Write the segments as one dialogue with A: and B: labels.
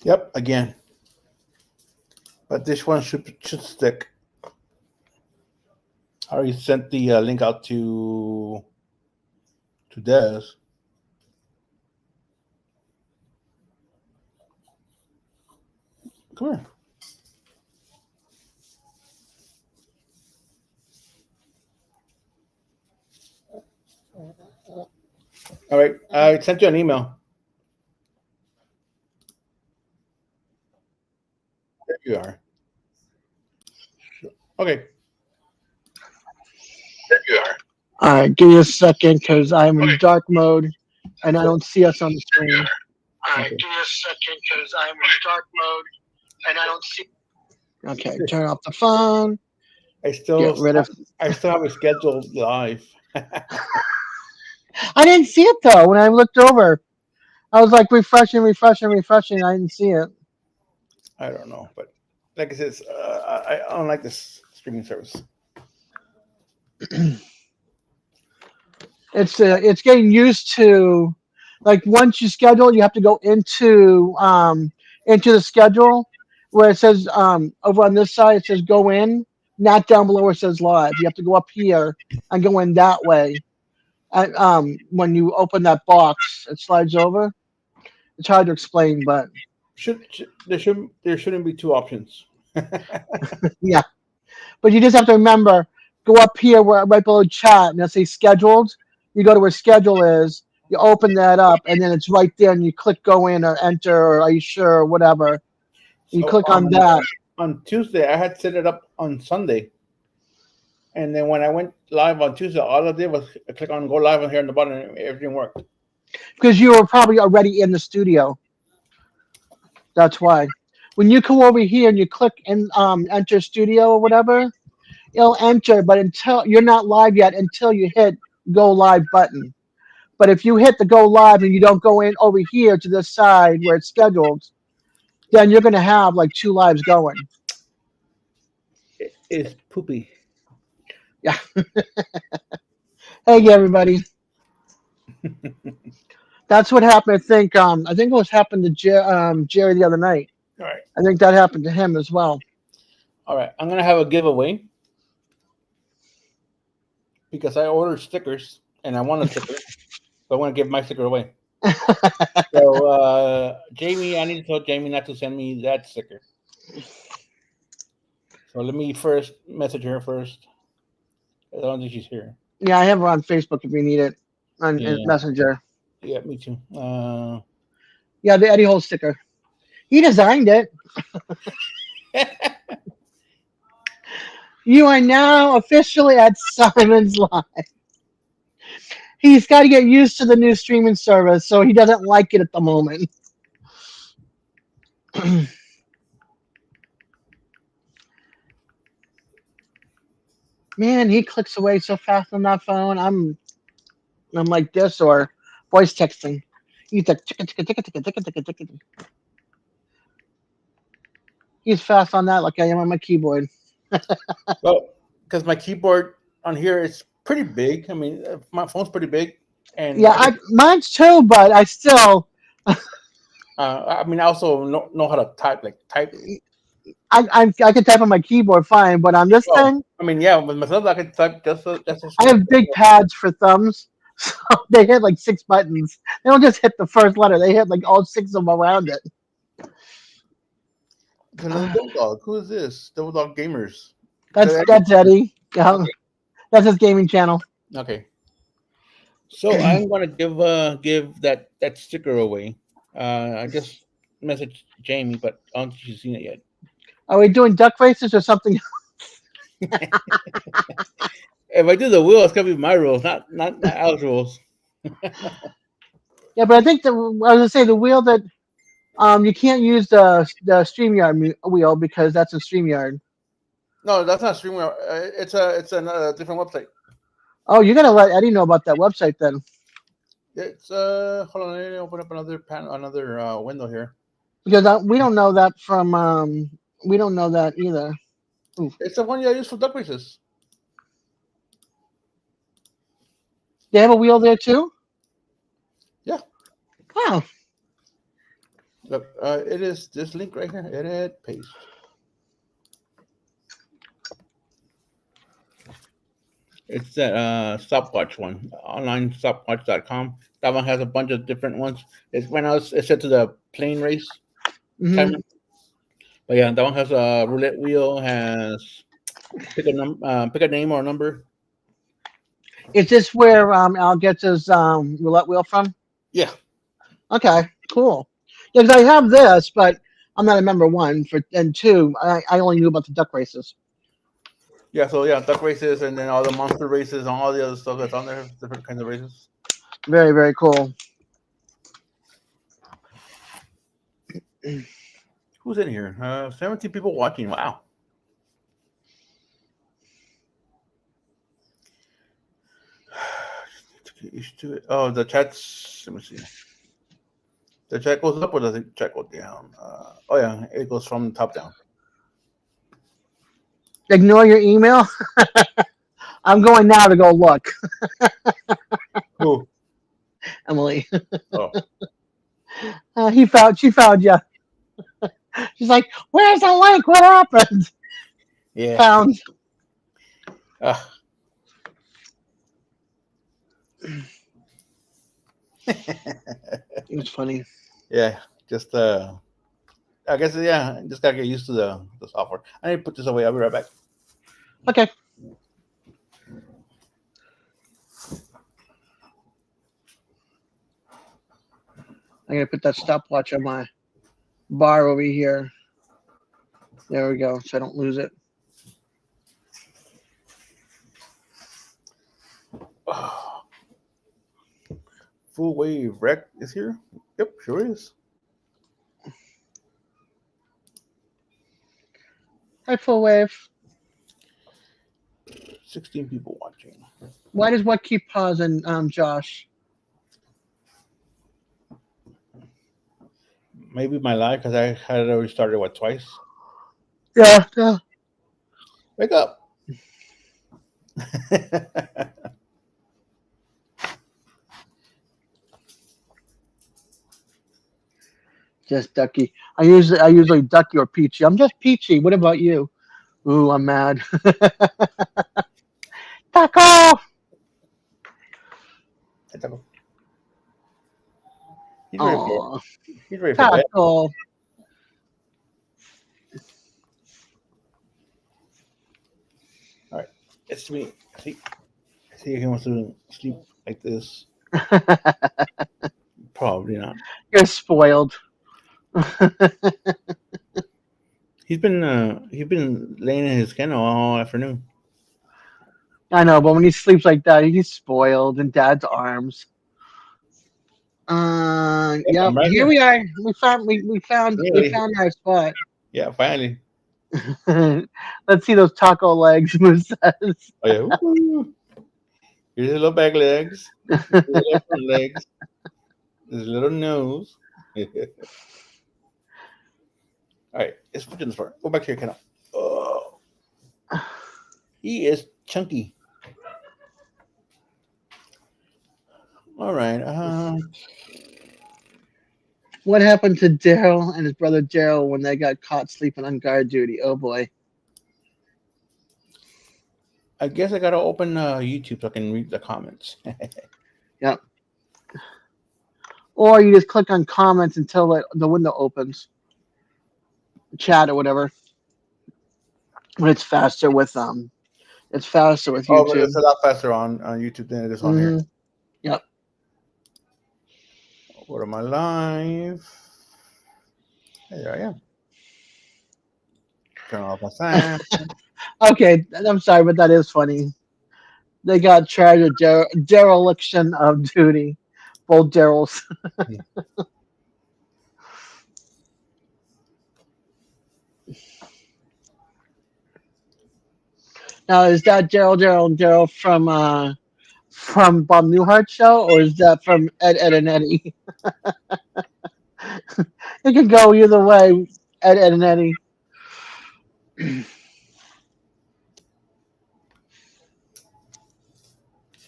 A: Yep, again. But this one should stick. I already sent the link out to Des. Come here. All right, I sent you an email. There you are. Okay. There you are.
B: All right, give me a second because I'm in dark mode and I don't see us on the screen. All right,
A: Okay.
B: give me a second because I'm in dark mode and I don't see. Okay, turn off the phone.
A: I
B: Get
A: still
B: rid of.
A: I still have it scheduled live.
B: I didn't see it though when I looked over. I was like refreshing, refreshing, refreshing. I didn't see it.
A: I don't know, but like I said, I don't like this streaming service.
B: It's getting used to, like once you schedule, you have to go into the schedule where it says over on this side it says go in, not down below where it says live. You have to go up here and go in that way. And when you open that box, it slides over. It's hard to explain, but
A: There shouldn't be two options.
B: yeah. But you just have to remember, go up here where right below chat and it'll say scheduled. You go to where schedule is, you open that up, and then it's right there, and you click go in or enter or are you sure or whatever. You
A: So
B: click on that.
A: on Tuesday I had set it up on Sunday, and then when I went live on Tuesday, all I did was click on go live on here on the button, and everything worked.
B: Because you were probably already in the studio. That's why. When you come over here and you click and enter studio or whatever, it'll enter, but until you're not live yet until you hit go live button. But if you hit the go live and you don't go in over here to this side where it's scheduled, then you're gonna have like two lives going.
A: It's poopy.
B: Yeah. Hey everybody. That's what happened. I think it was happened to Jerry the other night.
A: All right,
B: I think that happened to him as well.
A: all right. I'm gonna have a giveaway because I ordered stickers and I want a sticker, so I want to give my sticker away. So Jamie, I need to tell Jamie not to send me that sticker. So let me first message her first. I don't think she's here.
B: Yeah, I have her on Facebook if you need it on
A: Yeah,
B: Messenger.
A: yeah, me too.
B: Yeah, the Eddie Hole sticker. He designed it. You are now officially at Simon's Live. He's got to get used to the new streaming service, so he doesn't like it at the moment. Man, he clicks away so fast on that phone. I'm like this or voice texting. He's like ticka ticka ticka ticka ticka ticka ticka. He's fast on that like I am on my keyboard.
A: Well, because my keyboard on here is pretty big. I mean, my phone's pretty big, and
B: Yeah, mine's too, but I still
A: I mean, I also know how to type, like type.
B: I can type on my keyboard fine, but on this
A: Oh,
B: thing,
A: I mean, yeah, with myself, I can type just as
B: I
A: quick.
B: have big pads for thumbs, so they hit like six buttons. They don't just hit the first letter; they hit like all six of them around it.
A: Another Double Dog. Who is this? Double Dog Gamers. Is
B: That's
A: that Eddie?
B: that's Eddie.
A: Okay.
B: That's his gaming channel.
A: Okay. So I'm gonna give that sticker away. I just messaged Jamie, but I don't think she's seen it yet.
B: Are we doing duck races or something?
A: If I do the wheel, it's gonna be my rules, not Al's rules.
B: Yeah, but I think I was gonna say the wheel that you can't use the Streamyard wheel because that's a Streamyard.
A: No, that's not streaming. It's a different website.
B: Oh, you're gonna let Eddie know about that website then,
A: It's hold on, let me open up another window here.
B: because we don't know that from we don't know that either. Ooh.
A: It's the one you use for duck races.
B: They have a wheel there too.
A: Yeah,
B: Oh,
A: Look, it is this link right here. Edit, paste. It's that stopwatch one, onlinestopwatch.com. That one has a bunch of different ones. It's right now it's set to the plane race
B: Hmm.
A: timer. But yeah, that one has a roulette wheel, has pick a name or a number.
B: Is this where Al gets his roulette wheel from?
A: Yeah.
B: Okay, cool. Yeah, 'cause I have this, but I'm not a member one for and two. I only knew about the duck races.
A: Yeah, so yeah, duck races and then all the monster races and all the other stuff that's on there, different kinds of races.
B: Very, very cool.
A: Who's in here? 17 people watching. Wow. To get used to it. Oh, the chat's. Let me see. The chat goes up or does the chat go down? Oh yeah, it goes from top down.
B: Ignore your email. I'm going now to go look,
A: Who?
B: Emily.
A: Oh
B: She found you. She's like, "Where's the link? What happened?"
A: yeah.
B: Found.
A: Uh,
B: It's funny.
A: yeah. Just I guess yeah. Just gotta get used to the software. I need to put this away. I'll be right back.
B: Okay. I'm gonna put that stopwatch on my bar over here. There we go, so I don't lose it.
A: Full wave rec is here. Yep, sure is.
B: Hi, full wave.
A: 16 people watching.
B: Why does what keep pausing, Josh?
A: Maybe my live because I had already started what twice.
B: Yeah. Yeah.
A: Wake up.
B: Just Ducky. I usually Ducky or Peachy. I'm just Peachy. What about you? Ooh, I'm mad. Taco.
A: He's ready for
B: Oh,
A: he's ready for bed.
B: Taco.
A: All right, it's me. See if he wants to sleep like this. Probably not.
B: You're spoiled.
A: He's been laying in his kennel all afternoon.
B: I know, but when he sleeps like that, he's spoiled in Dad's arms.
A: Yep,
B: Yep.
A: I'm right
B: Here
A: here.
B: we are. We found
A: Really?
B: our spot.
A: Yeah, finally.
B: Let's see those taco legs, Moose says.
A: Oh yeah. Woo-hoo. Here's his little back legs. His little front legs. His little nose. All right, let's put you in the store. Go back to your kennel. Oh, he is chunky. All right.
B: What happened to Daryl and his brother Daryl when they got caught sleeping on guard duty? Oh boy.
A: I guess I gotta open YouTube so I can read the comments.
B: Yep. Or you just click on comments until the window opens, chat or whatever. But it's faster with
A: Oh, but
B: YouTube.
A: it's a lot faster on YouTube than it is on here.
B: Hmm. Yep.
A: What am I live? There I am. Turn off my sound.
B: Okay, I'm sorry, but that is funny. They got charged with dereliction of duty. Both Daryls. Now, is that Daryl from Bob Newhart show, or is that from Ed and Eddie? It can go either way. Ed and Eddie.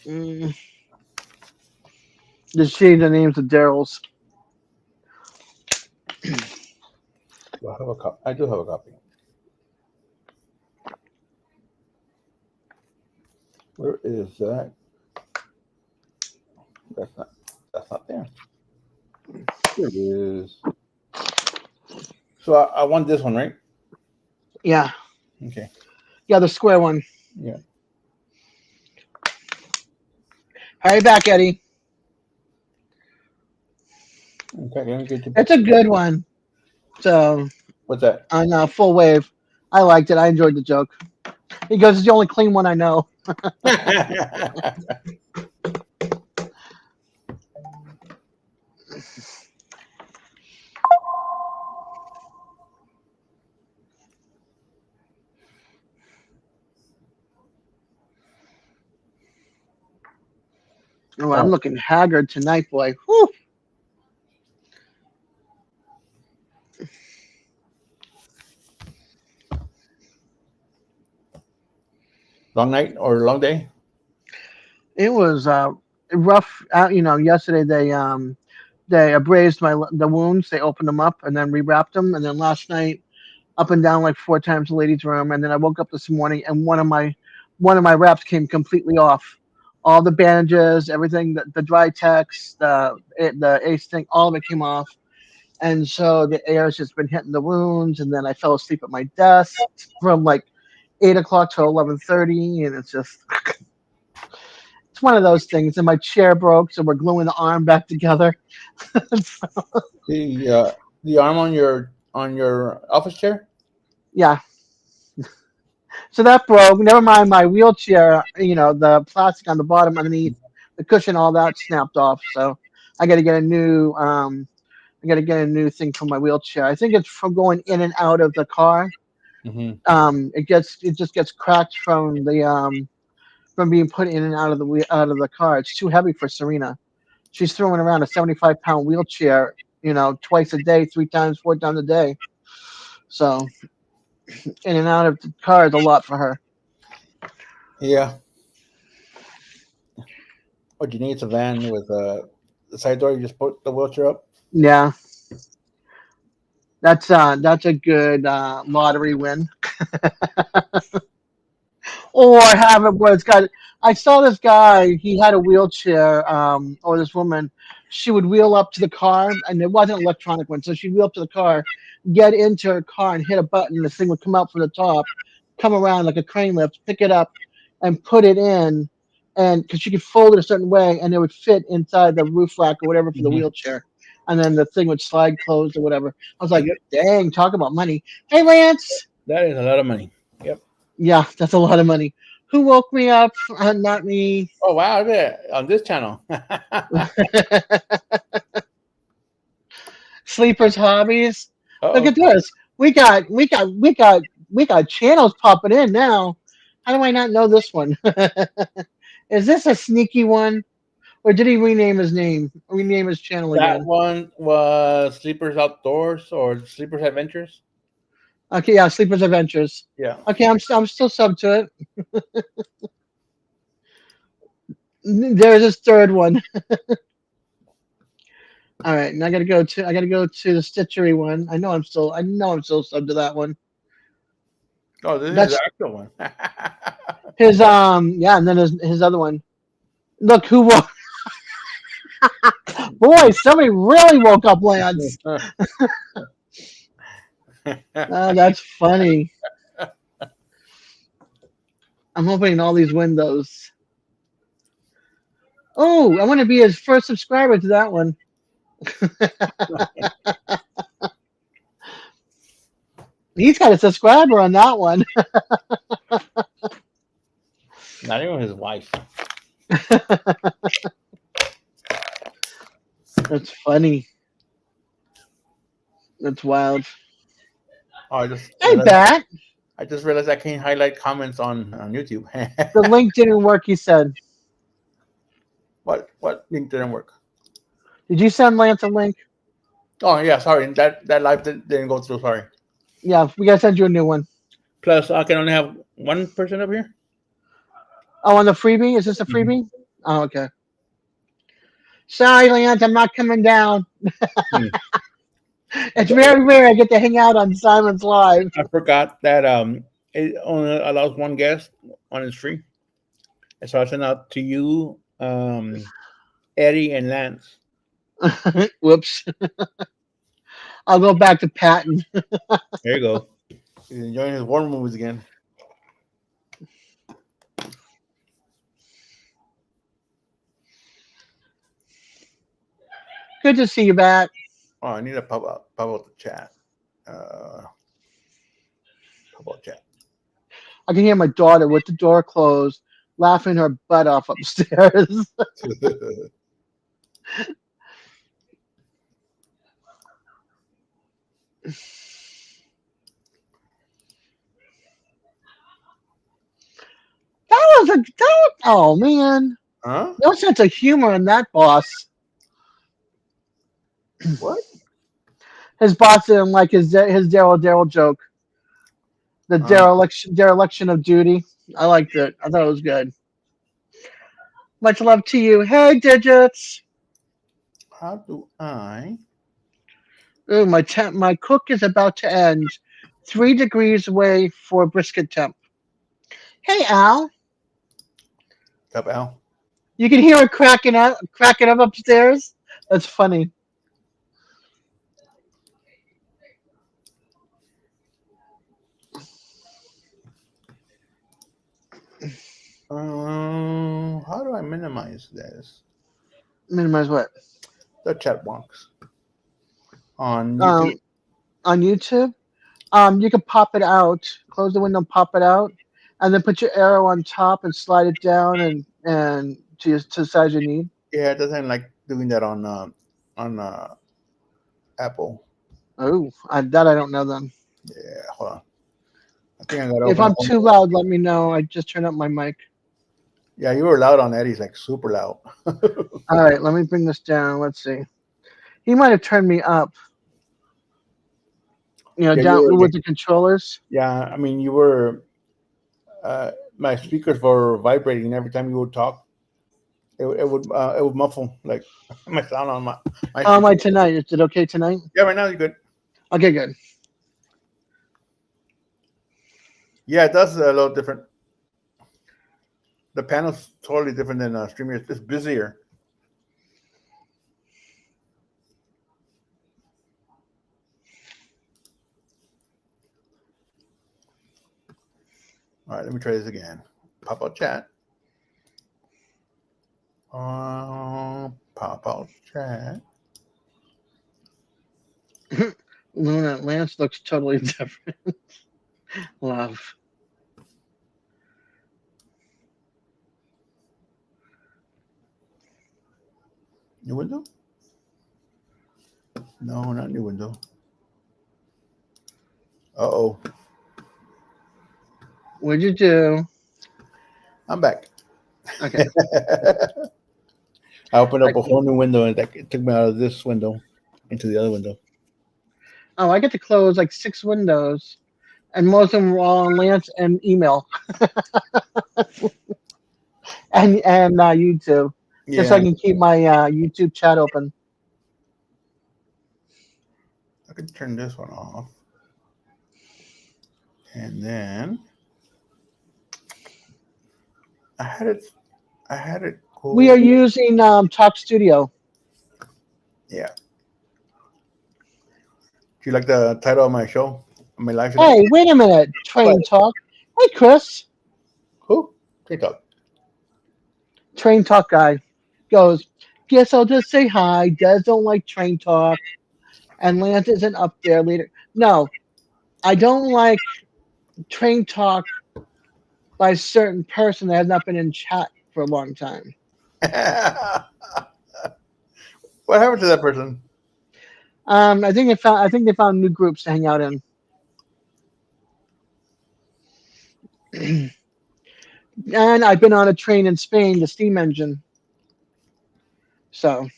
B: Mm, just change the names of Daryls.
A: have a copy. I do have a copy. Where is that? That's not. That's not there. Here it is. So I want this one, right?
B: Yeah.
A: Okay.
B: Yeah, the square one.
A: Yeah.
B: Hurry back, Eddie.
A: Okay. Let me get you.
B: It's a good one. So
A: What's that?
B: on Full Wave, I liked it. I enjoyed the joke. He goes, "It's the only clean one I know." Oh, I'm looking haggard tonight, boy. Whew.
A: Long night or long day?
B: It was rough. Yesterday they abrased the wounds. They opened them up and then rewrapped them. And then last night, up and down like 4 times the ladies' room. And then I woke up this morning and one of my wraps came completely off. All the bandages, everything, the dry text, the ace thing, all of it came off. And so the air's just been hitting the wounds. And then I fell asleep at my desk from like 8 o'clock to 11:30, and it's just it's one of those things. And my chair broke, so we're gluing the arm back together.
A: The arm on your office chair.
B: Yeah. So that broke. Never mind my wheelchair. The plastic on the bottom underneath the cushion, all that snapped off. So I got to get a new. I got to get a new thing for my wheelchair. I think it's from going in and out of the car.
A: Mm-hmm.
B: It just gets cracked from being put in and out of the car. It's too heavy for Serena. She's throwing around a 75-pound wheelchair, twice a day, 3 times, 4 times a day. So in and out of the car is a lot for her.
A: Yeah. What you need is a van with the side door. You just put the wheelchair up.
B: Yeah, that's a good lottery win. Or have it where it's got. I saw this guy. He had a wheelchair, or this woman. She would wheel up to the car, and it wasn't an electronic one. So she'd wheel up to the car, get into her car, and hit a button. The thing would come out from the top, come around like a crane lift, pick it up, and put it in. And because she could fold it a certain way, and it would fit inside the roof rack or whatever for the
A: Mm-hmm.
B: wheelchair. And then the thing would slide closed or whatever. I was like,
A: Yep.
B: dang, talk about money. Hey, Lance.
A: That is a lot of money. Yep.
B: Yeah, that's a lot of money. Who woke me up? Not me.
A: Oh wow! On this channel.
B: Sleepers hobbies. Look
A: Uh-oh.
B: at this. We got channels popping in now. How do I not know this one? Is this a sneaky one, or did he rename his name? Rename his channel
A: That
B: again?
A: one was Sleepers Outdoors or Sleepers Adventures.
B: Okay, yeah, Sleepers Adventures.
A: Yeah.
B: Okay, I'm still sub to it. There's this third one. All right, and I gotta go to the Stitchery one. I know I'm still sub to that one.
A: Oh, this is
B: That's
A: the actual one.
B: his yeah, and then his other one. Look who woke. Boy, somebody really woke up Lance. Oh, that's funny. I'm opening all these windows. Oh, I want to be his first subscriber to that one. He's got a subscriber on that one.
A: Not even his wife.
B: That's funny. That's wild.
A: Oh,
B: Hey, Bat.
A: I just realized I can't highlight comments on YouTube.
B: The link didn't work, he said.
A: What link didn't work?
B: Did you send Lance a link?
A: Oh yeah, sorry. That live didn't go through. Sorry.
B: Yeah, we gotta send you a new one.
A: Plus, I can only have one person up here.
B: Oh, on the freebie? Is this a freebie? Oh, okay. Sorry, Lance, I'm not coming down. It's very rare I get to hang out on Simon's Live.
A: I forgot that it only allows one guest, one is free. And so I sent out to you, Eddie and Lance.
B: Whoops. I'll go back to Patton.
A: There you go. He's enjoying his war movies again.
B: Good to see you back.
A: Oh, I need to pop out the chat. Pop out chat.
B: I can hear my daughter with the door closed, laughing her butt off upstairs. Oh man,
A: Huh?
B: no sense of humor in that boss.
A: What?
B: His boss didn't like his Daryl joke. The dereliction of duty. I liked it. I thought it was good. Much love to you. Hey, digits.
A: How do I?
B: Ooh, my cook is about to end. 3 degrees away for brisket temp. Hey, Al.
A: Up, Al?
B: You can hear it cracking up upstairs. That's funny.
A: How do I minimize this?
B: Minimize what?
A: The chat box on YouTube.
B: On YouTube. You can pop it out. Close the window, pop it out, and then put your arrow on top and slide it down and to the size you need.
A: Yeah, it doesn't like doing that on Apple.
B: Oh, that I don't know then.
A: Yeah, hold on. I think I got to
B: If
A: open
B: I'm too loud, let me know. I just turned up my mic.
A: Yeah, you were loud on Eddie's, like super loud.
B: All right, let me bring this down. Let's see. He might have turned me up.
A: Yeah, you
B: down
A: were,
B: with the controllers.
A: yeah, I mean, you were. My speakers were vibrating every time you would talk. It would muffle like my sound on my.
B: How am I tonight? Is it okay tonight?
A: Yeah, right now you're good.
B: Okay, good.
A: Yeah, it does a little different. The panel's totally different than Streamer. It's busier. All right, let me try this again. Pop out chat. Pop out chat.
B: Luna Lance looks totally different. Love.
A: New window? No, not new window. Uh-oh.
B: What'd you do?
A: I'm back.
B: Okay.
A: I opened up a whole new window and it took me out of this window into the other window.
B: Oh, I get to close like 6 windows, and most of them were all on Lance and email, and YouTube, just so I can keep my YouTube chat open.
A: I could turn this one off, and then I had it. Cool.
B: We are using Talk Studio.
A: Yeah. Do you like the title of my show? My live show?
B: Hey, wait a minute. Train Talk. Hey, Chris.
A: Who? Train Talk.
B: Train Talk guy goes, guess I'll just say hi. Des don't like Train Talk. And Lance isn't up there later. No, I don't like Train Talk by a certain person that has not been in chat for a long time.
A: What happened to that person?
B: I think they found new groups to hang out in. And I've been on a train in Spain, the steam engine. So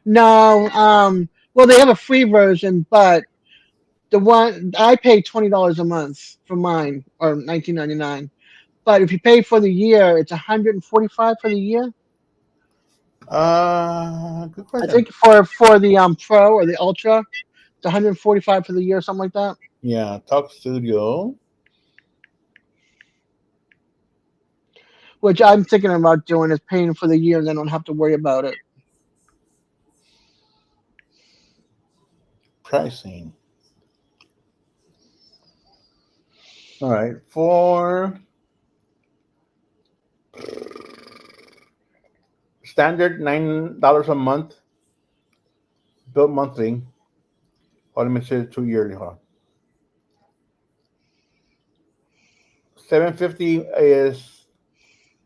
B: no, well they have a free version, but the one I pay $20 a month for mine, or $19.99. But if you pay for the year, it's $145 for the year.
A: Good
B: I
A: question.
B: think for the Pro or the Ultra, it's 145 for the year, something like that.
A: Yeah, Talk Studio.
B: Which I'm thinking about doing is paying for the year and then don't have to worry about it.
A: Pricing. All right. For standard $9 a month, billed monthly. Or let me say 2 yearly. Hold on. 750 is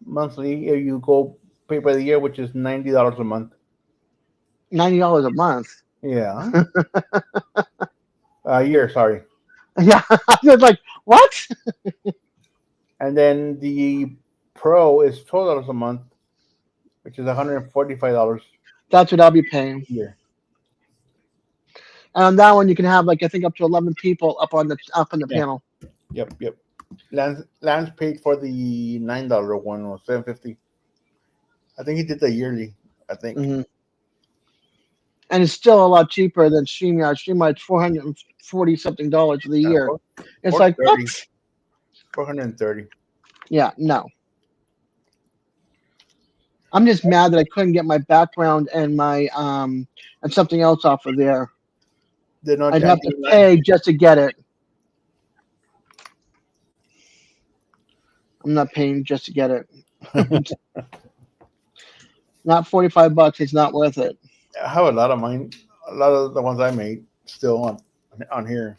A: monthly. If you go pay by the year, which is $90 a month.
B: $90 a month.
A: Yeah. A year, sorry.
B: Yeah, I was like, what?
A: And then the Pro is $12 a month, which is $145
B: That's what I'll be paying.
A: a year.
B: And on that one, you can have like I think up to 11 people up on the
A: Yeah.
B: panel.
A: Yep. Yep. Lance paid for the $9 one or 750. I think he did the yearly. I think.
B: Hmm. And it's still a lot cheaper than StreamYard. StreamYard's $440 something for the
A: Uh,
B: year.
A: four,
B: It's like what?
A: 430. 430.
B: Yeah, no. I'm just mad that I couldn't get my background and something else off of there.
A: They're not
B: I'd have
A: changing
B: to
A: the line.
B: pay just to get it. I'm not paying just to get it. Not $45. It's not worth it.
A: I have a lot of mine. A lot of the ones I made still on here.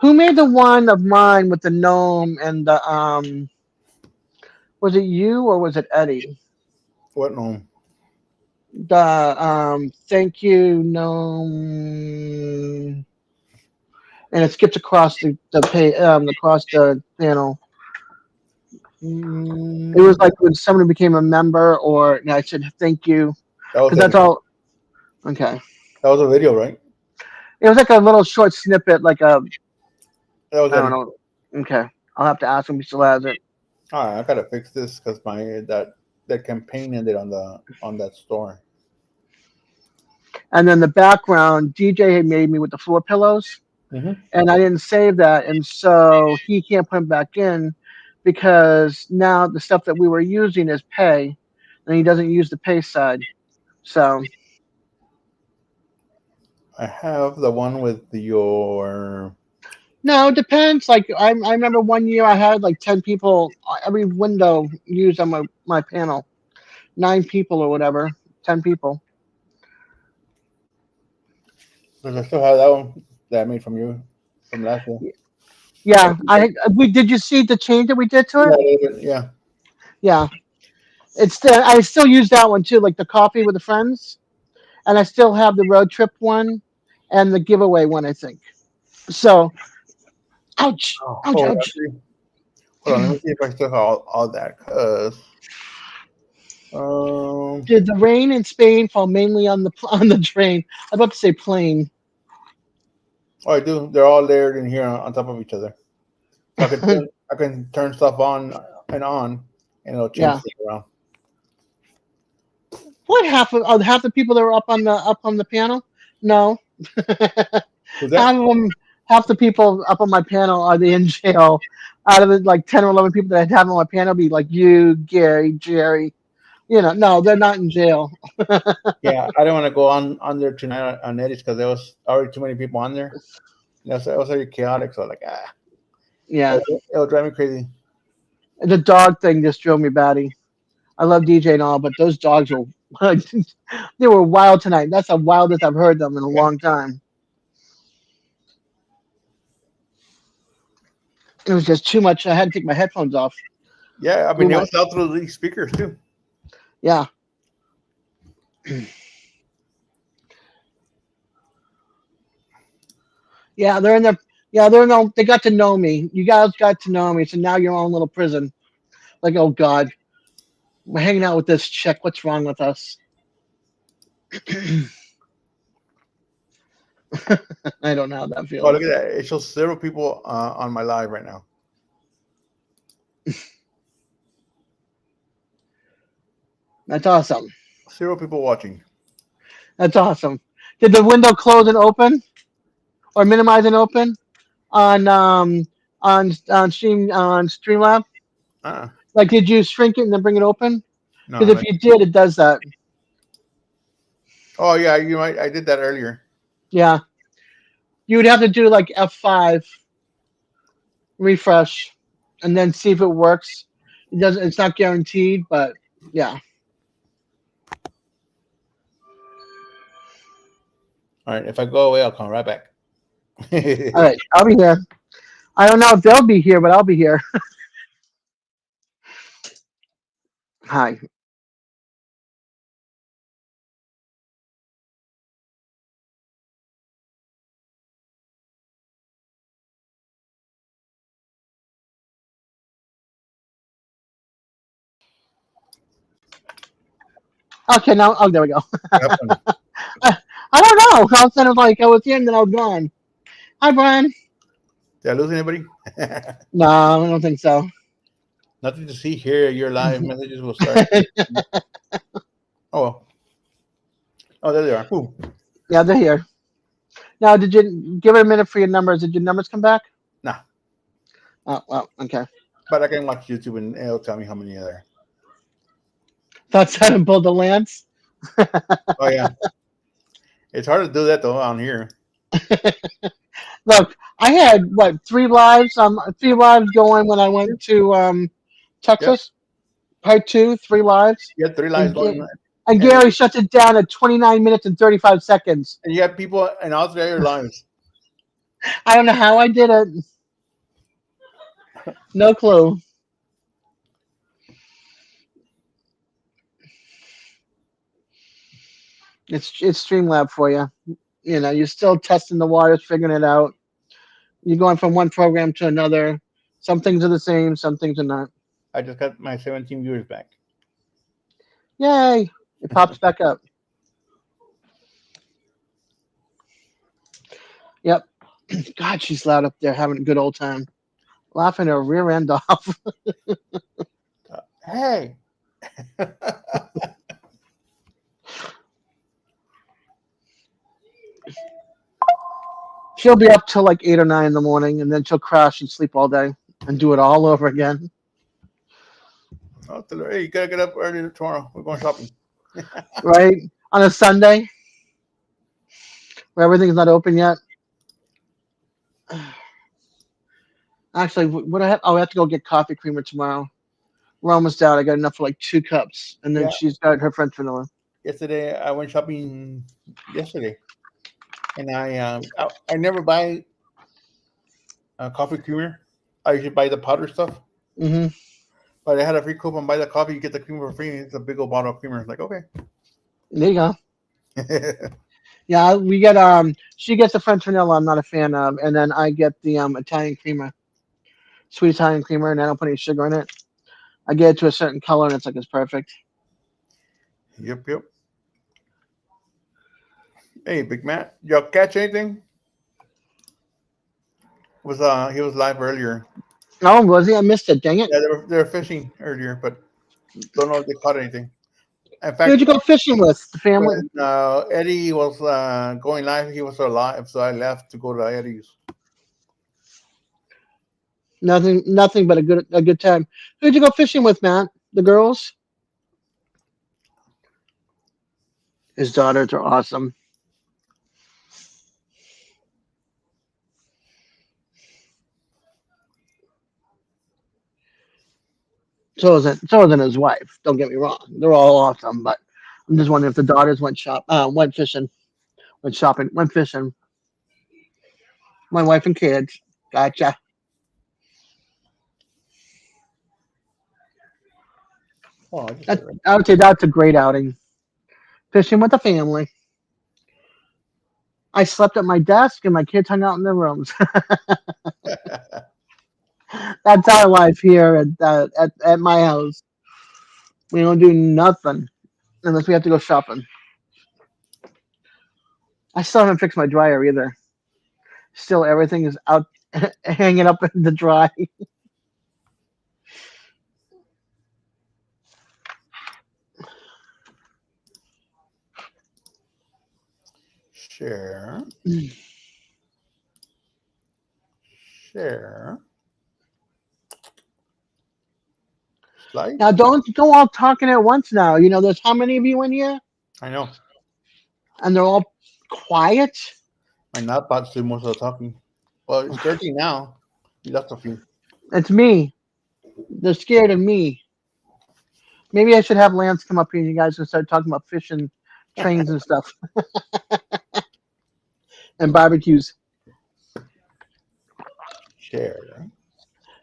B: Who made the one of mine with the gnome and the? Was it you or was it Eddie?
A: What no?
B: The thank you gnome, and it skips across across the panel. It was
A: Mm,
B: like when somebody became a member, or and I said thank you
A: that was
B: because that's
A: Eddie.
B: all. Okay,
A: That was a video, right?
B: it was like a little short snippet, like a
A: That was
B: I don't
A: Eddie.
B: know. Okay, I'll have to ask him if he still has it.
A: All right, I gotta fix this because my that campaign ended on that store.
B: And then the background, DJ had made me with the floor pillows,
A: Hmm.
B: and I didn't save that, and so he can't put them back in because now the stuff that we were using is pay, and he doesn't use the pay side. So
A: I have the one with your.
B: no, it depends. Like I remember one year I had like 10 people every window used on my panel, 9 people or whatever, 10 people.
A: Because I still have that one that I made from you from last year.
B: Yeah, we did. You see the change that we did to
A: Yeah,
B: it?
A: a little bit, yeah.
B: Yeah, I still use that one too, like the coffee with the friends, and I still have the road trip one and the giveaway one. I think so. Ouch!
A: Oh,
B: Ouch! Ouch!
A: hold on. Let me see if I still have all that. Cause um,
B: Did the rain in Spain fall mainly on the on the train? I'm about to say plane.
A: oh, I do. They're all layered in here on top of each other. So I can turn stuff on, and it'll change
B: Yeah.
A: stuff around.
B: What half the people that were up on the piano? No.
A: Who's
B: half
A: that?
B: of them, half the people up on my panel are they in jail. Out of the like 10 or 11 people that I have on my panel, be like you, Gary, Jerry. No, they're not in jail.
A: Yeah, I don't want to go on there tonight on Eddie's because there was already too many people on there. It was already chaotic. So like,
B: Yeah,
A: it'll drive me crazy.
B: the dog thing just drove me batty. I love DJ and all, but those dogs were they were wild tonight. That's the wildest I've heard them in a
A: Yeah,
B: long time. It was just too much. I had to take my headphones off.
A: yeah. I
B: Blew
A: mean, it
B: my
A: was out through these speakers too.
B: yeah. Yeah, they're in their yeah, they got to know me. You guys got to know me, so now you're own little prison. Like, oh God, we're hanging out with this chick. What's wrong with us? I don't know how that
A: Oh, look
B: feels.
A: at that! It shows several people on my live right now.
B: That's awesome.
A: 0 people watching.
B: That's awesome. Did the window close and open, or minimize and open on Streamlab?
A: Uh,
B: Like, did you shrink it and then bring it open?
A: no,
B: Because if
A: no.
B: you did, it does that.
A: Oh yeah, you might. I did that earlier.
B: Yeah, you would have to do like F5 refresh, and then see if it works. It doesn't. It's not guaranteed, but yeah.
A: All right. If I go away, I'll come right back.
B: All right, I'll be here. I don't know if they'll be here, but I'll be here. Hi. Okay, now. Oh, there we go.
A: Have fun.
B: I don't know. I was kind of like I was here and then I was gone. Hi, Brian.
A: Did I lose anybody?
B: No, I don't think so.
A: Nothing to see here. Your live messages will start. Oh, well. Oh, there they are. Ooh.
B: Yeah, they're here. Now, did you give it a minute for your numbers? Did your numbers come back?
A: Nah,
B: Oh, well, okay.
A: but I can watch YouTube and it'll tell me how many are there.
B: Thought Simon pulled the lance.
A: Oh yeah, it's hard to do that though on here.
B: Look, I had what 3 lives going when I went to
A: Yep,
B: Texas. Part 2, 3 lives,
A: you have 3 lives
B: and
A: going,
B: and
A: and
B: Gary shuts it down at 29 minutes and 35 seconds.
A: you have people in all 3 of your lives.
B: I don't know how I did it. No clue. It's Streamlab for you. You know, you're still testing the waters, figuring it out. You're going from one program to another. Some things are the same, some things are not.
A: I just got my 17 viewers back.
B: Yay! It pops back up. Yep. God, she's loud up there having a good old time. Laughing her rear end off.
A: Hey,
B: She'll be up till like 8 or 9 in the morning, and then she'll crash and sleep all day and do it all over again.
A: I'll tell her, hey, you gotta get up early tomorrow. We're going shopping.
B: Right? On a Sunday where everything's not open yet. Actually, what I have? Oh, I have to go get coffee creamer tomorrow. We're almost out. I got enough for like 2 cups, and then
A: Yeah,
B: she's got her French vanilla.
A: yesterday I went shopping yesterday, and I never buy coffee creamer. I usually buy the powder stuff.
B: Hmm.
A: But I had a free coupon. Buy the coffee, you get the creamer for free. And it's a big old bottle of creamer. It's like okay.
B: There you go. Yeah, we get she gets the French vanilla I'm not a fan of, and then I get the Italian creamer, sweet Italian creamer, and I don't put any sugar in it. I get it to a certain color, and it's like it's perfect.
A: Yep, yep. Hey, Big Matt, y'all catch anything? Was he was live earlier?
B: Oh, was he? I missed it. Dang it!
A: Yeah, they were fishing earlier, but don't know if they caught anything. In
B: Who'd
A: fact,
B: you go fishing with? The family?
A: when Eddie was going live, he was alive, so I left to go to Eddie's.
B: Nothing. Nothing but a good time. Who'd you go fishing with, Matt? The girls? His daughters are awesome. So isn't his wife. Don't get me wrong. They're all awesome, but I'm just wondering if the daughters went fishing, went shopping, went fishing. My wife and kids. Gotcha.
A: Oh, I just
B: That,
A: said it
B: I would say that's a great outing. Fishing with the family. I slept at my desk and my kids hung out in their rooms.
A: right.
B: That's our life here at my house. We don't do nothing unless we have to go shopping. I still haven't fixed my dryer either. Still, everything is out hanging up in the dry.
A: Share. Share. Slide.
B: Now, don't go all talking at once now. You know, there's how many of you in here?
A: I know.
B: And they're all quiet?
A: My notebots do most of the talking. Well, it's 30 now. You left a few.
B: It's me. They're scared of me. Maybe I should have Lance come up here and you guys can start talking about fishing trains and stuff and barbecues.
A: Share.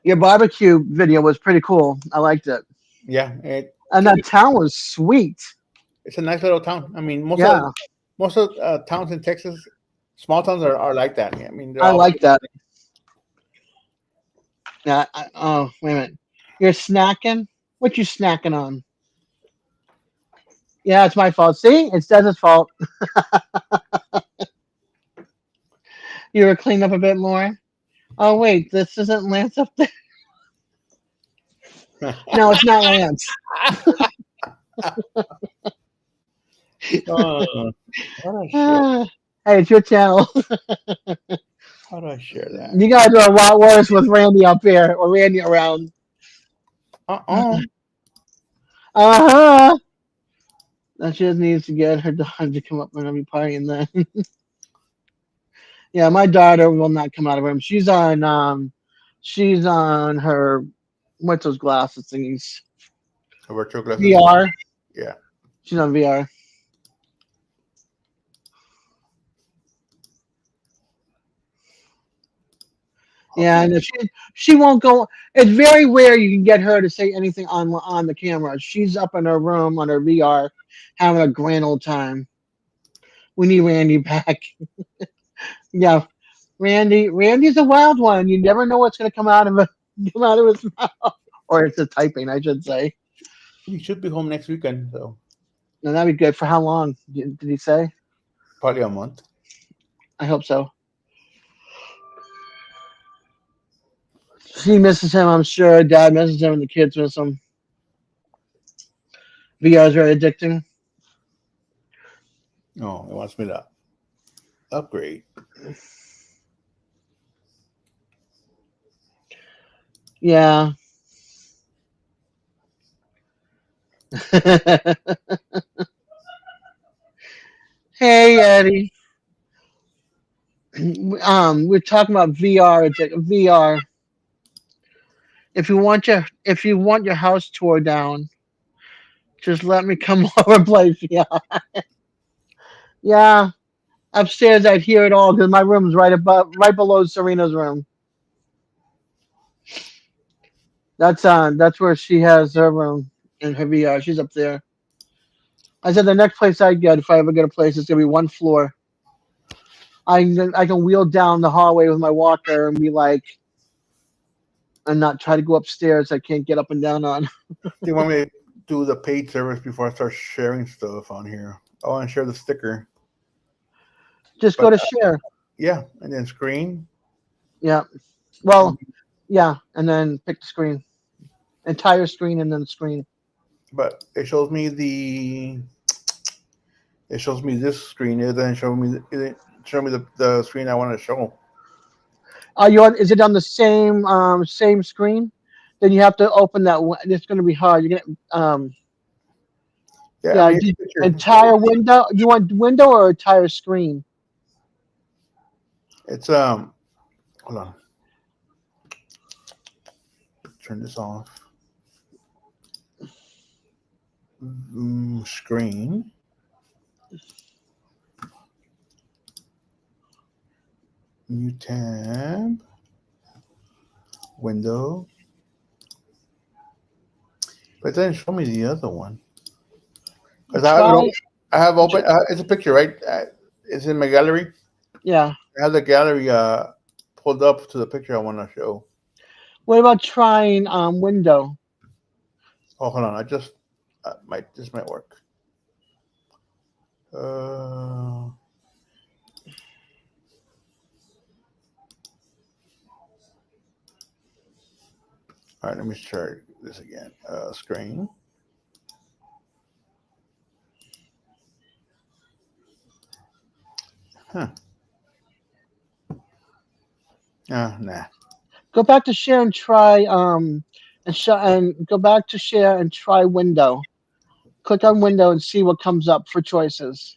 B: Your barbecue video was pretty cool. I liked it.
A: Yeah,
B: And that town was sweet.
A: it's a nice little town. I mean,
B: Yeah,
A: most of towns in Texas, small towns are like that. Yeah, I mean, they're
B: I
A: all
B: like that. Yeah. Oh, wait a minute. You're snacking? What you snacking on? Yeah, it's my fault. See, it's Des's fault. You were cleaned up a bit more. Oh wait, this isn't Lance up there. No, it's not Lance.
A: How do I share?
B: Hey, it's your channel.
A: How do I share that?
B: You guys are a lot worse with Randy up here or Randy around.
A: Uh-uh.
B: Uh-huh. That she just needs to get her daughter to come up and be partying then. Yeah, my daughter will not come out of her room. She's on her what's those glasses thingies?
A: A virtual glasses.
B: VR.
A: Yeah.
B: She's on VR. Yeah, and if she won't go. It's very rare you can get her to say anything on the camera. She's up in her room on her VR, having a grand old time. We need Randy back. Yeah, Randy's a wild one. You never know what's going to come out of his mouth, or it's a typing, I should say.
A: He should be home next weekend, so
B: And that'd be good for how long? Did he say?
A: probably a month.
B: I hope so. She misses him, I'm sure. Dad misses him, and the kids miss him. VR is very addicting.
A: No, it wants me to upgrade.
B: Yeah. Hey, Eddie. We're talking about VR. VR. If you want your house tore down, just let me come over and play VR. Yeah, upstairs I'd hear it all because my room's right below Serena's room. That's where she has her room in her VR. She's up there. I said the next place I get, if I ever get a place, it's gonna be one floor. I can wheel down the hallway with my walker and be like, and not try to go upstairs. I can't get up and down on.
A: They want me to do the paid service before I start sharing stuff on here. I want to share the sticker.
B: Just go
A: But
B: to share.
A: yeah, and then screen.
B: Yeah. Well, yeah, and then pick the screen, entire screen, and then the screen.
A: But it shows me this screen. It doesn't show me. It didn't show me the screen I want to show.
B: Are you on? Is it on the same screen? Then you have to open that. It's going to be hard. You're gonna
A: Yeah,
B: yeah.
A: I mean, picture.
B: Entire window. You want window or entire screen?
A: It's hold on. Turn this off. Screen. New tab. Window. But it doesn't show me the other one. Because I have open. It's a picture, right? It's in my gallery.
B: Yeah.
A: I have the gallery pulled up to the picture I want to show.
B: What about trying window?
A: Oh, hold on. I just this might work. All right, let me try this again. Screen. Huh. Nah.
B: Go back to share and try and go back to share and try window. Click on window and see what comes up for choices.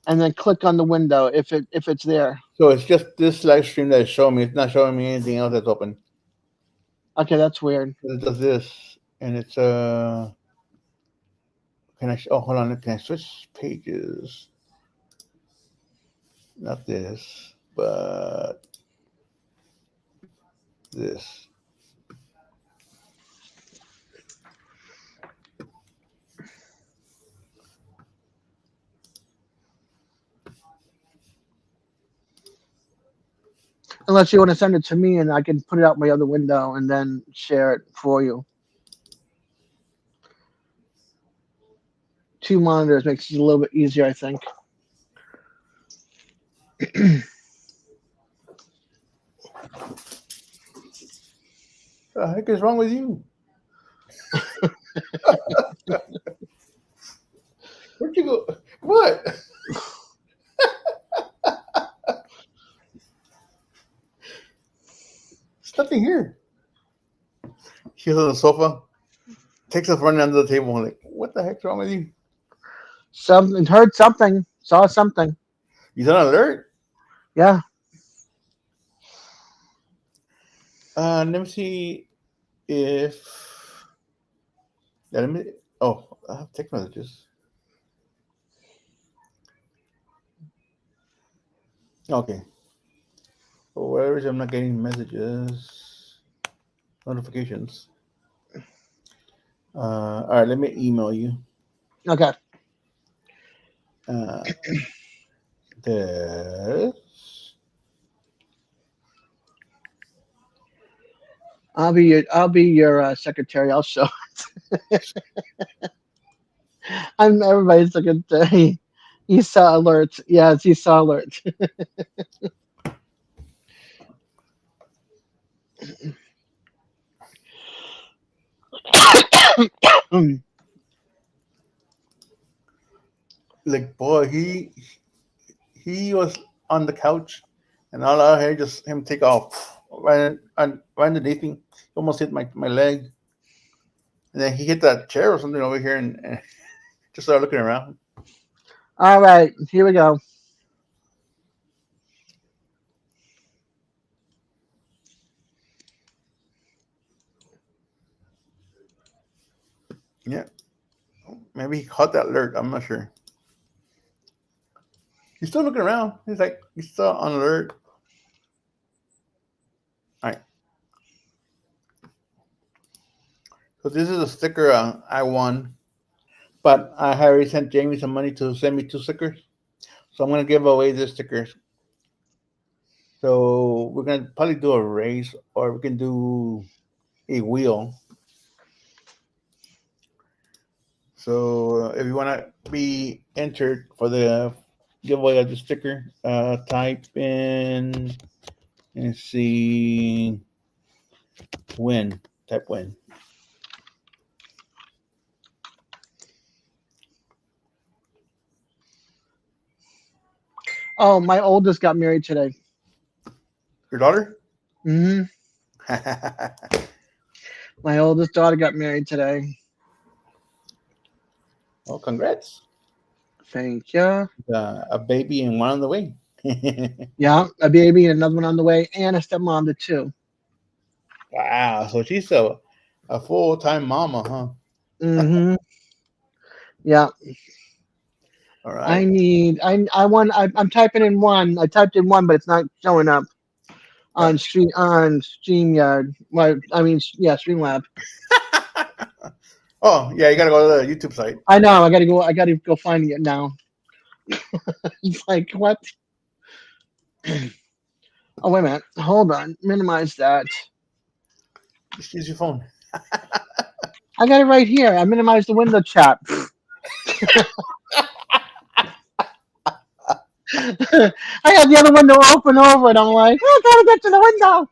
B: And then click on the window if it's there.
A: So it's just this live stream that is showing me. It's not showing me anything else that's open.
B: Okay, that's weird.
A: It does this, and it's Can I? Oh, hold on. Can I switch pages? Not this, but this.
B: Unless you want to send it to me and I can put it out my other window and then share it for you. 2 monitors makes it a little bit easier, I think.
A: What the heck is wrong with you? Where'd you go? What? There's nothing here. He's on the sofa, takes us running under the table. I'm like, what the heck's wrong with you?
B: Heard something, saw something.
A: He's on alert.
B: Yeah.
A: Let me see if. Yeah, let me. Oh, I have text messages. Okay. For whatever reason, I'm not getting messages, notifications. All right, let me email you.
B: Okay.
A: This.
B: I'll be your secretary. I'll show it. I'm everybody's secretary. He saw alert. Yes, he saw alert.
A: Like, boy, he was on the couch, and all I heard just him take off right underneath me. He almost hit my leg, and then he hit that chair or something over here, and just started looking around.
B: All right, here we go.
A: Yeah, maybe he caught that alert. I'm not sure. He's still looking around. He's still on alert. All right. So this is a sticker I won, but I had already sent Jamie some money to send me 2 stickers. So I'm gonna give away this stickers. So we're gonna probably do a race, or we can do a wheel. So if you want to be entered for the giveaway of the sticker, type in and see win. Type win.
B: Oh, my oldest got married today.
A: Your daughter?
B: Hmm. My oldest daughter got married today.
A: Well, congrats.
B: Thank you.
A: A baby and one on the way.
B: Yeah, a baby and another one on the way, and a stepmom to 2.
A: Wow. So she's a full-time mama, huh?
B: Hmm. Yeah.
A: All
B: I
A: right.
B: need. I'm typing in 1. I typed in 1, but it's not showing up on StreamYard. Well, I mean, yeah, Streamlab.
A: Oh, yeah, you got to go to the YouTube site.
B: I know. I gotta go finding it now. It's like what? Oh wait a minute. Hold on. Minimize that.
A: Just use your phone.
B: I got it right here. I minimized the window chat. I had the other window open over, and I'm like, oh, I gotta get to the window.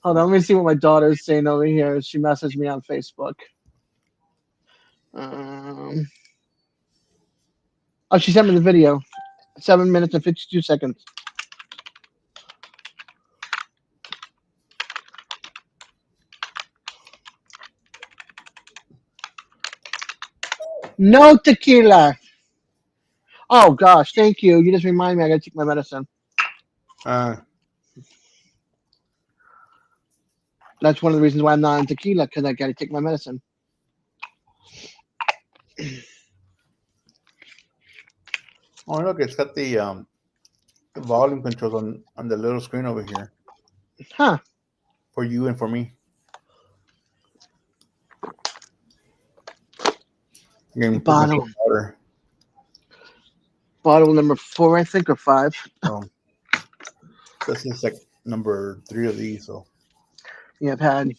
B: Hold on, let me see what my daughter's saying over here. She messaged me on Facebook. Oh, she sent me the video. 7 minutes and 52 seconds. No tequila. Oh gosh, thank you. You just remind me I gotta take my medicine.
A: Uh,
B: That's one of the reasons why I'm not on tequila, because I gotta take my medicine.
A: oh look, it's got the volume controls on the little screen over here
B: Huh.
A: for you and for me. You can put my
B: Bottle.
A: water.
B: Bottle number 4, I think, or 5.
A: So this is like number 3 of these. So
B: Yeah, I've had.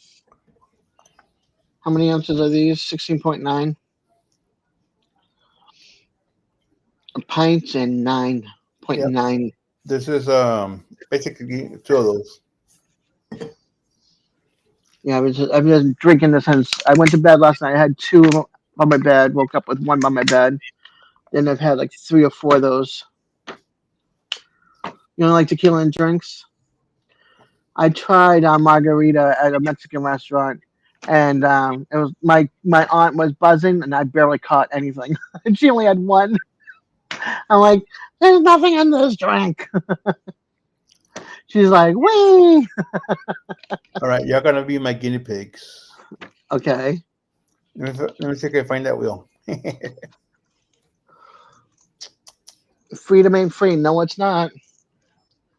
B: How many ounces are these? 16.9 pints and
A: yeah,
B: 9.9.
A: this is basically 2 of those.
B: Yeah, I've been drinking this since I went to bed last night. I had 2 on my bed, woke up with 1 by my bed. Then I've had like 3 or 4 of those. You know, like tequila and drinks? I tried margarita at a Mexican restaurant, and it was my aunt was buzzing, and I barely caught anything. And she only had 1. I'm like, there's nothing in this drink. She's like, wee.
A: All right, you're gonna be my guinea pigs.
B: Okay.
A: Let me see if I can find that wheel.
B: Freedom ain't free. No, it's not.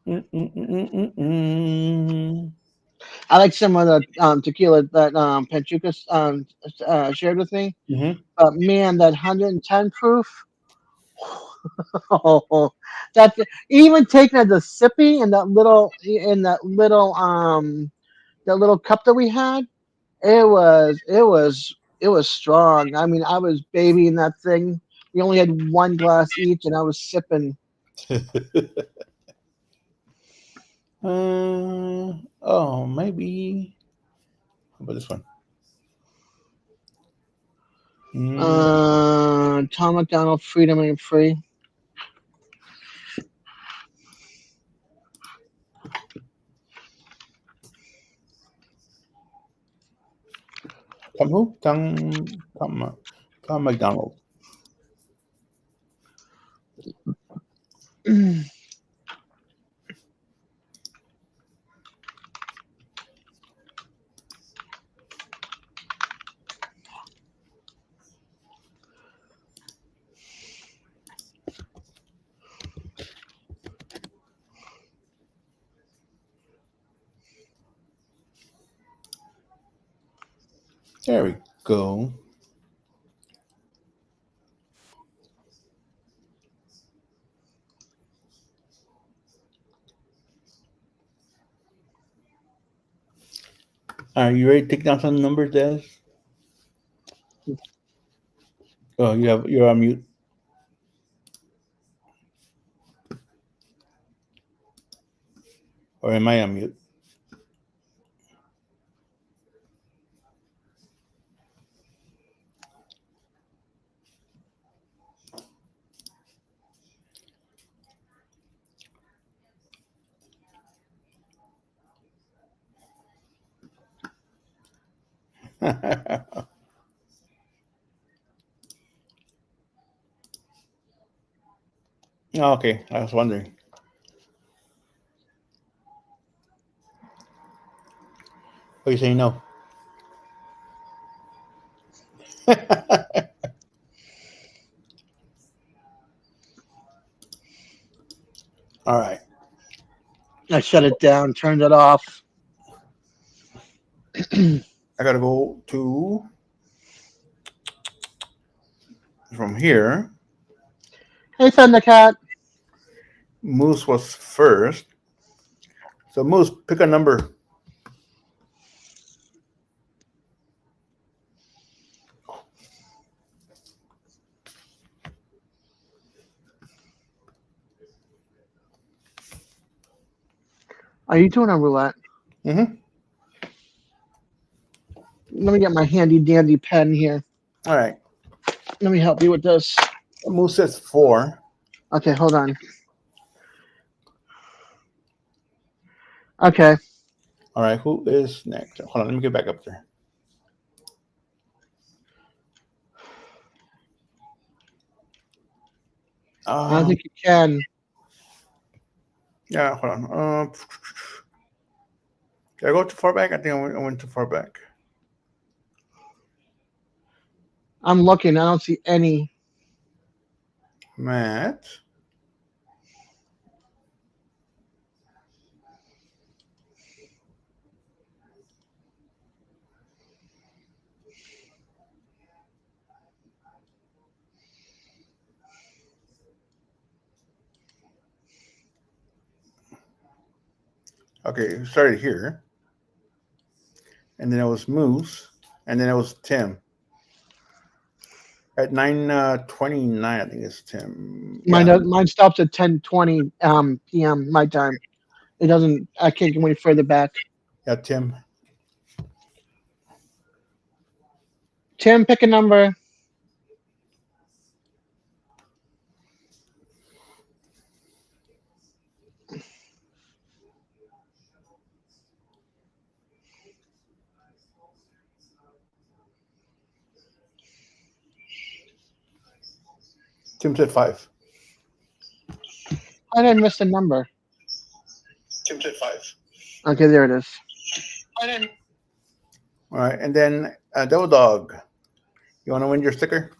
A: Mm-mm-mm-mm-mm.
B: I like some of the tequila that Panchuca shared with me.
A: Mhm.
B: But man, that 110 proof. Oh, that even taking the sippy in that little cup that we had, it was strong. I mean, I was babying that thing. We only had 1 glass each, and I was sipping.
A: Oh, maybe. How about this one? Mm,
B: Tom McDonald, Freedom Ain't Free.
A: Tom who? Tom McDonald. There we go. Are you ready to take down some numbers, Des? Oh, you're on mute. Or am I on mute? Oh, okay, I was wondering. Oh, you saying no? All right.
B: I shut it down, turned it off.
A: I gotta go to from here.
B: Hey, Thundercat.
A: Moose was first. So Moose, pick a number.
B: Are you doing a roulette?
A: Mm-hmm.
B: Let me get my handy dandy pen here.
A: All right.
B: Let me help you with this.
A: Moose says 4.
B: Okay, hold on. Okay.
A: All right, who is next? Hold on, let me get back up there.
B: I don't think you can.
A: Yeah, hold on. Did I go too far back? I think I went too far back.
B: I'm looking. I don't see any.
A: Matt. Okay, it started here. And then it was Moose. And then it was Tim. At 9:29, I think it's Tim. Yeah.
B: Mine stops at 10:20 p.m. my time. It doesn't. I can't go any further back.
A: Yeah, Tim.
B: Tim, pick a number.
A: Tim said 5.
B: I didn't miss the number.
A: Tim said 5.
B: Okay, there it is.
A: All right, and then Devil Dog. You want to win your sticker?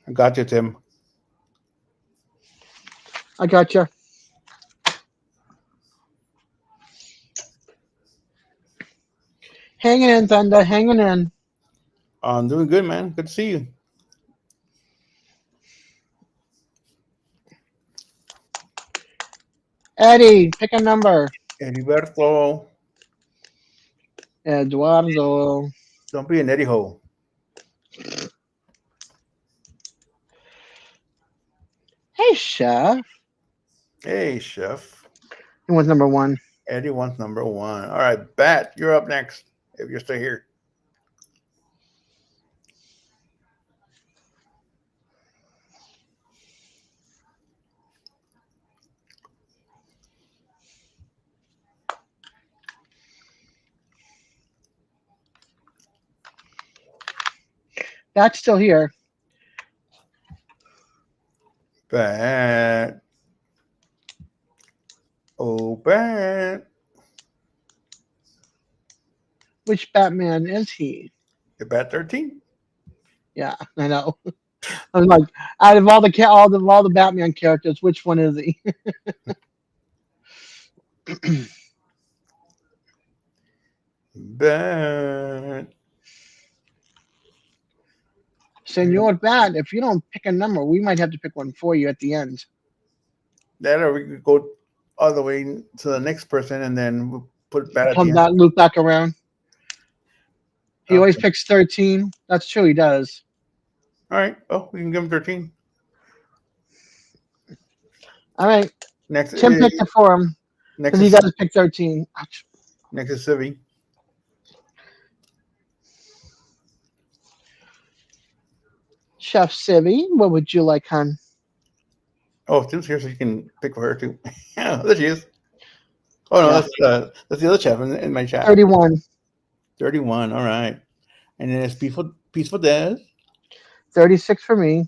A: I got you, Tim.
B: I got you. Hanging in, Thunder. Hanging in.
A: I'm doing good, man. Good to see you.
B: Eddie, pick a number.
A: Heriberto.
B: Eduardo.
A: Don't be an Eddie Ho.
B: Hey, Chef.
A: Hey, Chef.
B: He wants number 1.
A: Eddie wants number 1. All right, Bat, you're up next if you're still here.
B: That's still here.
A: Bat. Oh, Bat.
B: Which Batman is he?
A: The Bat 13.
B: Yeah, I know. I was like, out of all the Batman characters, which one is he?
A: Bat.
B: Senor Bat, if you don't pick a number, we might have to pick one for you at the end.
A: That, or we could go all the way to the next person and then we'll put Bat at the
B: Come
A: end.
B: that loop back around. He always
A: Okay.
B: picks 13. That's true, he does.
A: All right. Oh, we can give him 13.
B: All right.
A: Next
B: Tim
A: is,
B: picked it for him
A: next
B: because
A: is,
B: you guys picked 13. Ouch.
A: next is Civi.
B: Chef Civvy, what would you like, hon?
A: Oh, Tim's here, so you can pick for her too. Yeah, there she is. Oh no,
B: Yeah.
A: that's the other chef in my chat.
B: 31.
A: 31. All right, and then it's peaceful Des.
B: 36 for me.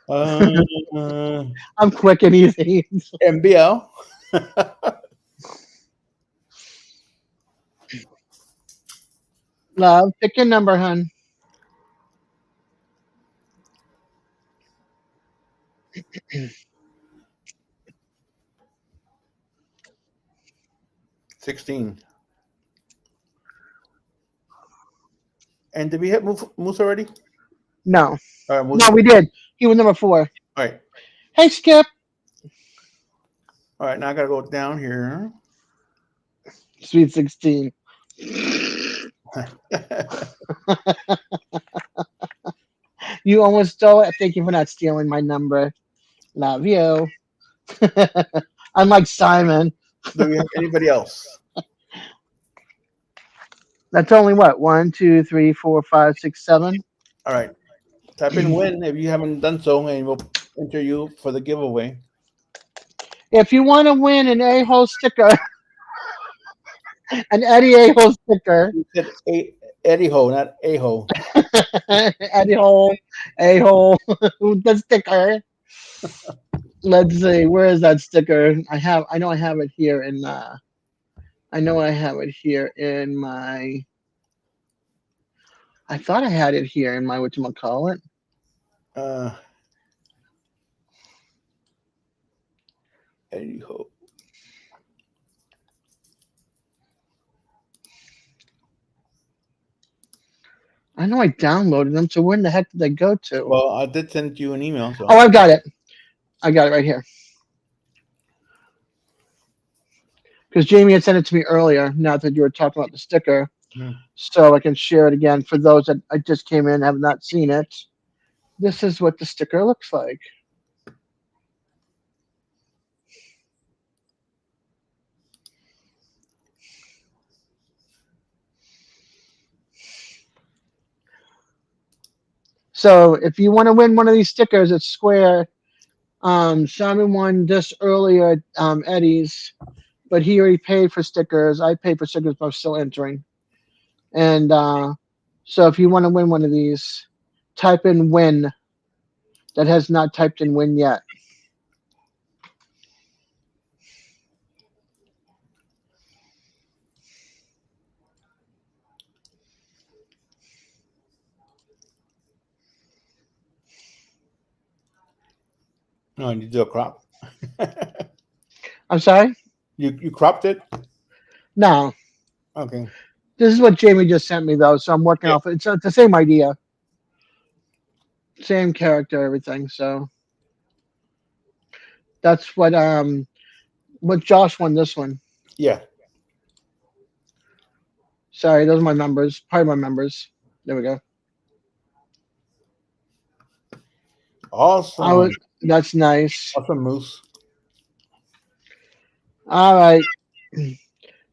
A: uh,
B: I'm quick and easy.
A: MBL.
B: Love, pick your number, hon.
A: $16. And did we hit Moose already?
B: No.
A: All right, Moose.
B: No, we did. He was number 4.
A: All right.
B: Hey, Skip.
A: All right, now I gotta go down here.
B: Sweet 16. You almost stole it. Thank you for not stealing my number. Love you. I'm like Simon.
A: Do we have anybody else?
B: That's only what? 1, 2, 3, 4, 5, 6, 7.
A: All right. Type in win if you haven't done so, and we'll enter you for the giveaway.
B: If you want to win an a-hole sticker, an Eddie a-hole sticker,
A: You said Eddie Ho, not A Ho.
B: Eddie hole, a-hole, the sticker. Let's see, where is that sticker? I know I have it here in I know I have it here in my I thought I had it here in my whatchamacallit.
A: Uh, Eddie Ho.
B: I know I downloaded them, so where in the heck did they go to?
A: Well, I did send you an email. So.
B: Oh, I've got it. I got it right here. Because Jamie had sent it to me earlier, now that you were talking about the sticker.
A: Hmm.
B: So I can share it again for those that I just came in and have not seen it. This is what the sticker looks like. So if you want to win one of these stickers, it's square. Simon won this earlier at Eddie's, but he already paid for stickers. I paid for stickers, but I'm still entering. And so if you want to win one of these, type in win. That has not typed in win yet.
A: No, you do a crop.
B: I'm sorry?
A: You cropped it.
B: No.
A: Okay.
B: This is what Jamie just sent me, though, so I'm working
A: Yeah.
B: off it. It's the same idea. Same character, everything, so. That's what Josh won this one.
A: Yeah.
B: Sorry, those are my members. Part of my members. There we go.
A: Awesome.
B: That's nice.
A: Awesome, Moose.
B: All right.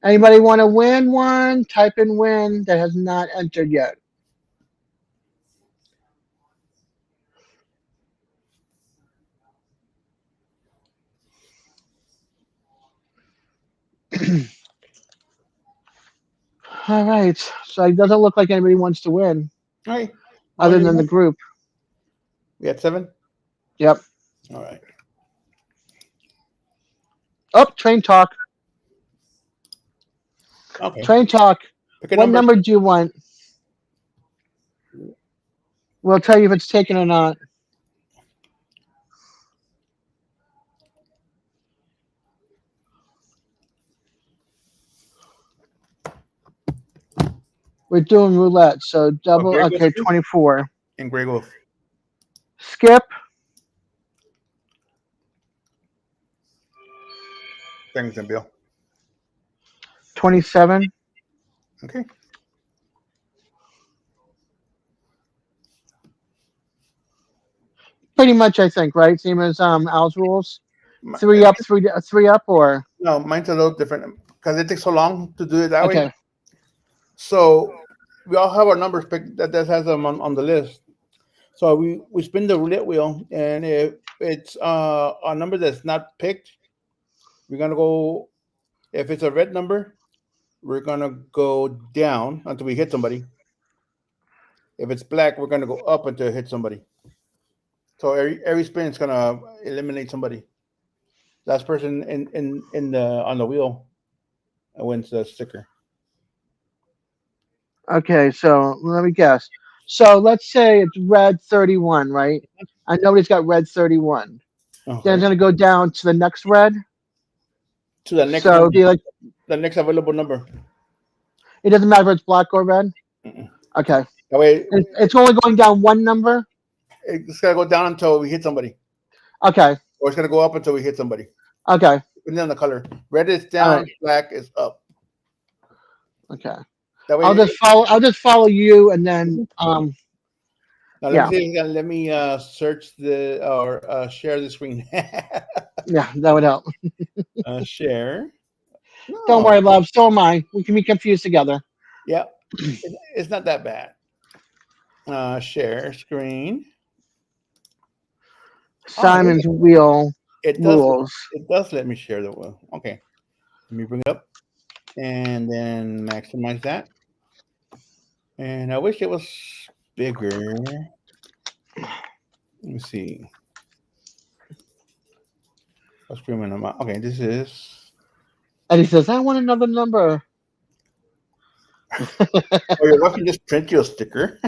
B: Anybody want to win one? Type in win that has not entered yet. All right. So it doesn't look like anybody wants to win
A: All right.
B: other than the group.
A: We had 7.
B: Yep.
A: All right.
B: Oh, train talk.
A: Okay.
B: Train talk.
A: Pick a
B: What number do you want? We'll tell you if it's taken or not. We're doing roulette, so double. Okay, 24.
A: And Grey Wolf.
B: Skip.
A: Thanks, and Bill.
B: 27.
A: Okay.
B: Pretty much, I think, right? Same as Al's rules. 3 up, 3 up, or
A: No, mine's a little different because it takes so long to do it that
B: okay.
A: way. So we all have our numbers picked that has them on the list. So we spin the roulette wheel, and if it's a number that's not picked, we're gonna go. If it's a red number, we're gonna go down until we hit somebody. If it's black, we're gonna go up until it hits somebody. So every spin is gonna eliminate somebody. Last person in the on the wheel wins the sticker.
B: Okay, so let me guess. So let's say it's red 31, right? And nobody's got red 31.
A: Okay.
B: Then it's gonna go down to the next red.
A: To the next
B: So
A: number,
B: it'd be like
A: the next available number.
B: it doesn't matter if it's black or red.
A: Mm-mm.
B: Okay,
A: That way,
B: it's only going down one number.
A: it's gonna go down until we hit somebody,
B: Okay,
A: or it's gonna go up until we hit somebody.
B: okay,
A: Depending on the color, red is down,
B: Alright.
A: black is up.
B: okay.
A: That way,
B: I'll just follow you, and then
A: now let
B: yeah.
A: me see. Let me search the or share the screen.
B: Yeah, that would help.
A: Share.
B: Don't
A: No.
B: worry, love. So am I. We can be confused together.
A: Yeah. It's not that bad. Share screen.
B: Simon's wheel
A: It does.
B: rules.
A: It does let me share the wheel. Okay. Let me bring it up and then maximize that. And I wish it was bigger. Let me see. I'll scream in them out. Okay, this is.
B: And he says, I want another number.
A: Or your wife can just print you a sticker.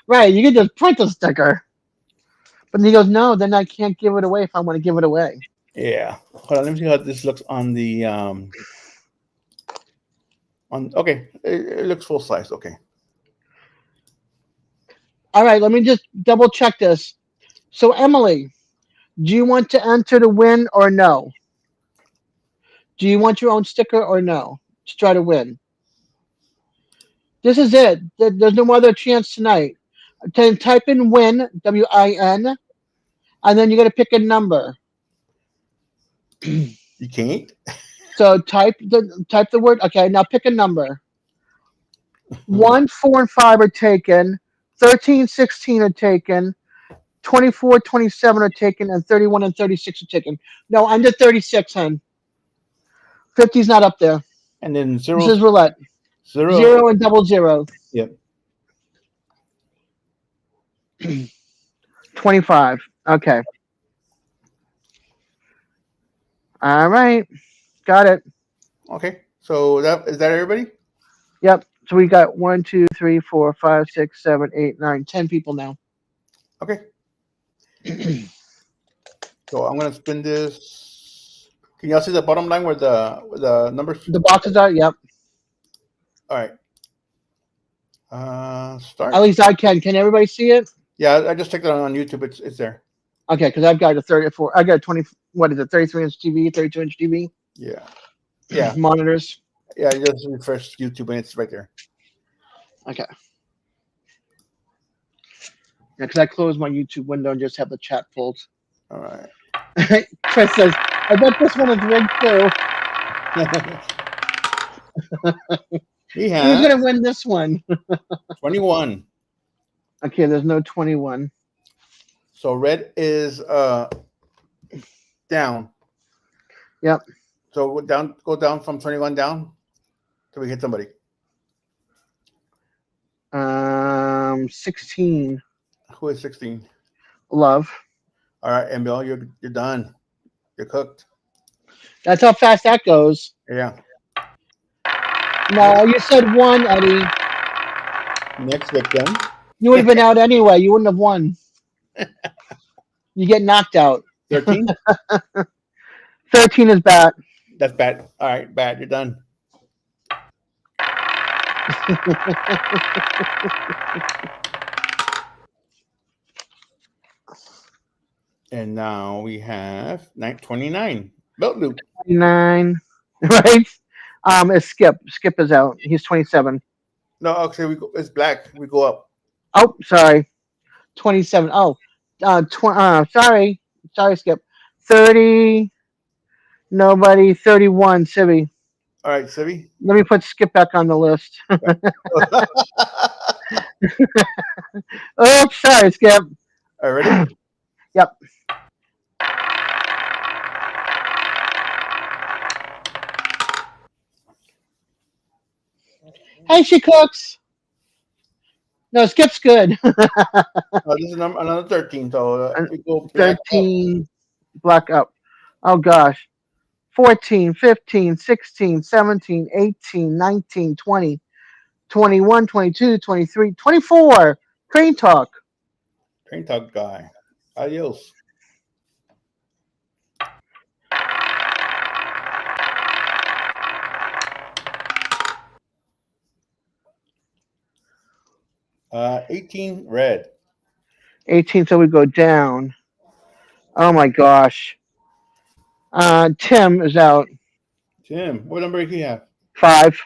B: Right, you can just print a sticker. But he goes, no, then I can't give it away if I want to give it away.
A: Yeah. Hold on. Let me see how this looks on the. Okay, it looks full size. Okay.
B: All right, let me just double check this. So, Emily, do you want to enter to win or no? Do you want your own sticker or no? To try to win. This is it. There's no other chance tonight. Type in win, WIN, and then you got to pick a number.
A: You can't.
B: So type the word. Okay, now pick a number. 1, 4, and 5 are taken. 13, 16 are taken. 24, 27 are taken, and 31 and 36 are taken. No, under 36, hon. 50's not up there.
A: And then
B: This is roulette.
A: zero.
B: 0 and 00.
A: Yep.
B: 25. Okay. All right. Got it.
A: Okay. So that everybody?
B: Yep. So we got 1, 2, 3, 4, 5, 6, 7, 8, 9, 10 people now.
A: Okay. So I'm gonna spin this. Can y'all see the bottom line where the numbers?
B: The boxes are. Yep.
A: All right. Start.
B: At least I can. Can everybody see it?
A: Yeah, I just checked it on YouTube. It's there.
B: Okay, because I've got a 34. I got a 20. What is it? 33-inch TV, 32-inch TV.
A: Yeah. Yeah.
B: Monitors.
A: Yeah. You just refresh YouTube and it's right there.
B: Okay. Yeah, because I closed my YouTube window and just have the chat pulled.
A: All right.
B: Chris says, I bet this one is rigged too.
A: We
B: Who's
A: have
B: going to win this one?
A: 21.
B: Okay, there's no 21.
A: So red is down.
B: Yep.
A: So go down from 21 down till we hit somebody.
B: 16.
A: Who is 16?
B: Love.
A: All right, Emil, you're done. You're cooked.
B: That's how fast that goes.
A: Yeah.
B: No, you said 1, Eddie.
A: Next victim.
B: You would have been out anyway. You wouldn't have won. You get knocked out.
A: 13.
B: 13 is bad.
A: That's bad. All right, bad. You're done. And now we have 29. Belt loop.
B: 9. Right? It's Skip. Skip is out. He's 27.
A: No, actually, it's black. We go up.
B: Oh, sorry. 27. Oh, sorry. Sorry, Skip. 30. Nobody. 31. Sibby.
A: All right, Sivi.
B: Let me put Skip back on the list. Oh, sorry, Skip.
A: All right, ready?
B: Yep. Hey, she cooks. No, Skip's good.
A: This is another 13. So we go black
B: 13. Black up. Oh, gosh. 14, 15, 16, 17, 18, 19, 20, 21, 22, 23, 24. Crane Talk.
A: Train talk guy. Adios. Uh, 18 red.
B: 18, so we go down. Oh, my gosh. Tim is out.
A: Tim, what number do you have?
B: 5.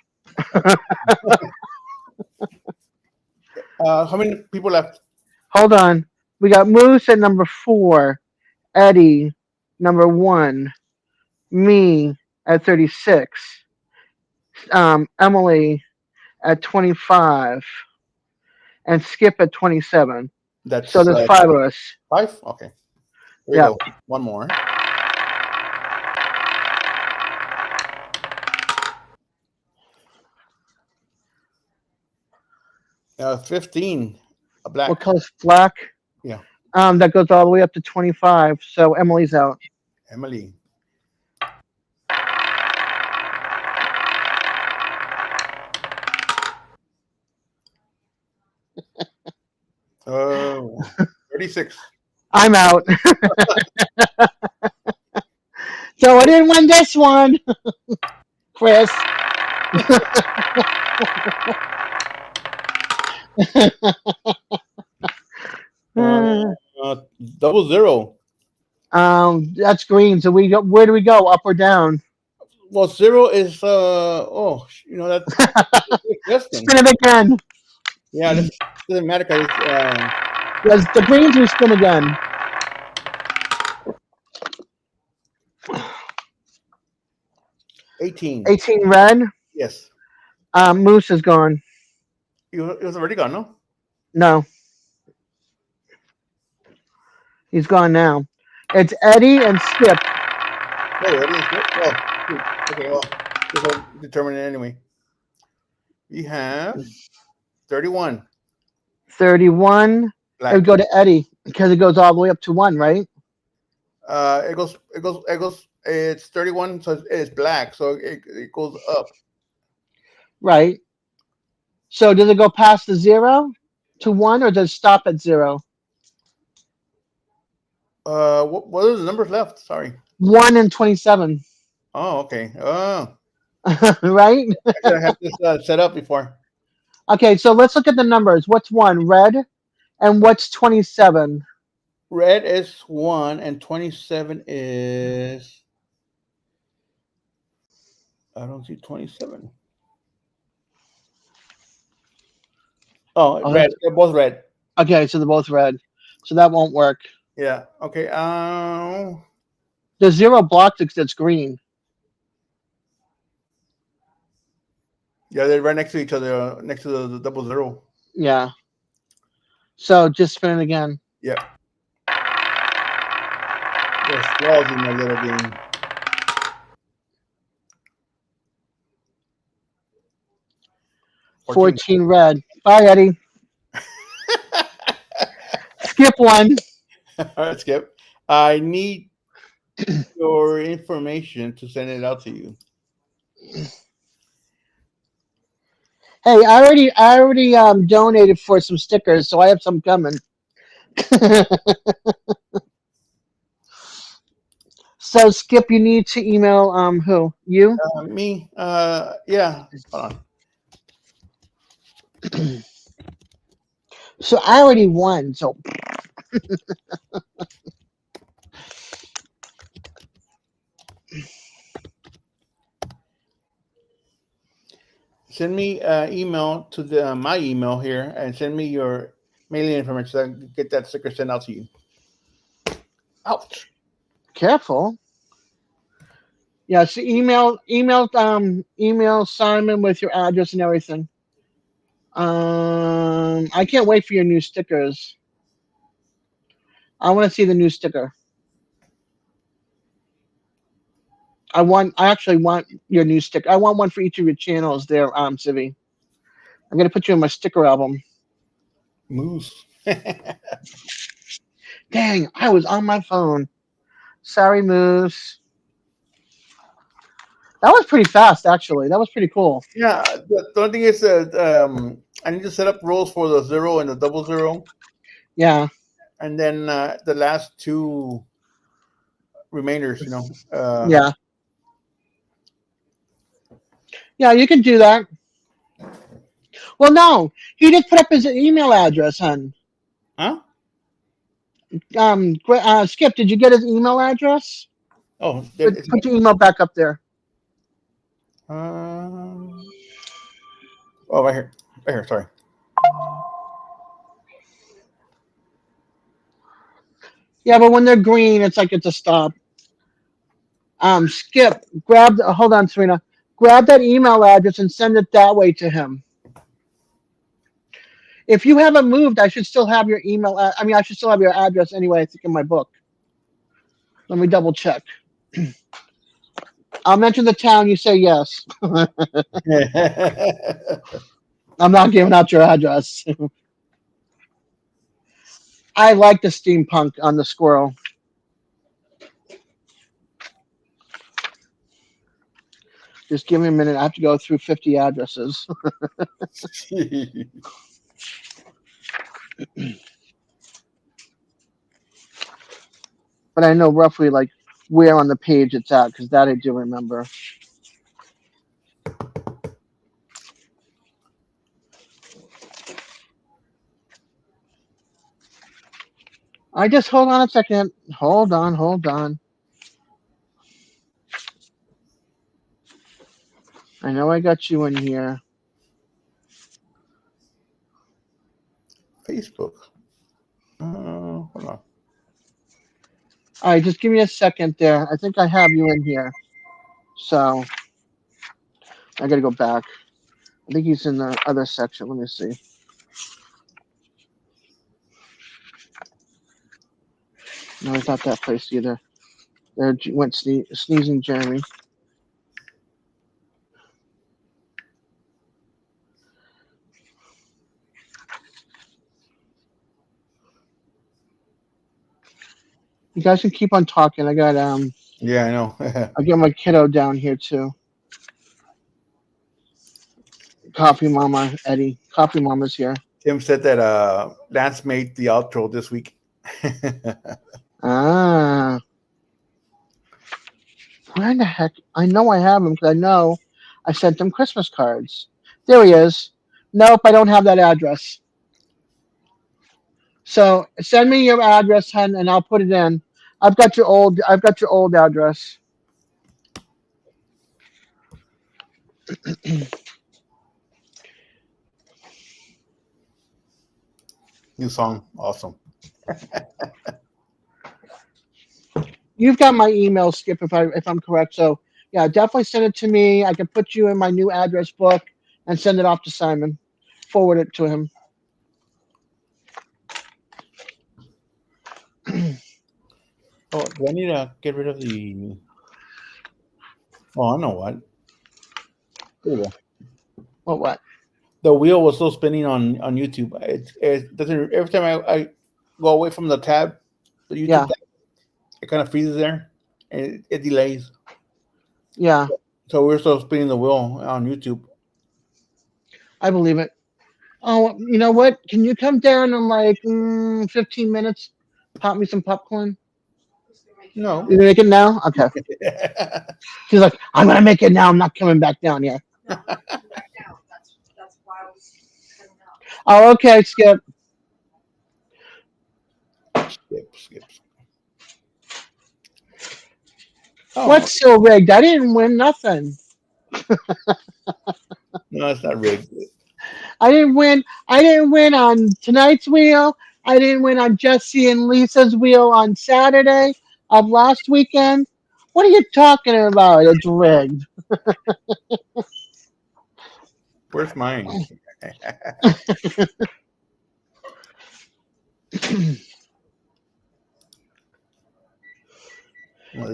A: How many people left?
B: Hold on. We got Moose at number 4. Eddie, number 1. Me at 36. Emily at 25 and Skip at 27.
A: That's
B: So there's 5 of us.
A: 5. Okay. There you
B: Yeah.
A: go. One more. 15. A black.
B: What color's black?
A: Yeah.
B: That goes all the way up to 25. So Emily's out.
A: Emily. Oh, 36.
B: I'm out. So I didn't win this one, Chris.
A: Double zero.
B: That's green. So where do we go? Up or down?
A: Well, zero is that's
B: Spin it again.
A: Yeah, this doesn't matter because
B: Yes, the greens we spin again.
A: $18.
B: 18 red.
A: Yes.
B: Moose is gone.
A: It was already gone, no?
B: No. He's gone now. It's Eddie and Skip.
A: No, Eddie is good. Oh, okay, well, we'll determine it anyway. We have 31.
B: 31.
A: Black.
B: It would go to Eddie because it goes all the way up to 1, right?
A: It goes. It's 31, so it's black, so it goes up.
B: Right. So does it go past the 0 to 1, or does it stop at 0?
A: What are the numbers left? Sorry.
B: 1 and 27.
A: Oh, okay. Oh,
B: Right?
A: I had this set up before.
B: Okay, so let's look at the numbers. What's 1? Red. And what's 27?
A: Red is 1, and 27 is. I don't see 27. Oh, red. They're both red.
B: Okay, so they're both red. So that won't work.
A: Yeah. Okay.
B: The 0 blocked it, that's green.
A: Yeah, they're right next to each other, next to the double zero.
B: Yeah. So just spin it again.
A: Yep. There's flaws in my little game.
B: $14 red. Bye, Eddie. Skip one.
A: All right, Skip. I need your information to send it out to you.
B: Hey, I already donated for some stickers, so I have some coming. So Skip, you need to email who? You?
A: Me? Yeah. Hold on.
B: So I already won. So
A: Send me email to my email here, and send me your mailing information so I can get that sticker sent out to you. Ouch.
B: careful. Yeah, so email Simon with your address and everything. I can't wait for your new stickers. I want to see the new sticker. I actually want your new sticker. I want one for each of your channels there, Civi. I'm gonna put you in my sticker album.
A: Moose.
B: Dang, I was on my phone. Sorry, Moose. That was pretty fast, actually. That was pretty cool.
A: Yeah, the only thing is that I need to set up rules for the 0 and the double zero.
B: Yeah.
A: And then the last two remainders,
B: Yeah. Yeah, you can do that. Well, no, he just put up his email address, hon.
A: Huh?
B: Skip, did you get his email address?
A: Oh,
B: Put your email back up there.
A: Oh, right here. Right here, sorry.
B: Yeah, but when they're green, it's like it's a stop. Skip, hold on, Serena. Grab that email address and send it that way to him. If you haven't moved, I should still have your email. I mean, I should still have your address anyway. I think in my book. Let me double check. I'll mention the town. You say yes. I'm not giving out your address. I like the steampunk on the squirrel. Just give me a minute. I have to go through 50 addresses. But I know roughly like where on the page it's at because that I do remember. I just hold on a second. Hold on. I know I got you in here.
A: Facebook. Hold on.
B: All right, just give me a second there. I think I have you in here. So I gotta go back. I think he's in the other section. Let me see. No, it's not that place either. There went sneezing Jeremy. You guys can keep on talking. I got
A: Yeah, I know.
B: I got my kiddo down here too. Coffee Mama Eddie. Coffee Mama's here.
A: Tim said that Lance made the outro this week.
B: Ah, where in the heck? I know I have him because I know I sent him Christmas cards. There he is. Nope, I don't have that address. So send me your address, hun, and I'll put it in. I've got your old address.
A: New song, awesome.
B: You've got my email, Skip, if I'm correct. So yeah, definitely send it to me. I can put you in my new address book and send it off to Simon. Forward it to him.
A: Oh, do I need to get rid of the? Oh, I know what. There we go.
B: What?
A: The wheel was still spinning on YouTube. It doesn't. Every time I go away from the tab, the YouTube
B: Yeah.
A: tab, it kind of freezes there, and it delays.
B: Yeah,
A: So we're still spinning the wheel on YouTube.
B: I believe it. Oh, you know what? Can you come down in like 15 minutes? Pop me some popcorn.
A: No.
B: You gonna make it now? Okay. She's like, I'm gonna make it now. I'm not coming back down yet. Oh, okay, Skip.
A: Skip. Oh,
B: What's so rigged? I didn't win nothing.
A: no, it's not rigged.
B: I didn't win. I didn't win on tonight's wheel. I didn't win on Jesse and Lisa's wheel on Saturday of last weekend. What are you talking about? It's rigged.
A: Where's mine?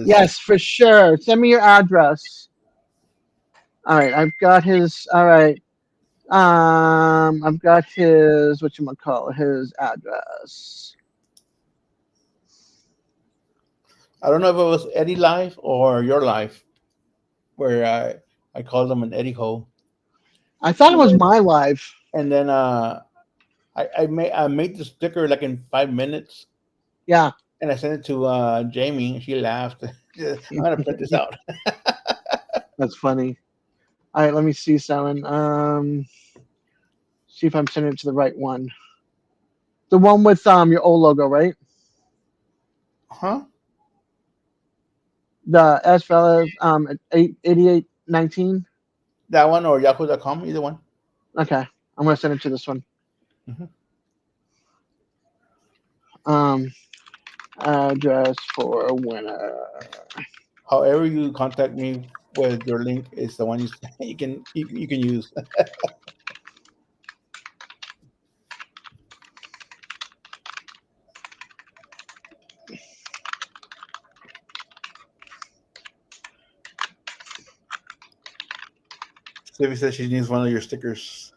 B: Yes, for sure. Send me your address. All right, I've got his. All right, I've got his. What you call it? His address.
A: I don't know if it was Eddie Life or your life, where I called him an Eddie Ho.
B: I thought it was my live.
A: And then I made the sticker like in 5 minutes.
B: Yeah.
A: And I sent it to Jamie. She laughed. I'm gonna print this out.
B: That's funny. All right, let me see, Simon. See if I'm sending it to the right one. The one with your old logo, right?
A: Huh?
B: The S fellas 8819.
A: That one or Yahoo.com, either one.
B: Okay, I'm gonna send it to this one.
A: Mhm.
B: Address for a winner.
A: However you contact me with your link is the one you can use. Stevie says she needs one of your stickers.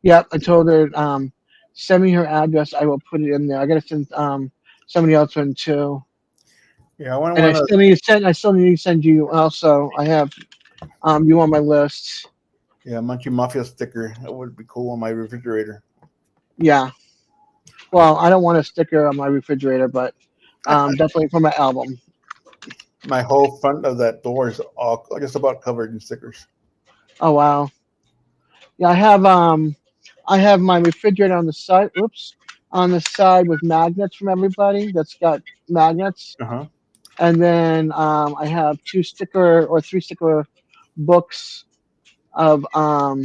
B: Yep, I told her send me her address. I will put it in there. I gotta send somebody else one too.
A: Yeah, I want
B: And
A: one of.
B: I still need to send you also. I have you on my list.
A: Yeah, Monkey Mafia sticker. That would be cool on my refrigerator.
B: Yeah. Well, I don't want a sticker on my refrigerator, but definitely for my album.
A: My whole front of that door is all just about covered in stickers.
B: Oh wow. Yeah, I have my refrigerator on the side. Oops, on the side with magnets from everybody. That's got magnets,
A: Uh huh.
B: and then I have two sticker or three sticker books of um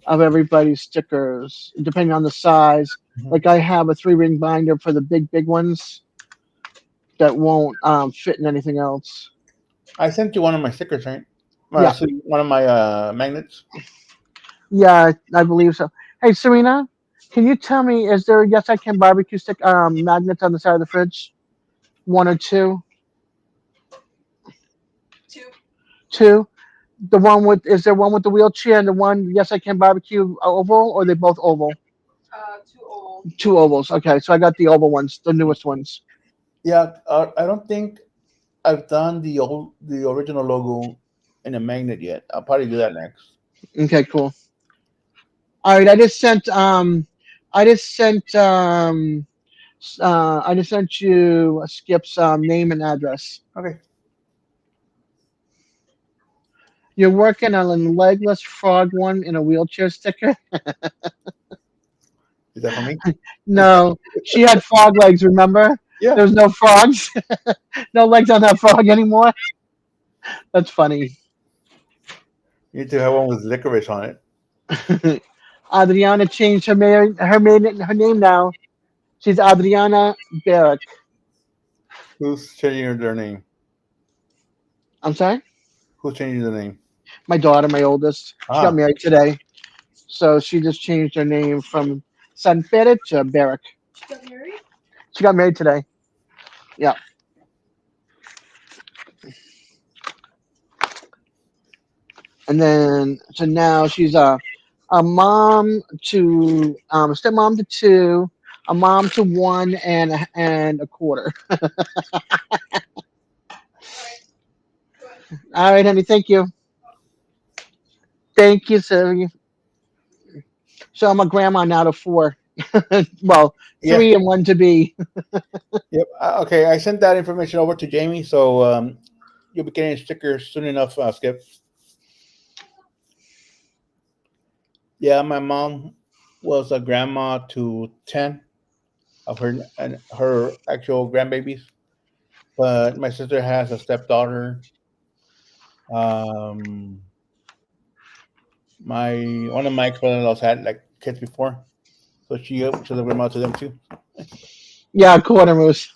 B: of everybody's stickers, depending on the size. Like I have a three ring binder for the big ones that won't fit in anything else.
A: I sent you one of my stickers, right?
B: Yeah,
A: So one of my magnets.
B: yeah, I believe so. Hey, Serena, can you tell me, is there a Yes I Can barbecue stick magnets on the side of the fridge? One or two? Two. The one with is there one with the wheelchair and the one Yes I Can barbecue oval, or are they both oval? Two ovals. Okay, so I got the oval ones, the newest ones.
A: Yeah, I don't think I've done the original logo in a magnet yet. I'll probably do that next.
B: Okay, cool. All right, I just sent I just sent you Skip's name and address.
A: Okay,
B: You're working on a legless frog one in a wheelchair sticker?
A: is that for me?
B: No, she had frog legs. Remember?
A: Yeah,
B: There was no frogs, no legs on that frog anymore. That's funny.
A: you need to have one with licorice on it.
B: Adriana changed her name now. She's Adriana Barrick.
A: Who's changing their name?
B: I'm sorry,
A: Who's changing the name?
B: my daughter, my oldest. She got
A: Ah,
B: married today, so she just changed her name from Sanfere to Barrick. She got married today. Yeah, and then so now she's a mom to a stepmom to two, a mom to one and a quarter. All right, honey. Thank you. Thank you, Sylvia. So I'm a grandma now to four. Well,
A: yeah,
B: three and one to be.
A: yep. Okay, I sent that information over to Jamie, so you'll be getting stickers soon enough, Skip. Yeah, my mom was a grandma to 10 of her actual grandbabies, but my sister has a stepdaughter. Um, my one of my ex-brother-in-laws had like kids before, so she's a grandma to them too.
B: Yeah, quarter moose.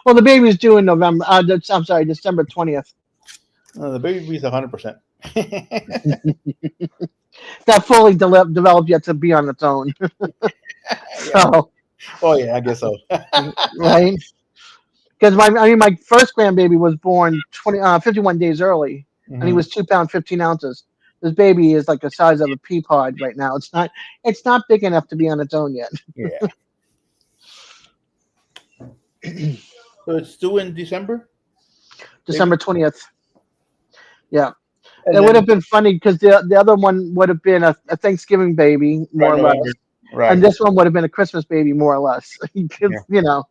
B: Well, the baby's due in November. I'm sorry, December 20th.
A: The baby's 100%.
B: Not fully developed yet to be on its own.
A: Yeah.
B: So,
A: Oh yeah, I guess so.
B: right? Because my first grandbaby was born 51 days early, and he
A: Hmm.
B: was 2 pounds 15 ounces. This baby is like the size of a pea pod right now. It's not big enough to be on its own yet.
A: Yeah. So it's due in December,
B: December
A: baby,
B: 20th. Yeah.
A: and
B: It would
A: then
B: have been funny because the other one would have been a Thanksgiving baby,
A: right
B: more or
A: November.
B: less. And
A: Right.
B: this one would have been a Christmas baby, more or less. 'Cause,
A: Yeah.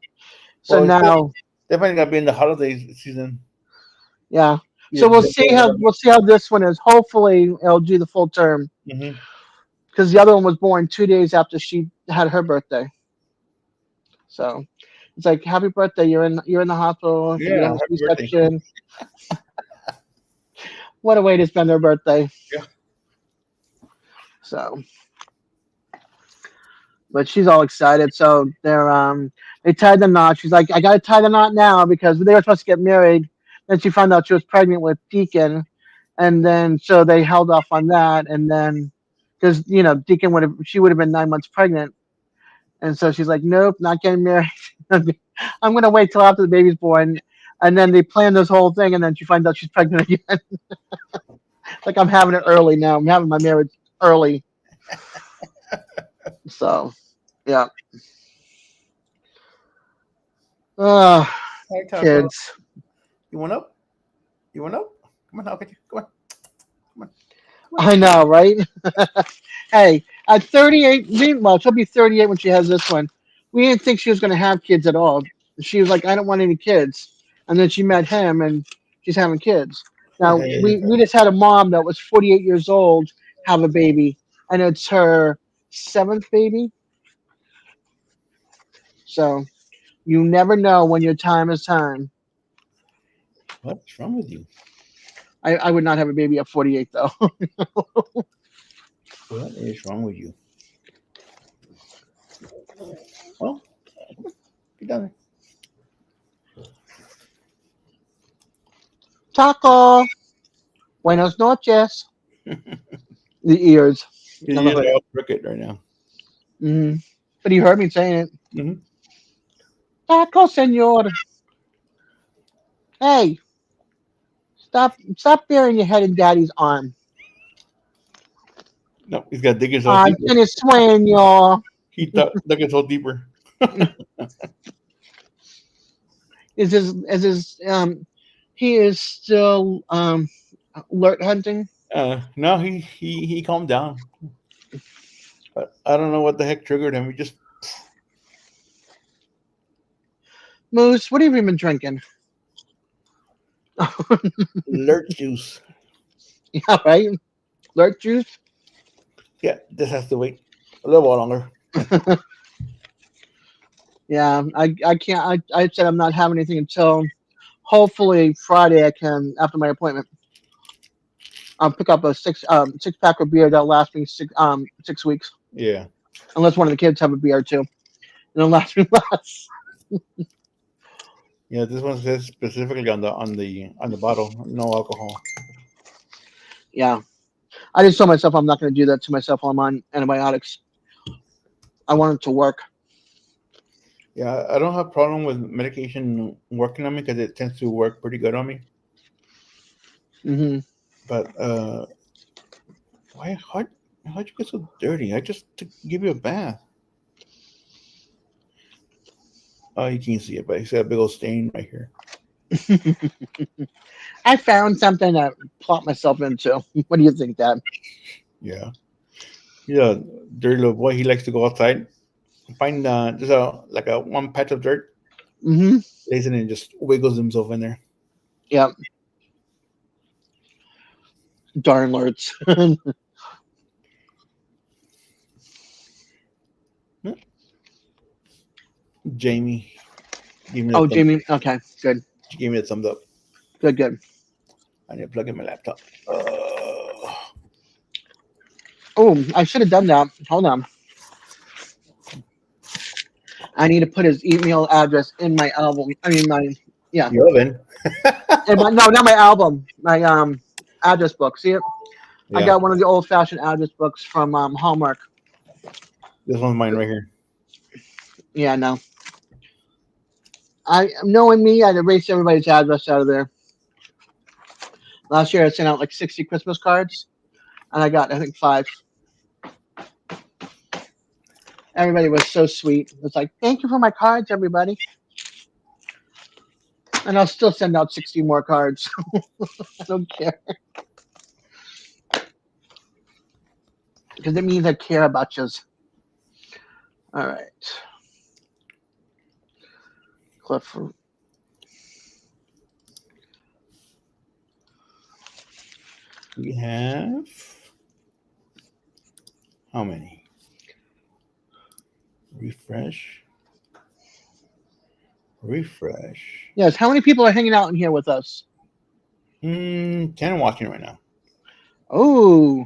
B: So
A: Well, it's
B: now,
A: definitely gonna be in the holidays season.
B: yeah. So
A: Either December or November.
B: we'll see how this one is. Hopefully, it'll do the full term
A: Hmm.
B: because the other one was born 2 days after she had her birthday. So it's like, happy birthday! You're in the hospital. You're
A: Yeah.
B: getting a
A: Happy birthday.
B: C-section. What a way to spend her birthday.
A: Yeah.
B: So, but she's all excited. So they tied the knot. She's like, I gotta tie the knot now because they were supposed to get married. Then she found out she was pregnant with Deacon, and then so they held off on that. And then because Deacon would have been 9 months pregnant, and so she's like, nope, not getting married. I'm gonna wait till after the baby's born. And then they planned this whole thing, and then she finds out she's pregnant again. That's like I'm having it early now. I'm having my marriage early. So, yeah. Uh,
A: Hi, Taco.
B: kids.
A: You want up? You want up? Come on, I'll get you. Come on. Come on. Come on.
B: I know, right? Hey, at 38, well, she'll be 38 when she has this one. We didn't think she was going to have kids at all. She was like, I don't want any kids. And then she met him and she's having kids. Now, we just had a mom that was 48 years old have a baby, and it's her seventh baby. So you never know when your time is time.
A: What's wrong with you?
B: I would not have a baby at 48, though.
A: What is wrong with you? Well, get down
B: Taco. Buenos noches.
A: there.
B: The ears.
A: His
B: Never
A: ears
B: heard
A: are
B: it.
A: all crooked right now.
B: Hmm. But he heard me saying it.
A: Mm-hmm.
B: Taco, senor. Hey, stop burying your head in daddy's arm.
A: No, he's got to dig himself
B: I
A: deeper.
B: tienes sueño.
A: He thought dug himself deeper.
B: Is his he is still alert hunting.
A: No, he calmed down. But I don't know what the heck triggered him. He just
B: Moose, what have you been drinking?
A: alert juice.
B: Yeah, right. Alert juice.
A: Yeah, this has to wait a little while longer.
B: Yeah, I can't. I said I'm not having anything until hopefully Friday. I can after my appointment. I'll pick up a six pack of beer that'll last me 6 weeks.
A: Yeah.
B: Unless one of the kids have a beer too, and it'll last me less.
A: Yeah, this one says specifically on the bottle, no alcohol.
B: Yeah, I just told myself I'm not going to do that to myself while I'm on antibiotics. I want it to work.
A: Yeah, I don't have problem with medication working on me because it tends to work pretty good on me.
B: Hmm.
A: But how'd you get so dirty? I just to give you a bath. Oh, you can't see it, but it's got a big old stain right here.
B: I found something to plop myself into. What do you think, Dad?
A: Yeah. Yeah, dirty little boy. He likes to go outside, find just a like a one patch of dirt,
B: Hmm.
A: lays in it and just wiggles himself in there.
B: Yep. Darn lords.
A: Yeah. Jamie, give me
B: Oh,
A: the thumb.
B: Jamie. Okay, good,
A: She gave me a thumbs up.
B: good, good.
A: I need to plug in my laptop.
B: Oh, I should have done that. Hold on. I need to put his email address in my album. I mean, my yeah.
A: The oven.
B: No, not my album. My address book. See it? I
A: Yeah,
B: got one of the old-fashioned address books from Hallmark.
A: this one's mine right here.
B: Yeah, no. Knowing me, I'd erase everybody's address out of there. Last year, I sent out like 60 Christmas cards, and I got I think 5. Everybody was so sweet. It's like, thank you for my cards, everybody. And I'll still send out 60 more cards. I don't care because it means I care about you. All right, Cliff.
A: We have how many? Refresh. Refresh.
B: Yes, how many people are hanging out in here with us?
A: 10 watching right now.
B: Oh,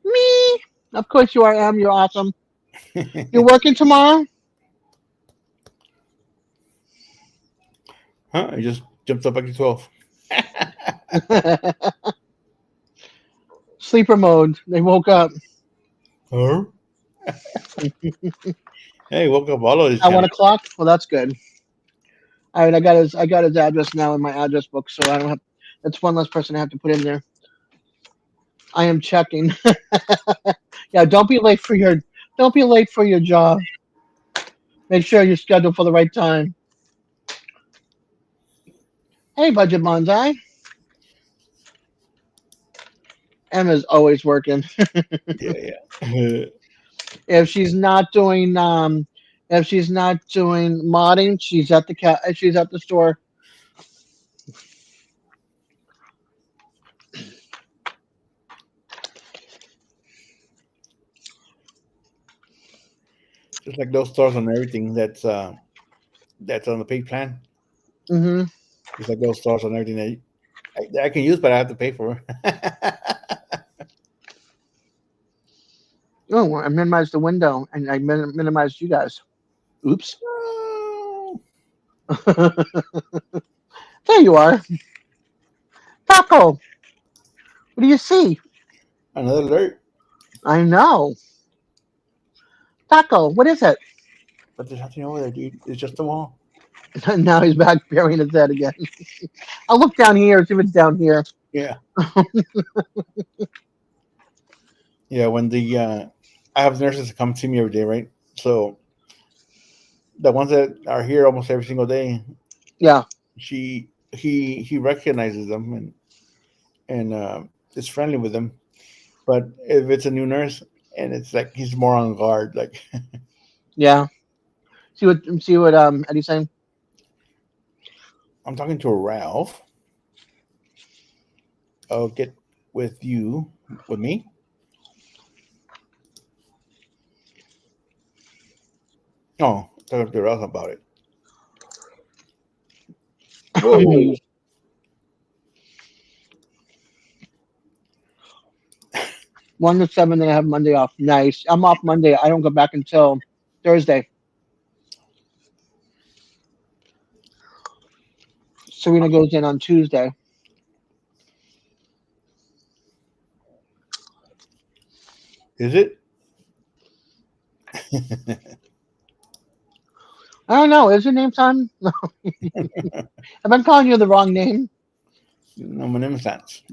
B: me. Of course you are, Em. You're awesome. You're working tomorrow?
A: Huh? I just jumped up back to 12.
B: Sleeper mode. They woke up.
A: Huh? Hey, woke up all of this
B: At
A: channel.
B: 1 o'clock. Well, that's good. All right, I got his address now in my address book, so I don't have. That's one less person I have to put in there. I am checking. Yeah, don't be late for your job. Make sure you're scheduled for the right time. Hey, Budget Bonsai. Emma's always working.
A: Yeah, yeah.
B: If she's not doing modding, she's at the store.
A: Just like those stores on everything that's on the paid plan.
B: Hmm.
A: Just like those stores on everything that I can use, but I have to pay for.
B: Oh, I minimized the window and I minimized you guys. Oops.
A: Oh,
B: There you are. Taco. What do you see?
A: another alert.
B: I know. Taco. What is it?
A: But there's nothing over there, dude. It's just a wall.
B: Now he's back burying his head again. I'll look down here, see if it's down here.
A: Yeah. Yeah, when I have nurses that come see me every day, right? So the ones that are here almost every single day,
B: Yeah.
A: he recognizes them and is friendly with them. But if it's a new nurse and it's like he's more on guard, like
B: Yeah. See what Eddie's saying?
A: I'm talking to Ralph. I'll get with you with me. Oh, talking to Ralph about it. Whoa.
B: 1 to 7, then I have Monday off. Nice. I'm off Monday. I don't go back until Thursday. Serena goes in on Tuesday.
A: Is it?
B: I don't know. Is your name Simon? Have I calling you the wrong name?
A: No, my name is Lance.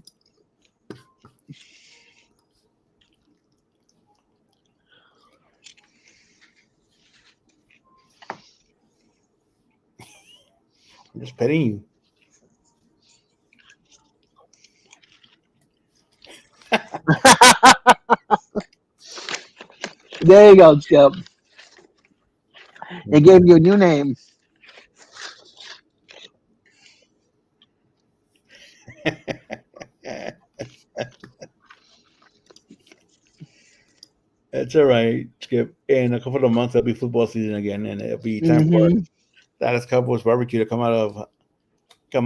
A: I'm just petting you.
B: There you go, Skip. They gave you a new name.
A: That's all right, Skip. In a couple of months, it'll be football season again, and it'll be time for
B: Hmm.
A: Dallas Cowboys barbecue to come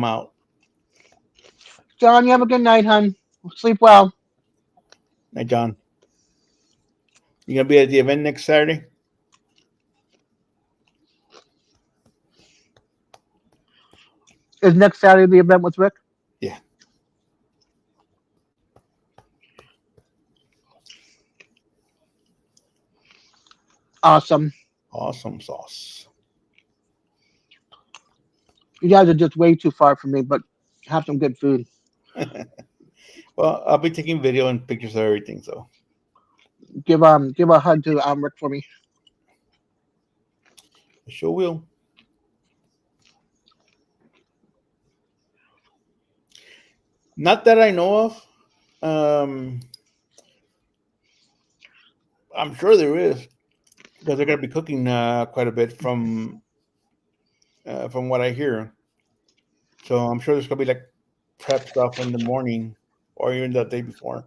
A: out.
B: John, you have a good night, hon. Sleep well.
A: Hey, John, you gonna be at the event next Saturday?
B: Is next Saturday the event with Rick?
A: Yeah,
B: Awesome.
A: awesome sauce.
B: You guys are just way too far from me, but have some good food.
A: Well, I'll be taking video and pictures of everything, so
B: Give a hug to Rick for me.
A: I sure will. Not that I know of. Um, I'm sure there is because they're gonna be cooking quite a bit from what I hear. So I'm sure there's gonna be like prep stuff in the morning or even the day before.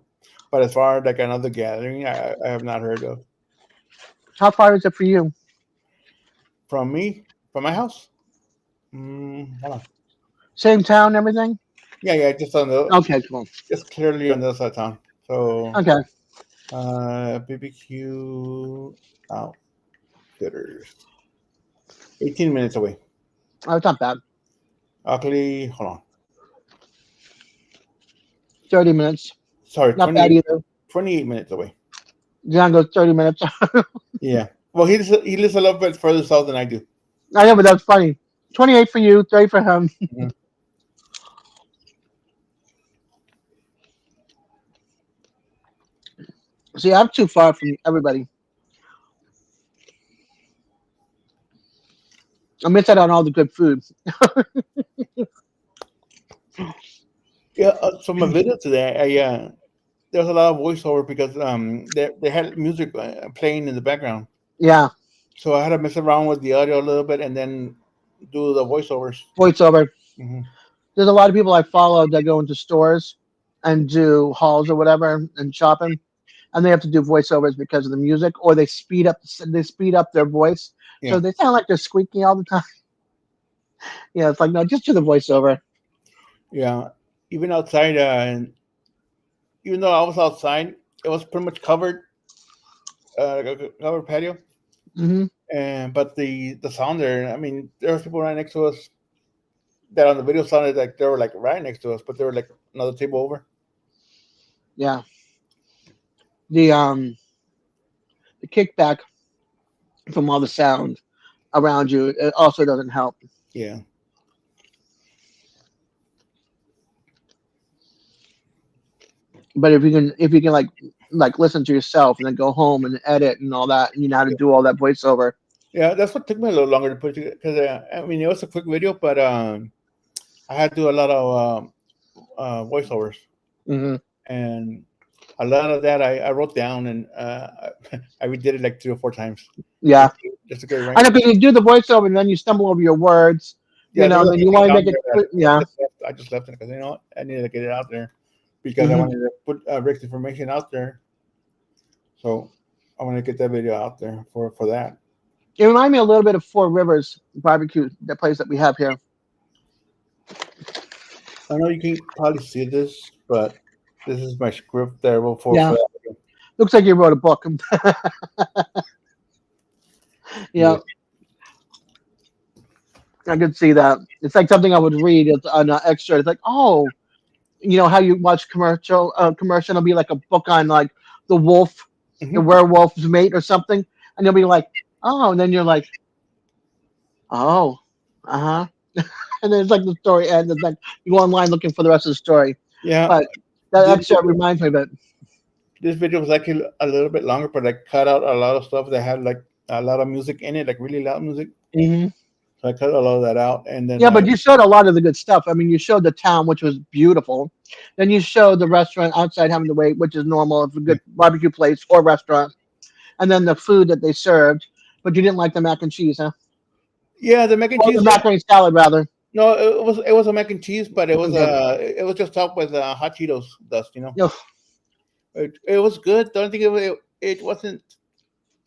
A: But as far as like another gathering, I have not heard of
B: How far is it for you?
A: from me from my house. Hold on.
B: Same town, everything?
A: Yeah, yeah, just on the
B: Okay, cool.
A: just clearly on the other side of town. So
B: Okay.
A: BBQ Outfitters, 18 minutes away.
B: Oh, it's not bad.
A: Actually, hold on.
B: 30 minutes.
A: Sorry,
B: Not bad either.
A: 28 minutes away.
B: John goes 30 minutes.
A: Yeah. Well, he lives a little bit further south than I do.
B: I know, but that's funny. 28 for you, 30 for him.
A: Mhm.
B: See, I'm too far from everybody. I miss out on all the good food.
A: Yeah. So my video today, there was a lot of voiceover because they had music playing in the background,
B: Yeah,
A: so I had to mess around with the audio a little bit and then do the voiceovers.
B: voiceover.
A: Hmm.
B: There's a lot of people I follow that go into stores and do hauls or whatever and shopping, and they have to do voiceovers because of the music, or they speed up their voice, so
A: Yeah.
B: they sound like they're squeaking all the time. Yeah, it's like no, just do the voiceover.
A: Yeah. Even outside, and even though I was outside, it was pretty much covered, like a covered patio.
B: Hmm.
A: And but the sound there, I mean, there was people right next to us that on the video sounded like they were like right next to us, but they were like another table over.
B: Yeah, the kickback from all the sound around you it also doesn't help.
A: Yeah.
B: But if you can like listen to yourself and then go home and edit and all that, and you know how to do all that voiceover.
A: Yeah, that's what took me a little longer to put it because I mean it was a quick video, but I had to do a lot of voiceovers,
B: Hmm.
A: and a lot of that I wrote down and I redid it like 3 or 4 times
B: Yeah,
A: just to get it
B: I
A: right.
B: know because you do the voiceover and then you stumble over your words,
A: Yeah, there was
B: then
A: a
B: you
A: few
B: want to
A: down
B: make it
A: there
B: quick.
A: that
B: Yeah.
A: I just left it because you know what I needed to get it out there because I
B: Hmm.
A: wanted to put Rick's information out there, so I want to get that video out there for that.
B: It reminded me a little bit of Four Rivers barbecue, the place that we have here.
A: I know you can probably see this, but this is my script there for
B: Yeah,
A: that video.
B: looks like you wrote a book.
A: Yeah.
B: Yeah, I could see that. It's like something I would read. It's an extra. It's like, oh, how you watch commercial. It'll be like a book on like the wolf, the
A: Hmm.
B: werewolf's mate or something, and you'll be like, oh, and then you're like, oh, uh huh, and then it's like the story ends. It's like you go online looking for the rest of the story,
A: Yeah.
B: but that
A: This
B: excerpt reminds me of it.
A: this video was actually a little bit longer, but I cut out a lot of stuff that had like a lot of music in it, like really loud music.
B: Hmm.
A: So I cut a lot of that out, and then
B: Yeah, but you showed a lot of the good stuff. I mean, you showed the town, which was beautiful. Then you showed the restaurant outside having to wait, which is normal. It's a good barbecue place or restaurant. And then the food that they served, but you didn't like the mac and cheese, huh?
A: yeah, the mac and
B: Or the
A: cheese.
B: macaroni salad, rather.
A: No, it was a mac and cheese, but it was
B: Okay.
A: it was just topped with hot Cheetos dust.
B: No,
A: It was good. Don't think it wasn't.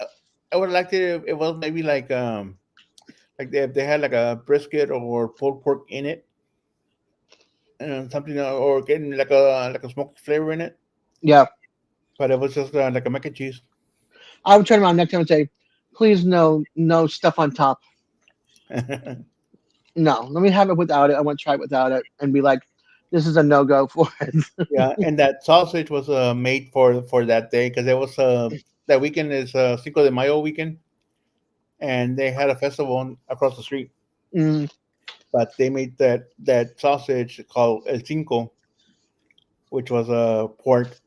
A: uh, I would have liked it if it was maybe like they had like a brisket or pulled pork in it, and something or getting like a smoky flavor in it.
B: yeah.
A: But it was just like a mac and cheese.
B: I would turn around next time and say, please, no, no stuff on top. No, let me have it without it. I want to try it without it and be like, this is a no go for it.
A: Yeah, and that sausage was made for that day because it was that weekend is Cinco de Mayo weekend, and they had a festival across the street.
B: Mm,
A: But they made that sausage called El Cinco, which was a pork.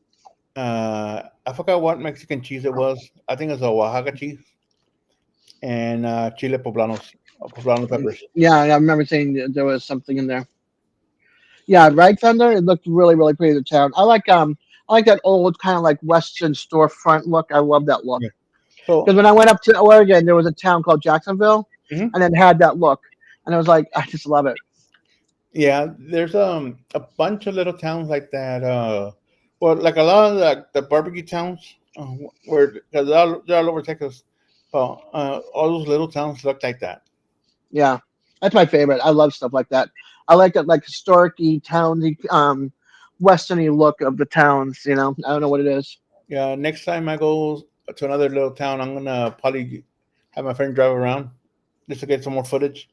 A: I forgot what Mexican cheese it was. I think it was a Oaxaca cheese and chile poblanos, poblano peppers.
B: yeah, I remember saying that there was something in there. Yeah, right, Thunder. It looked really, really pretty. The town. I like that old kind of like Western storefront look. I love that look
A: Yeah. So
B: because when I went up to Oregon, there was a town called Jacksonville,
A: mhm.
B: and it had that look, and I was like, I just love it.
A: Yeah, there's a bunch of little towns like that. Well, like a lot of the barbecue towns, where because they're all over Texas. Well, all those little towns look like that.
B: Yeah, that's my favorite. I love stuff like that. I like that like historic-y, townsy, westerny look of the towns. I don't know what it is.
A: Yeah, next time I go to another little town, I'm gonna probably have my friend drive around just to get some more footage.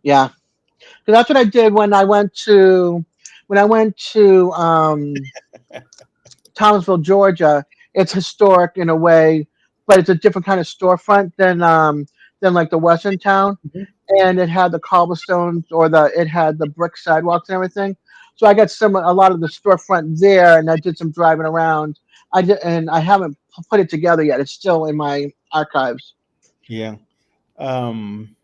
B: Yeah, because that's what I did when I went to Thomasville, Georgia. it's historic in a way, but it's a different kind of storefront than like the Western town.
A: Mhm.
B: And it had the cobblestones or it had the brick sidewalks and everything. So I got a lot of the storefront there, and I did some driving around. And I haven't put it together yet. It's still in my archives.
A: Yeah. Um,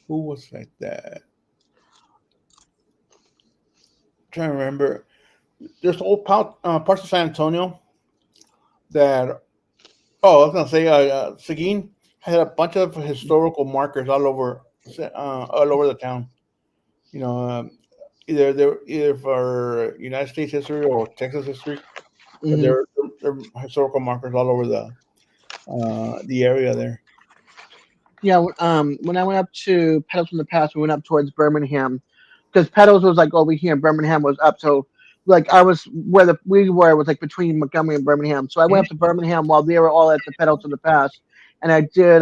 A: who was like that? Trying to remember. There's old parts of San Antonio that. Oh, I was gonna say, Seguin had a bunch of historical markers all over the town. You know, either for United States history or Texas history, but
B: Hmm.
A: they're historical markers all over the area there.
B: Yeah, when I went up to Pedals from the Past, we went up towards Birmingham because Pedals was like over here, and Birmingham was up. So like I was where we were was like between Montgomery and Birmingham. So I went
A: Mhm.
B: up to Birmingham while they were all at the Pedals from the Past, and I did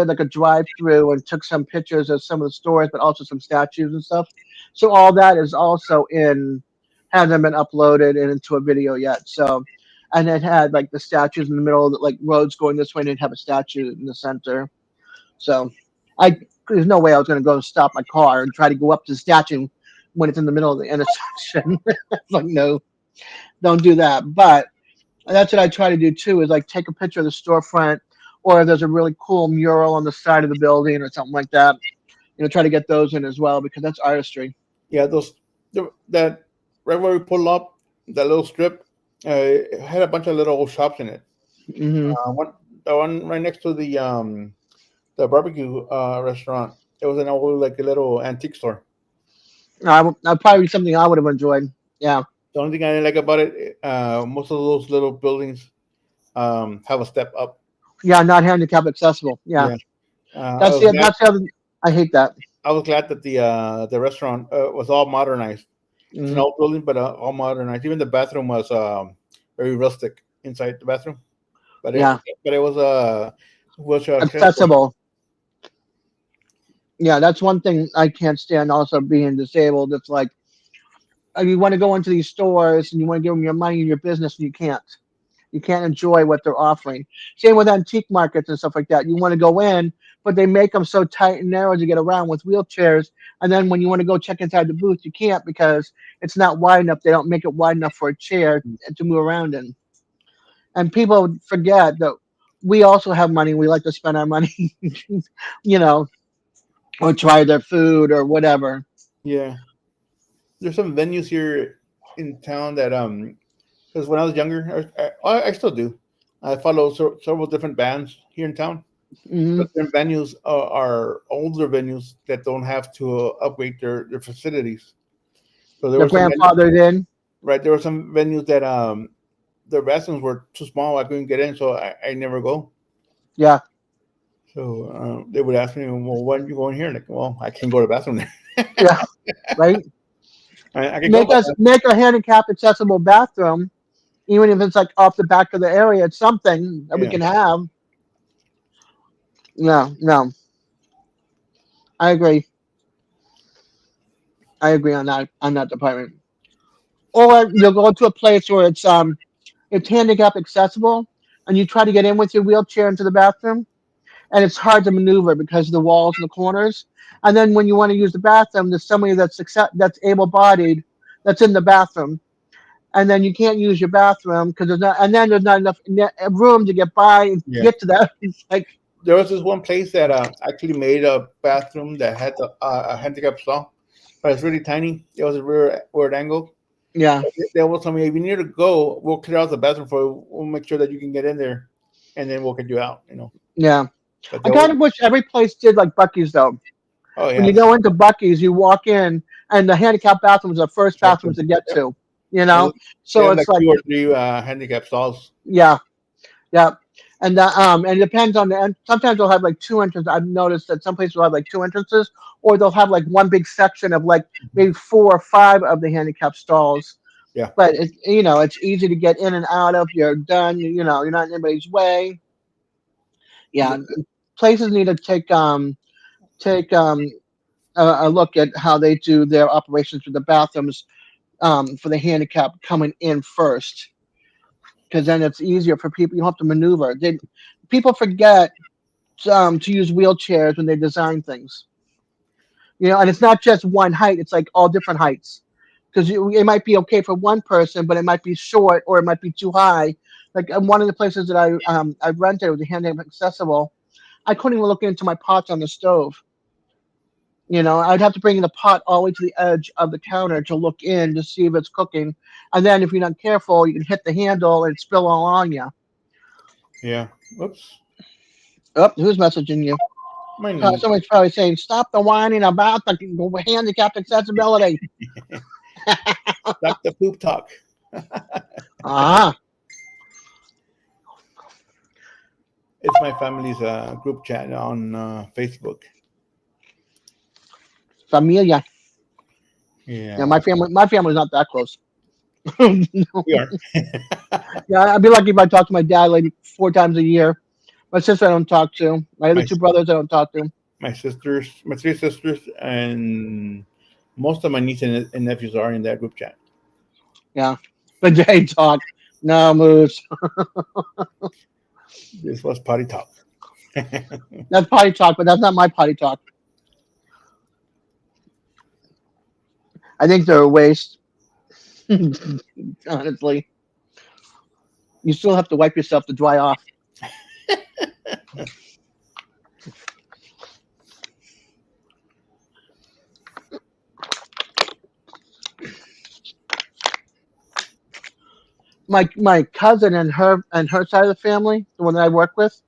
B: like a drive through and took some pictures of some of the stores, but also some statues and stuff. So all that is also in hasn't been uploaded into a video yet. So and it had like the statues in the middle, like roads going this way, and it'd have a statue in the center. So I there's no way I was going to go stop my car and try to go up to the statue when it's in the middle of the intersection. Like no, don't do that. But that's what I try to do too. Is like take a picture of the storefront, or if there's a really cool mural on the side of the building or something like that. Try to get those in as well because that's artistry.
A: Yeah, that right where we pull up, that little strip, it had a bunch of little old shops in it.
B: Hmm.
A: One the one right next to the barbecue restaurant. It was an old like a little antique store.
B: That'd probably be something I would have enjoyed. Yeah,
A: The only thing I didn't like about it, most of those little buildings have a step up.
B: yeah, not handicap accessible. Yeah,
A: Yeah, I was glad.
B: that's the other. I hate that.
A: I was glad that the restaurant was all modernized. It's an
B: Hmm.
A: old building, but all modernized. Even the bathroom was very rustic inside the bathroom, but
B: Yeah,
A: it was accessible.
B: accessible. Yeah, that's one thing I can't stand. Also, being disabled, it's like you want to go into these stores and you want to give them your money and your business, and you can't. You can't enjoy what they're offering. Same with antique markets and stuff like that. You want to go in, but they make them so tight and narrow to get around with wheelchairs. And then when you want to go check inside the booth, you can't because it's not wide enough. They don't make it wide enough for a chair to move around in. And people forget that we also have money. We like to spend our money, you know, or try their food or whatever.
A: Yeah, there's some venues here in town that because when I was younger, I still do. I follow several different bands here in town.
B: Hmm.
A: But their venues are older venues that don't have to upgrade their facilities. So there
B: The
A: were some
B: grandfathered in.
A: right. There were some venues that their bathrooms were too small. I couldn't get in, so I never go.
B: Yeah.
A: So they would ask me, "Well, why don't you go in here?" Like, well, I can't go to the bathroom there.
B: Yeah. Right.
A: I can go, but
B: Make a handicap accessible bathroom, even if it's like off the back of the area. It's something that we
A: yeah,
B: can have. No, no, I agree. I agree on that department. Or you'll go to a place where it's handicap accessible, and you try to get in with your wheelchair into the bathroom, and it's hard to maneuver because of the walls and the corners. And then when you want to use the bathroom, there's somebody that's able bodied that's in the bathroom, and then you can't use your bathroom because there's not enough room to get by and
A: yeah.
B: get to that. It's like
A: There was this one place that actually made a bathroom that had a handicap stall, but it's really tiny. It was a weird angle.
B: yeah,
A: They will tell me if you need to go, we'll clear out the bathroom for you. We'll make sure that you can get in there, and then we'll get you out.
B: yeah.
A: But
B: I
A: they
B: kind
A: always,
B: of wish every place did like Bucky's though.
A: oh
B: When
A: yeah,
B: you go into Bucky's, you walk in, and the handicap bathroom is the first bathroom to get
A: yep.
B: to. You
A: They
B: know,
A: they
B: so
A: have
B: it's
A: like
B: like
A: two or three handicap stalls.
B: yeah, yeah. And it depends on and sometimes they'll have like two entrances. I've noticed that some places will have like two entrances, or they'll have like one big section of like maybe four or five of the handicap stalls.
A: Yeah,
B: But it's easy to get in and out of. You're done. You're not in anybody's way.
A: yeah,
B: Yeah, places need to take a look at how they do their operations with the bathrooms for the handicap coming in first. because then it's easier for people. You don't have to maneuver. People forget to use wheelchairs when they design things. And it's not just one height; it's like all different heights. Because it might be okay for one person, but it might be short or it might be too high. Like one of the places that I rented was a handicap accessible. I couldn't even look into my pots on the stove. I'd have to bring the pot all the way to the edge of the counter to look in to see if it's cooking. And then if you're not careful, you can hit the handle and spill all on you.
A: Yeah. Oops.
B: Oh, who's messaging you?
A: My niece.
B: Somebody's probably saying, "Stop the whining about the handicapped accessibility."
A: Stop the poop talk.
B: Ah,
A: It's my family's group chat on Facebook.
B: familia. Yeah,
A: Yeah.
B: my family's not that close.
A: We are.
B: Yeah, I'd be lucky if I talk to my dad like 4 times a year. My sister I don't talk to. My other
A: my
B: 2 brothers I don't talk to.
A: my sisters, my 3 sisters, and most of my nieces and nephews are in that group chat.
B: Yeah, but they talk. No moves.
A: This was potty talk.
B: That's potty talk, but that's not my potty talk. I think they're a waste. Honestly, you still have to wipe yourself to dry off. My cousin and her side of the family, the one that I work with,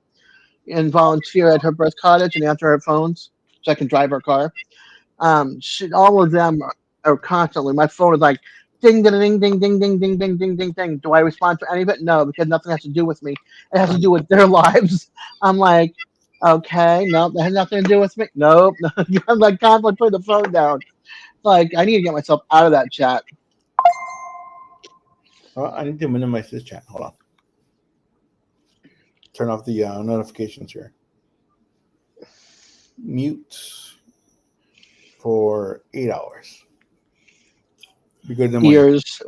B: and volunteer at her birth cottage and answer her phones so I can drive her car. All of them are constantly. My phone is like ding, ding, ding, ding, ding, ding, ding, ding, ding, ding, ding. Do I respond to any of it? No, because nothing has to do with me. It has to do with their lives. I'm like, okay, no, that has nothing to do with me. Nope. I'm like constantly putting the phone down. Like I need to get myself out of that chat.
A: I need to minimize this chat. Hold on. Turn off the notifications here. Mute for 8 hours. Be good in the morning.
B: Ears.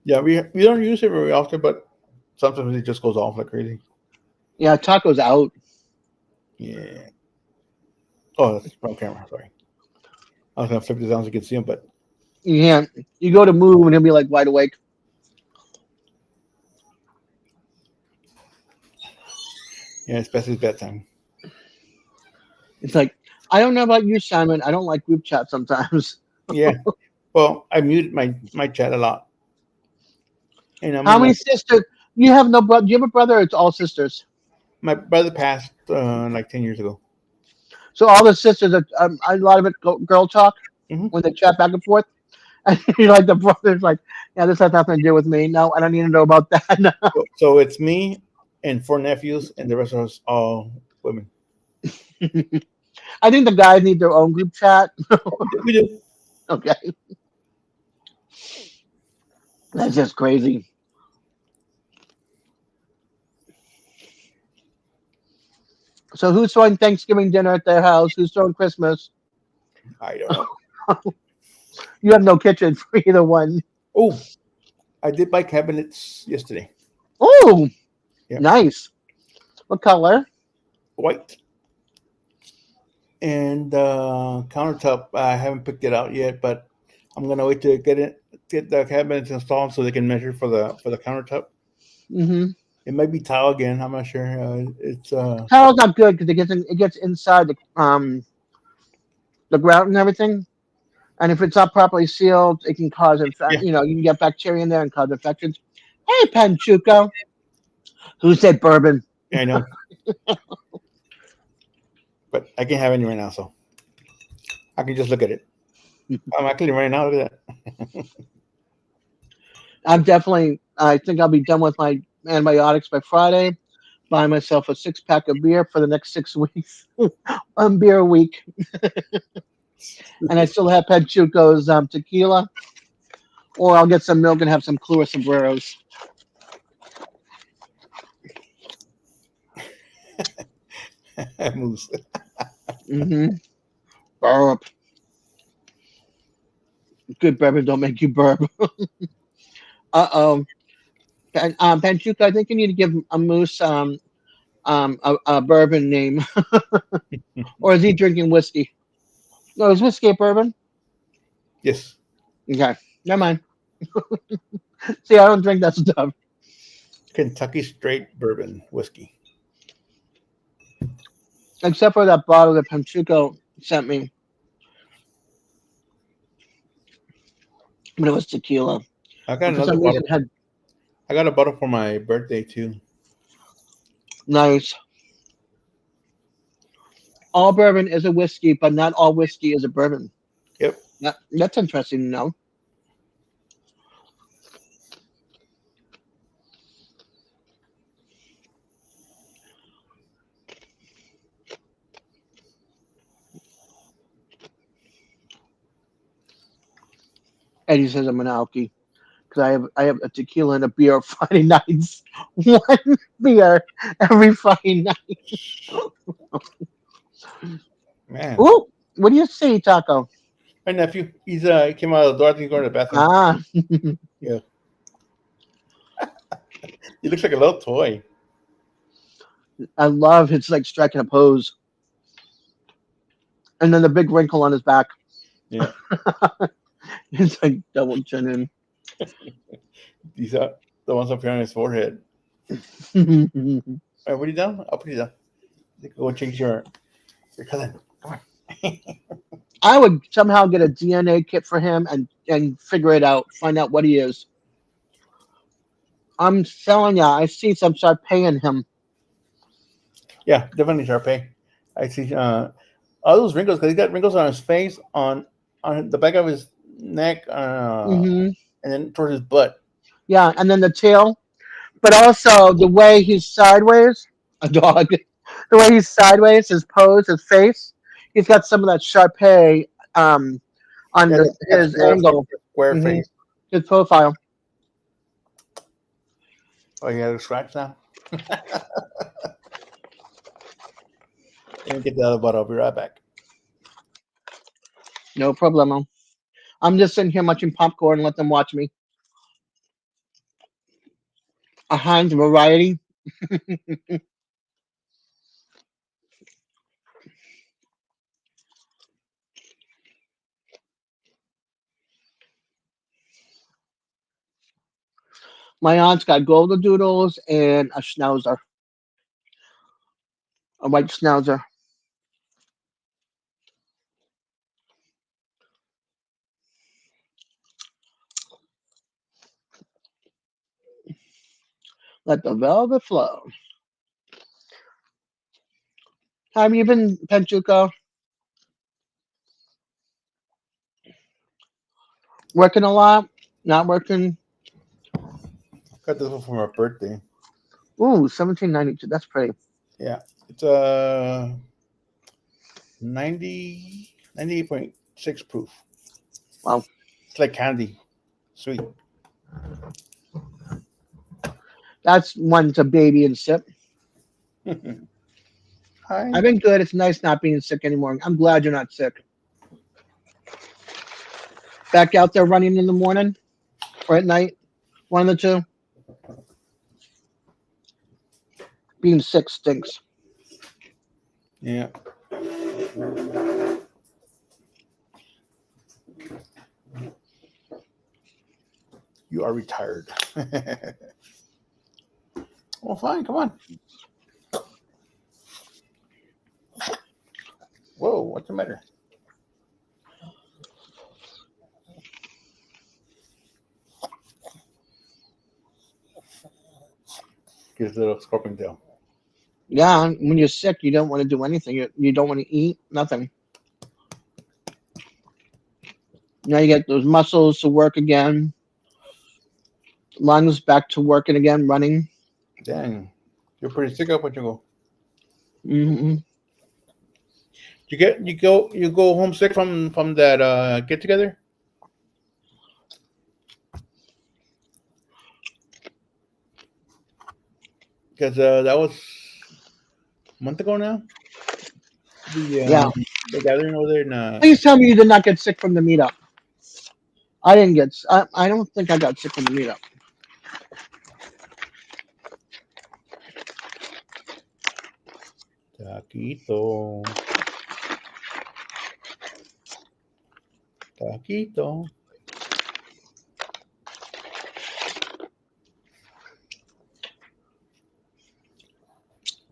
A: Yeah, we don't use it very often, but sometimes it just goes off like crazy.
B: Yeah, Taco's out.
A: Yeah. Oh, that's wrong camera. Sorry. I was gonna flip this down so you could see him, but
B: You can't. You go to move and he'll be like wide awake.
A: yeah, it's past his bedtime.
B: It's like I don't know about you, Simon. I don't like group chat sometimes.
A: Yeah. Well, I muted my chat a lot, and I'm
B: How
A: in
B: many
A: like
B: sisters? You have no brother? Do you have a brother? Or it's all sisters.
A: my brother passed like 10 years ago.
B: So all the sisters are a lot of it girl talk
A: Hmm.
B: when they chat back and forth. And you like the brothers like, yeah, this has nothing to do with me. No, I don't need to know about that. No.
A: So it's me and 4 nephews, and the rest of us all women.
B: I think the guys need their own group chat.
A: We do.
B: Okay, that's just crazy. So who's throwing Thanksgiving dinner at their house? Who's throwing Christmas?
A: I don't know.
B: You have no kitchen for either one.
A: Oh, I did buy cabinets yesterday.
B: Oh,
A: Yeah,
B: nice. What color?
A: white. And countertop, I haven't picked it out yet, but I'm gonna wait to get the cabinets installed so they can measure for the countertop.
B: Mm-hmm.
A: It might be tile again. I'm not sure. It's
B: Tile's not good because it gets inside the grout and everything. And if it's not properly sealed, it can cause
A: yeah.
B: you can get bacteria in there and cause infections. Hey, Panchuco. Who said bourbon?
A: I know, but I can't have any right now, so I can just look at it. I'm actually right now. Look at that.
B: I think I'll be done with my antibiotics by Friday. Buy myself a 6-pack of beer for the next 6 weeks. 1 beer a week. And I still have Panchuco's tequila. Or I'll get some milk and have some Clua Sombreros.
A: Moose.
B: Mm-hmm. Burp. Good bourbon don't make you burp. Uh-oh. Panchuka, I think you need to give a moose a bourbon name. Or is he drinking whiskey? No, is whiskey a bourbon?
A: Yes.
B: Okay. Never mind. See, I don't drink that stuff.
A: Kentucky straight bourbon whiskey.
B: Except for that bottle that Panchuco sent me. But it was tequila.
A: I got
B: And for
A: another
B: some reason
A: bottle.
B: it had
A: I got a bottle for my birthday too.
B: nice. All bourbon is a whiskey, but not all whiskey is a bourbon.
A: Yep.
B: That's interesting to know. Eddie says I'm an alky because I have a tequila and a beer Friday nights. One beer every Friday night.
A: Man.
B: Ooh, what do you see, Taco?
A: My nephew, he came out of the door. I think he's going to the bathroom.
B: Ah,
A: Yeah. He looks like a little toy.
B: I love it's like striking a pose, and then the big wrinkle on his back.
A: Yeah.
B: It's like double chin in.
A: These are the ones up here on his forehead. All right, what are you down? I'll put you down. Go change your cousin. Come on.
B: I would somehow get a DNA kit for him and figure it out, find out what he is. I'm telling ya, I see some start paying him.
A: Yeah, definitely Sharpay. I see all those wrinkles because he got wrinkles on his face, on the back of his neck,
B: Hmm.
A: and then towards his butt.
B: Yeah, and then the tail, but also the way he's sideways, a dog. The way he's sideways, his pose, his face, he's got some of that Sharpay on
A: Yeah, that
B: his angle,
A: square
B: hmm
A: face.
B: his profile.
A: Oh, you got a scratch now? Let me get the other bottle. I'll be right back.
B: No problemo. I'm just sitting here munching popcorn and let them watch me. A Heinz variety. My aunt's got golden doodles and a schnauzer, a white schnauzer. Let the velvet flow. How have you been, Penchuko? Working a lot? Not working?
A: Got this one for my birthday.
B: Ooh, 1792. That's pretty.
A: Yeah, it's 98.6 proof.
B: Wow.
A: It's like candy, sweet.
B: That's one to baby and sip.
A: Hi.
B: I've been good. It's nice not being sick anymore. I'm glad you're not sick. Back out there running in the morning or at night? One of the two? Being sick stinks.
A: Yeah. You are retired. Well, fine. Come on. Whoa, what's the matter? Gives a little scorpion tail.
B: Yeah, when you're sick, you don't want to do anything. You don't want to eat, nothing. Now you get those muscles to work again, lungs back to working again, running.
A: Dang, you're pretty sick up when you go.
B: Hmm.
A: You go homesick from that get together? Because that was a month ago now. The
B: Yeah.
A: the gathering over there in
B: Please tell me you did not get sick from the meetup. I didn't get. I don't think I got sick from the meetup.
A: Taquito, taquito.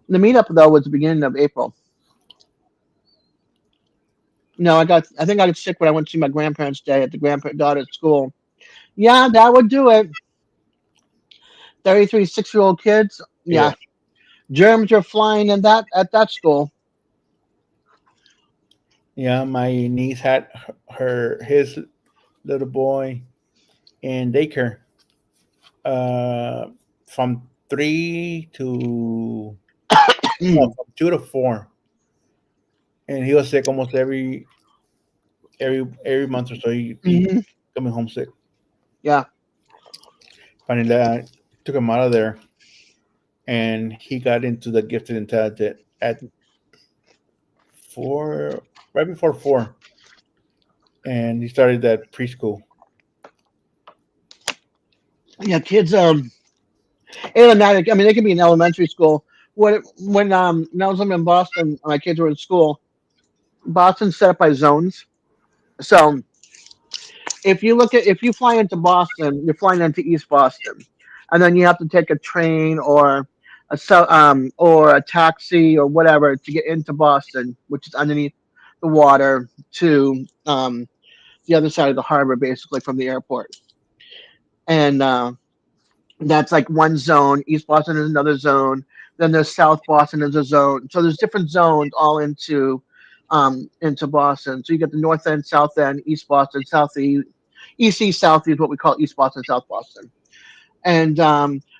B: The meetup though was the beginning of April. No, I got. I think I got sick when I went to see my grandparents' day at the grandparent daughter's school. Yeah, that would do it. 33 6-year-old kids.
A: Yeah,
B: Yeah, germs are flying in that at that school.
A: yeah. My niece had his little boy in daycare, uh, from 3 to no,
B: Mm.
A: from 2 to 4, and he was sick almost every month or so. He
B: Hmm.
A: coming home sick.
B: Yeah,
A: Finally, I took him out of there, and he got into the gifted and talented at 4, right before 4, and he started that preschool.
B: yeah. Kids. Automatic. I mean, they can be in elementary school. When I was living in Boston, my kids were in school. Boston's set up by zones. So if you fly into Boston, you're flying into East Boston, and then you have to take a train or or a taxi or whatever to get into Boston, which is underneath the water to the other side of the harbor, basically from the airport. And that's like one zone. East Boston is another zone. Then there's South Boston as a zone. So there's different zones all into Boston. So you get the North End, South End, East Boston, East, South is what we call East Boston, South Boston. And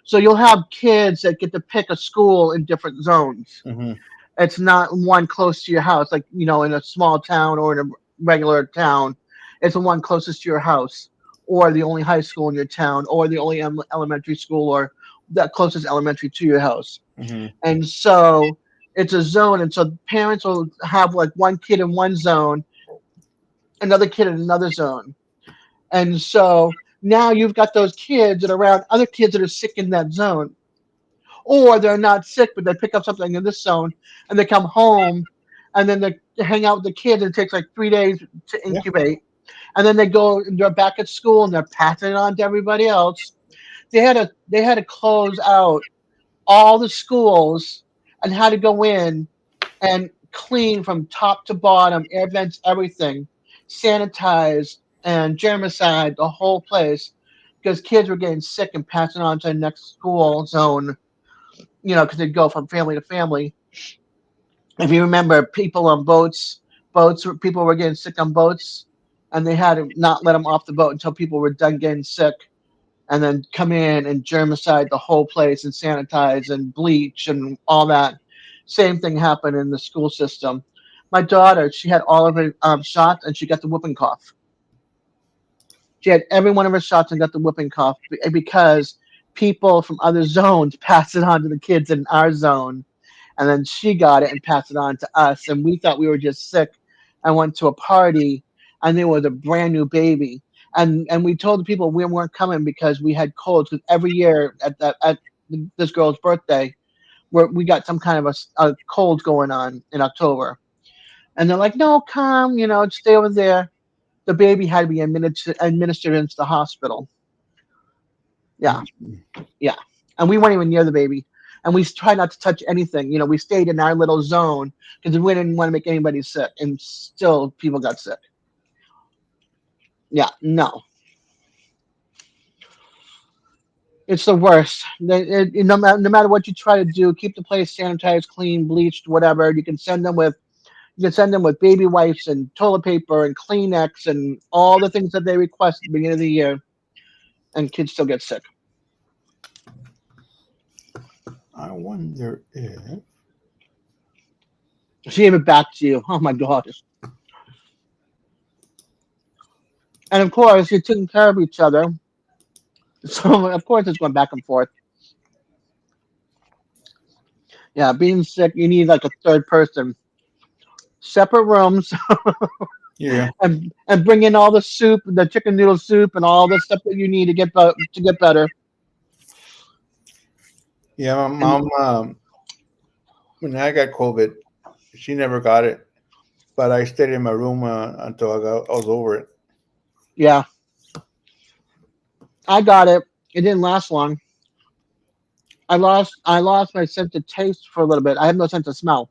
B: so you'll have kids that get to pick a school in different zones.
A: Hmm.
B: It's not one close to your house, like in a small town or in a regular town. It's the one closest to your house, or the only high school in your town, or the only elementary school, or that closest elementary to your house.
A: Hmm.
B: And so it's a zone, and so parents will have like one kid in one zone, another kid in another zone, and so now you've got those kids that are around other kids that are sick in that zone, or they're not sick, but they pick up something in this zone, and they come home, and then they hang out with the kids, and it takes like 3 days to
A: Yeah.
B: incubate, and then they're back at school, and they're passing it on to everybody else. They had to close out all the schools and had to go in and clean from top to bottom, air vents, everything, sanitize and germicide the whole place because kids were getting sick and passing on to the next school zone, because they'd go from family to family. If you remember, people on people were getting sick on boats, and they had to not let them off the boat until people were done getting sick, and then come in and germicide the whole place and sanitize and bleach and all that. Same thing happened in the school system. My daughter, she had all of her shots and she got the whooping cough. She had every one of her shots and got the whooping cough because people from other zones passed it on to the kids in our zone. And then she got it and passed it on to us. And we thought we were just sick and went to a party and there was a brand new baby. And we told the people we weren't coming because we had colds. Because every year at this girl's birthday, we got some kind of a cold going on in October. And they're like, no, come, stay over there. The baby had to be administered into the hospital. Yeah, yeah. And we weren't even near the baby. And we tried not to touch anything. We stayed in our little zone because we didn't want to make anybody sick. And still, people got sick. Yeah, no. It's the worst. No matter what you try to do, keep the place sanitized, clean, bleached, whatever. You can send them with baby wipes and toilet paper and Kleenex and all the things that they request at the beginning of the year, and kids still get sick.
A: I wonder if.
B: She gave it back to you. Oh my god! And of course, you're taking care of each other, so of course it's going back and forth. Yeah, being sick, you need like a third person, separate rooms.
A: Yeah.
B: and bring in all the soup, the chicken noodle soup, and all the stuff that you need to get better.
A: Yeah, my
B: And
A: mom, when I got COVID, she never got it, but I stayed in my room until I was over it.
B: yeah, I got it. It didn't last long. I lost my sense of taste for a little bit. I have no sense of smell.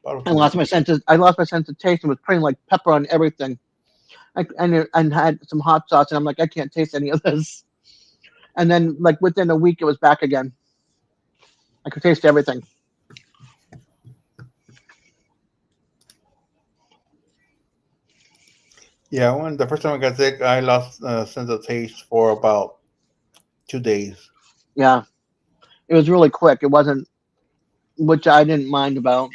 A: Bottle
B: I
A: to me.
B: lost my sense of I lost my sense of taste and was putting like pepper on everything. And had some hot sauce, and I'm like, I can't taste any of this. And then like within a week, it was back again. I could taste everything.
A: Yeah, when the first time I got sick, I lost sense of taste for about 2 days.
B: Yeah, it was really quick. It wasn't, which I didn't mind about.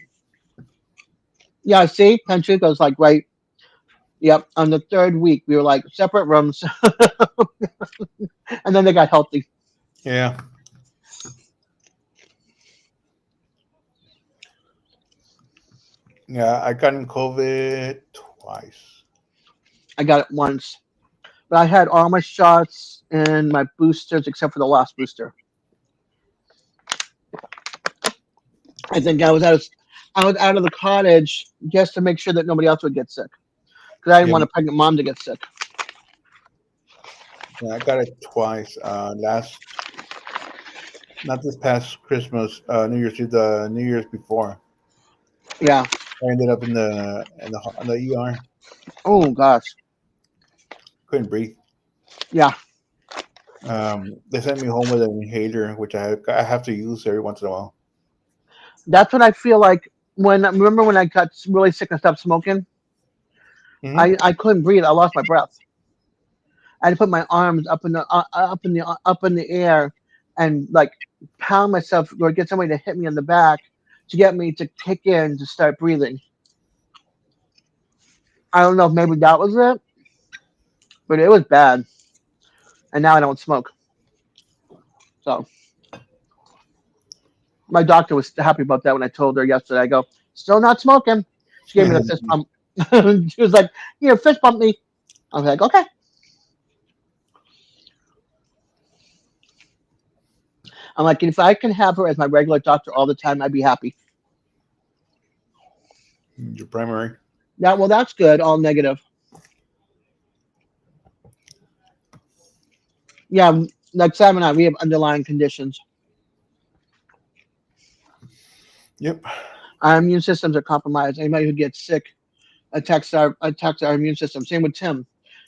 B: Yeah, see, Panchuco's like right. Yep. On the third week, we were like separate rooms, and then they got healthy.
A: Yeah, yeah, I got in COVID twice.
B: I got it once, but I had all my shots and my boosters except for the last booster. I think I was out of the cottage just to make sure that nobody else would get sick because I didn't
A: Yeah,
B: want a pregnant mom to get sick.
A: yeah, I got it twice. Not this past Christmas, New Year's Eve, the New Year's before.
B: Yeah.
A: I ended up in the ER.
B: Oh gosh.
A: Couldn't breathe.
B: Yeah.
A: They sent me home with an inhaler, which I have to use every once in a while.
B: That's what I feel like when remember when I got really sick and stopped smoking.
A: Hmm.
B: I couldn't breathe. I lost my breath. I had to put my arms up in the air and like pound myself or get somebody to hit me in the back to get me to kick in to start breathing. I don't know if maybe that was it, but it was bad. And now I don't smoke. So my doctor was happy about that when I told her yesterday. I go, still not smoking. She gave me the fist pump. She was like, "Here, fist bump me." I was like, "Okay." I'm like, if I can have her as my regular doctor all the time, I'd be happy.
A: Your primary.
B: Yeah, well, that's good. All negative. Yeah, like Sam and I, we have underlying conditions.
A: Yep.
B: Our immune systems are compromised. Anybody who gets sick attacks our immune system. Same with Tim.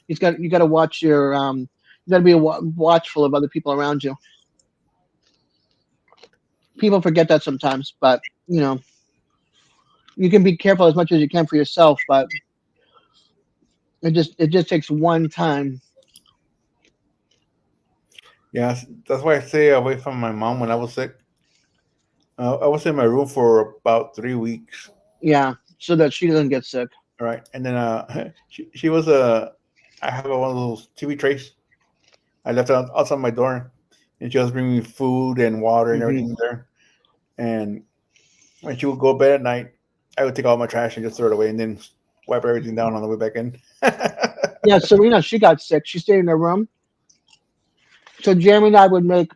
B: You got to watch you got to be watchful of other people around you. People forget that sometimes, but you can be careful as much as you can for yourself. But it just takes one time.
A: Yeah, that's why I stay away from my mom when I was sick. I was in my room for about 3 weeks,
B: Yeah, so that she doesn't get sick.
A: right? And then she was I have one of those TV trays. I left it outside my door, and she was bringing me food and water and
B: Hmm.
A: everything there. And when she would go to bed at night, I would take all my trash and just throw it away, and then wipe everything down on the way back in.
B: Yeah, Serena, she got sick. She stayed in her room. So Jeremy and I would make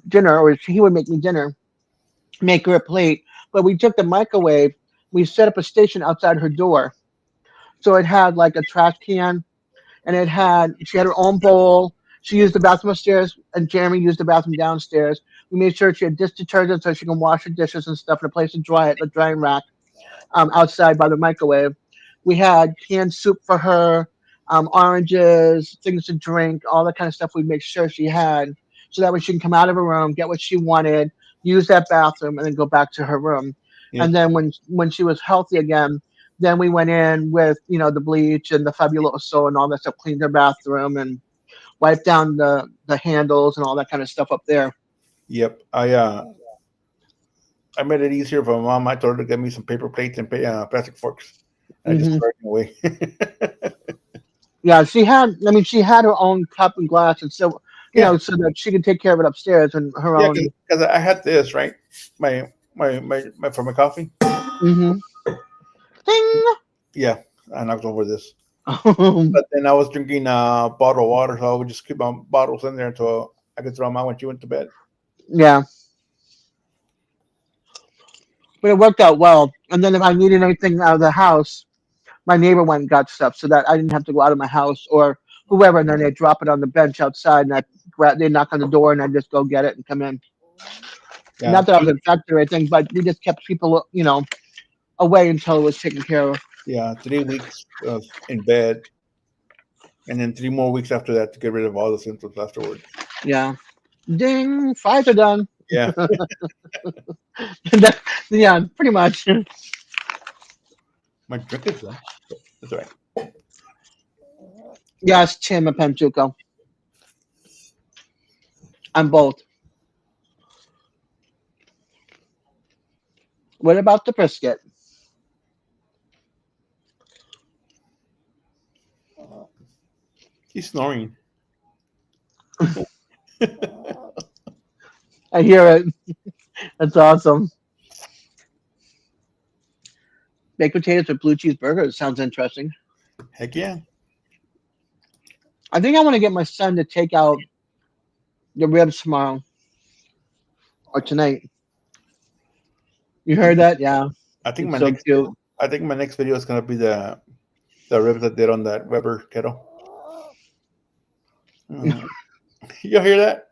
B: dinner, or he would make me dinner, make her a plate. But we took the microwave. We set up a station outside her door, so it had like a trash can, and she had her own bowl. She used the bathroom upstairs, and Jeremy used the bathroom downstairs. We made sure she had dish detergent so she can wash her dishes and stuff, and a place to dry it, the drying rack outside by the microwave. We had canned soup for her, oranges, things to drink, all that kind of stuff. We make sure she had, so that way she can come out of her room, get what she wanted, use that bathroom, and then go back to her room.
A: Yep.
B: And then when she was healthy again, then we went in with the bleach and the Fabuloso and all that stuff, cleaned her bathroom and wiped down the handles and all that kind of stuff up there.
A: Yep. I made it easier for my mom. I told her to get me some paper plates and plastic forks. I just
B: Hmm.
A: threw it away.
B: Yeah, she had her own cup and glass, and so
A: Yeah,
B: so that she could take care of it upstairs and her
A: yeah,
B: own.
A: because I had this right, my for my coffee.
B: Hmm. Ding.
A: Yeah, I knocked over this.
B: Oh,
A: But then I was drinking bottled water, so I would just keep my bottles in there until I could throw them out when she went to bed.
B: yeah, but it worked out well. And then if I needed anything out of the house, my neighbor went and got stuff so that I didn't have to go out of my house or whoever. And then they drop it on the bench outside, and they knock on the door, and I just go get it and come in.
A: Yeah,
B: Not that I was infected or anything, but we just kept people, away until it was taken care of.
A: yeah, 3 weeks in bed, and then 3 more weeks after that to get rid of all the symptoms afterwards.
B: Yeah. Ding, fries are done.
A: Yeah,
B: Yeah, pretty much.
A: my drink is done. That's all right.
B: Yes, Tim and Panchuco. I'm both. What about the brisket?
A: He's snoring.
B: I hear it. That's awesome. Baked potatoes with blue cheese burgers sounds interesting.
A: Heck yeah.
B: I think I want to get my son to take out the ribs tomorrow or tonight. You heard that? Yeah,
A: I think
B: it's
A: my
B: so
A: next
B: cute.
A: I think my next video is gonna be the ribs I did on that Weber kettle. Mm. You hear that?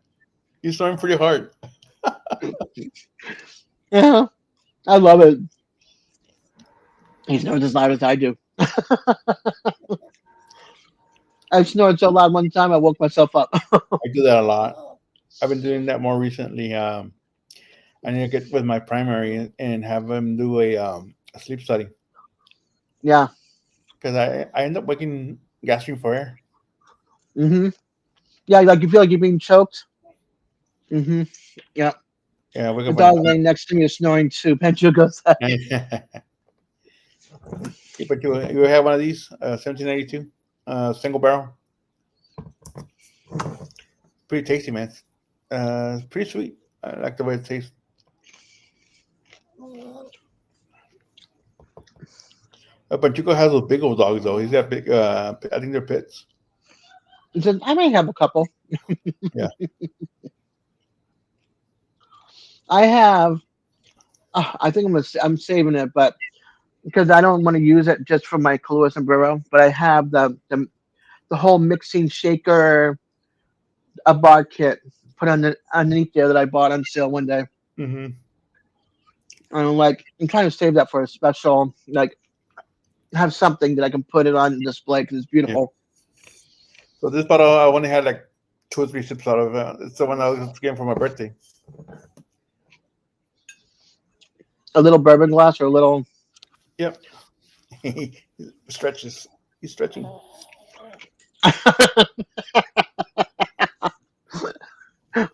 A: He's snoring pretty hard.
B: Yeah, I love it. He snores as loud as I do. I snored so loud one time I woke myself up.
A: I do that a lot. I've been doing that more recently. I need to get with my primary and have him do a sleep study
B: Yeah.
A: because I end up waking, gasping for air.
B: Hmm. Yeah, like you feel like you're being choked. Hmm. Yeah.
A: Yeah, I wake
B: The
A: up
B: dog laying next to me is snoring too. Pancho said.
A: and but you have one of these 1792 single barrel, pretty tasty, man. Pretty sweet. I like the way it tastes. Pachuco has those big old dogs though. He's got big. I think they're pits.
B: He said, I may have a couple.
A: Yeah.
B: I have. I think I'm saving it, but because I don't want to use it just for my Kahlua sombrero. But I have the whole mixing shaker, a bar kit put on underneath there that I bought on sale one day.
A: Hmm.
B: I'm trying to save that for a special, like have something that I can put it on display because it's
A: Yeah.
B: beautiful.
A: So this bottle, I only had like 2 or 3 sips out of it. It's the one I was getting for my birthday.
B: A little bourbon glass or a little
A: Yep. He stretches. He's stretching.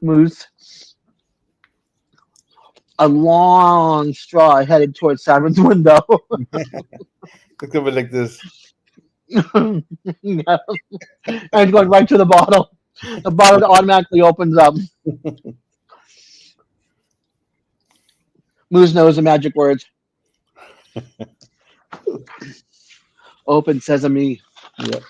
B: mousse. A long straw headed towards Simon's window.
A: It's gonna be like this.
B: Yeah. And it's going right to the bottle. The bottle automatically opens up. Moose knows the magic words. Open sesame.
A: Yep.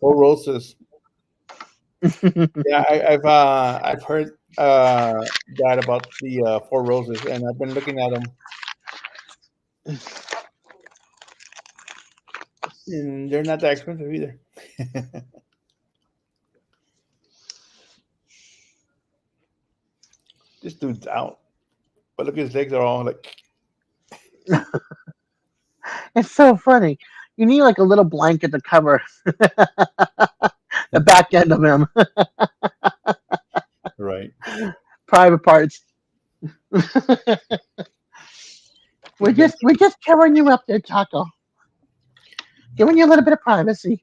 A: Four Roses. Yeah, I've heard that about the Four Roses, and I've been looking at them, and they're not that expensive either. This dude's out, but look, his legs are all like.
B: It's so funny. You need like a little blanket to cover the back end of him.
A: Right.
B: Private parts. We're just covering you up there, Taco. Giving you a little bit of privacy.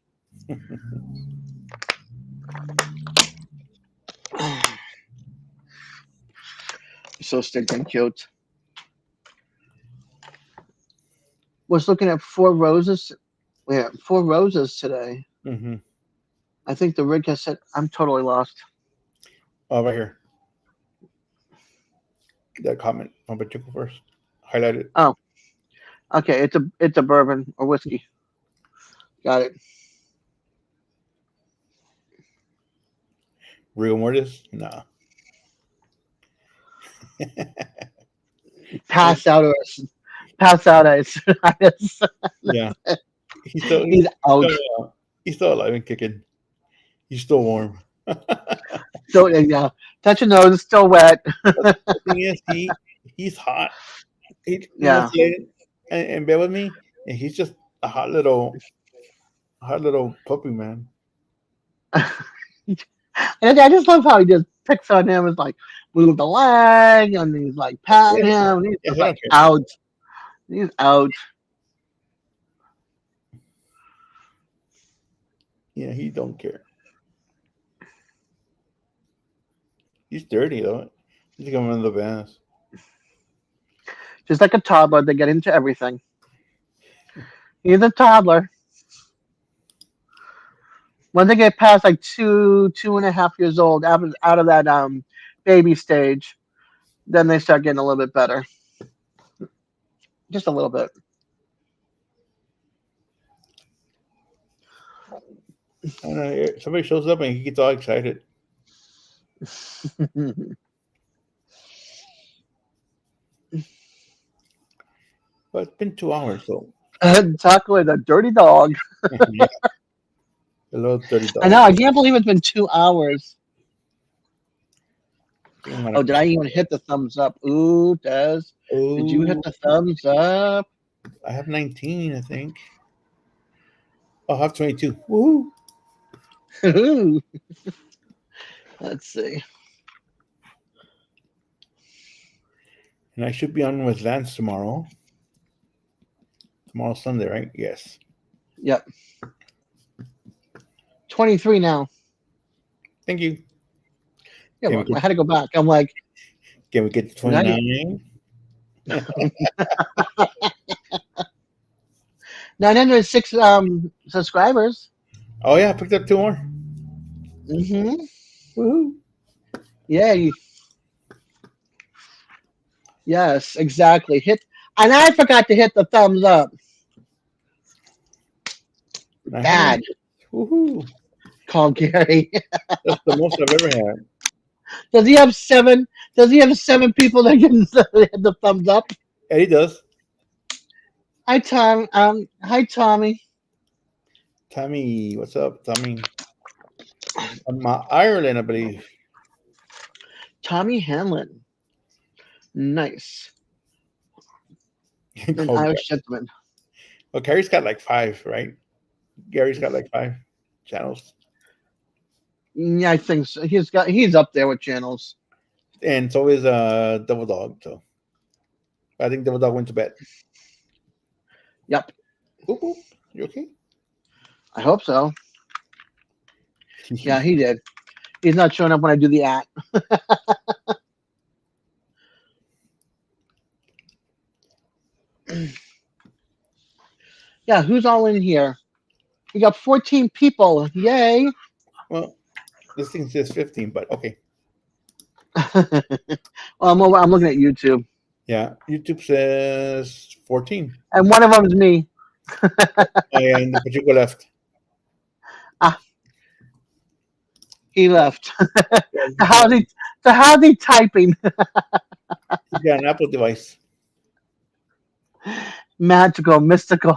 B: So stinking cute. Was looking at Four Roses. Yeah, Four Roses today.
A: Mm-hmm.
B: I think the rig has said I'm totally lost.
A: Oh, right here. that comment from Pacheco first. Highlight it.
B: Oh, okay. It's a bourbon or whiskey. Got it.
A: Rigor mortis? Nah.
B: Pass out or pass out.
A: Yeah. He's still
B: He's
A: he's
B: out.
A: still he's still alive and kicking. He's still warm.
B: So yeah, touch your nose. It's still wet.
A: The thing is, he's hot. He
B: Yeah.
A: wants to lay in bed with me, and he's just a hot little puppy man.
B: And I just love how he just picks on him. It's like move the leg, and he's like patting
A: Yes,
B: him. And he's
A: yes,
B: just
A: I
B: like
A: don't care.
B: out. He's out.
A: Yeah, he don't care. He's dirty though. He's becoming one of the bands.
B: Just like a toddler, they get into everything. He's a toddler. When they get past like 2.5 years old, out of that baby stage, then they start getting a little bit better. Just a little bit.
A: I don't know. Somebody shows up and he gets all excited. But it's been 2 hours, so
B: Taco is a dirty dog.
A: yeah, a little dirty
B: I
A: dog.
B: know. I can't believe it's been 2 hours.
A: I'm gonna
B: Oh, did I even hit the thumbs up? Ooh, Des. Did you hit
A: Oh,
B: the thumbs up?
A: I have 19, I think. I'll have 22. Woohoo!
B: Ooh. Let's see.
A: And I should be on with Lance tomorrow. Tomorrow's Sunday, right? Yes.
B: Yep. 23 now.
A: Thank you.
B: Yeah,
A: Can we
B: well, I
A: get
B: had to go back. I'm like,
A: can we get to
B: did I
A: 29?
B: 906 subscribers.
A: Oh yeah, I picked up 2 more.
B: Mm-hmm.
A: Woohoo!
B: Yeah. Yes, exactly. And I forgot to hit the thumbs up. Bad.
A: 900. Woohoo!
B: Call Gary.
A: That's the most I've ever had.
B: Does he have seven? Does he have seven people that can hit the thumbs up?
A: Yeah, he does.
B: Hi Tom. Hi Tommy.
A: Tommy, what's up, Tommy? From Ireland, I believe.
B: Tommy Hanlon. Nice. An
A: Oh,
B: Irish gentleman.
A: well, Gary's got like 5, right? Gary's got like 5 channels,
B: Yeah, I think so. He's up there with channels.
A: and so is Double Dog. So I think Double Dog went to bed.
B: Yep.
A: Boop, boop. You okay?
B: I hope so. Yeah, he did. He's not showing up when I do the at. Yeah, who's all in here? We got 14 people. Yay.
A: Well, this thing says 15, but okay.
B: Well, I'm looking at YouTube.
A: Yeah, YouTube says 14.
B: And one of them is me.
A: Oh, yeah, and the Pacheco left.
B: He left.
A: Yeah,
B: How's he typing?
A: he's got an Apple device.
B: Magical, mystical.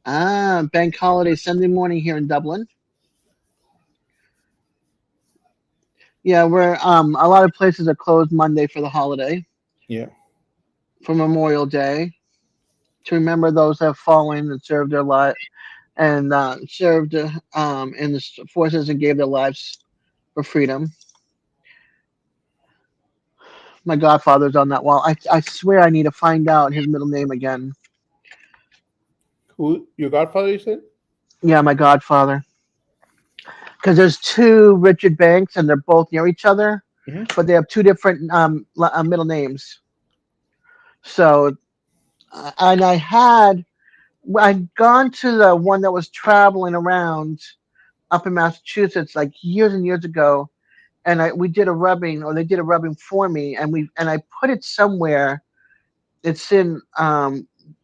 B: Bank holiday Sunday morning here in Dublin. Yeah, we're a lot of places are closed Monday for the holiday,
A: Yeah.
B: for Memorial Day, to remember those that have fallen and served their life and served in the forces and gave their lives for freedom. My godfather's on that wall. I swear I need to find out his middle name again.
A: Who? Your godfather, you said?
B: Yeah, my godfather. Because there's two Richard Banks and they're both near each other, but they have two different middle names. So, and I'd gone to the one that was traveling around up in Massachusetts like years and years ago, and we did a rubbing, or they did a rubbing for me, and I put it somewhere. It's in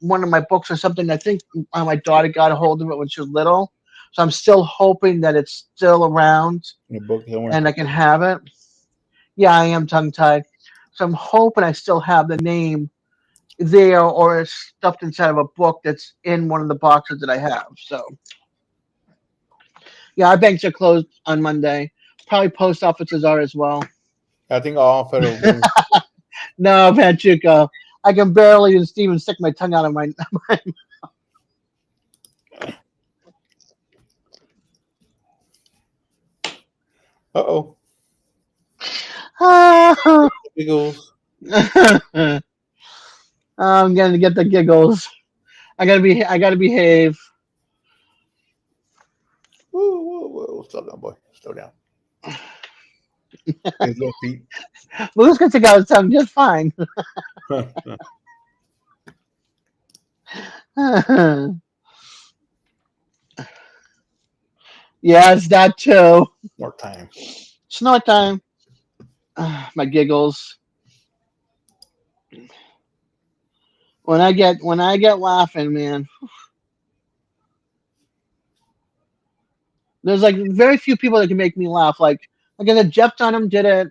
B: one of my books or something. I think my daughter got a hold of it when she was little, so I'm still hoping that it's still around
A: In a book somewhere.
B: and I can have it. Yeah, I am tongue tied, so I'm hoping I still have the name there, or it's stuffed inside of a book that's in one of the boxes that I have. So yeah, our banks are closed on Monday. Probably post offices are as well.
A: I think all federal business.
B: No, Panchuco. I can barely even stick my tongue out of my.
A: Uh-oh.
B: I'm
A: Giggles.
B: gonna get the giggles. I gotta behave.
A: Whoa, whoa, whoa. Slow down, boy. Slow down. His little feet.
B: Lou's gonna stick out his tongue just fine. Yes, that too.
A: More time.
B: Snort time. My giggles. When I get laughing, man, there's like very few people that can make me laugh. Like I said, Jeff Dunham did it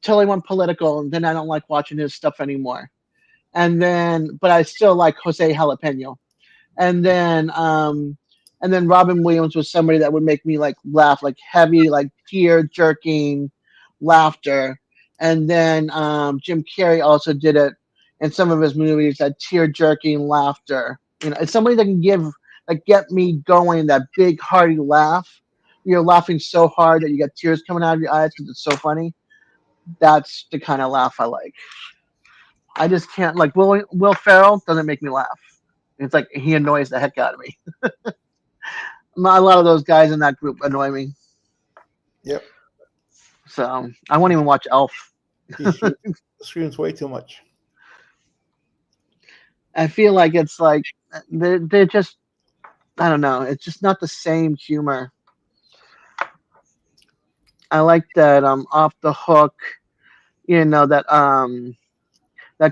B: till he went political, and then I don't like watching his stuff anymore. But I still like Jose Jalapeno. And then, Robin Williams was somebody that would make me like laugh, like heavy, like tear jerking laughter. And then Jim Carrey also did it in some of his movies, that tear jerking laughter. It's somebody that can get me going, that big hearty laugh. You're laughing so hard that you got tears coming out of your eyes because it's so funny. That's the kind of laugh I like. I just can't, like, Will Ferrell doesn't make me laugh. It's like he annoys the heck out of me. A lot of those guys in that group annoy me.
A: Yep.
B: So I won't even watch Elf.
A: He screams way too much.
B: I feel like it's like they're just, I don't know. It's just not the same humor. I like that off the hook, that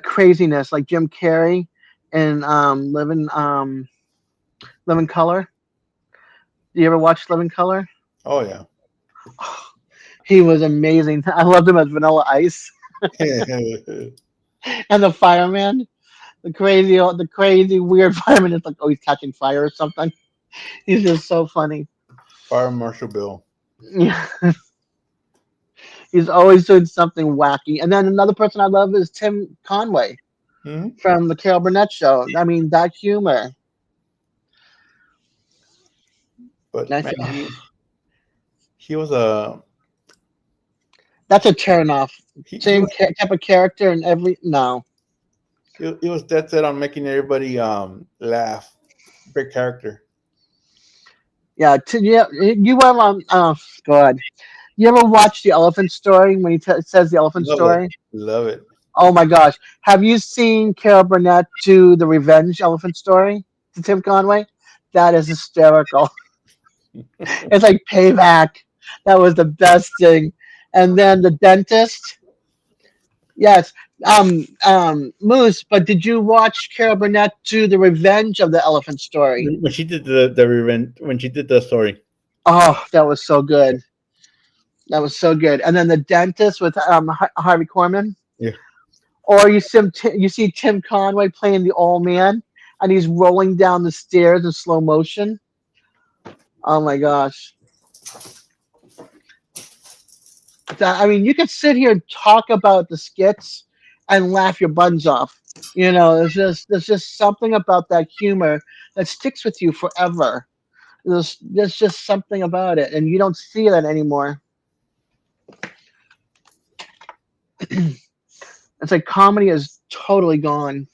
B: craziness, like Jim Carrey in Living Color. Do you ever watch Living Color?
A: Oh, yeah.
B: He was amazing. I loved him as Vanilla Ice and the fireman. The crazy weird fireman is like, oh, he's catching fire or something. He's just so funny.
A: Fire Marshal Bill.
B: Yeah. He's always doing something wacky. And then another person I love is Tim Conway
A: Hmm.
B: from the Carol Burnett Show. I mean, that humor.
A: But
B: That's,
A: man, he was a
B: that's a turn off.
A: he, he
B: Same
A: was
B: type of character and every no.
A: he was dead set on making everybody laugh. Great character.
B: Yeah, you ever God, you ever watch the Elephant Story when he says the Elephant
A: Love it.
B: Story?
A: Love it.
B: Oh my gosh, have you seen Carol Burnett do the Revenge Elephant Story to Tim Conway? That is hysterical. It's like payback. That was the best thing. And then the dentist. Yes. Moose, but did you watch Carol Burnett do the Revenge of the Elephant Story?
A: When she did the revenge, when she did the story.
B: Oh, that was so good. That was so good. And then the dentist with Harvey Korman.
A: Yeah.
B: Or you see Tim Conway playing the old man, and he's rolling down the stairs in slow motion. Oh my gosh. I mean, you could sit here and talk about the skits and laugh your buns off. There's just something about that humor that sticks with you forever. There's just something about it, and you don't see that anymore. It's like comedy is totally gone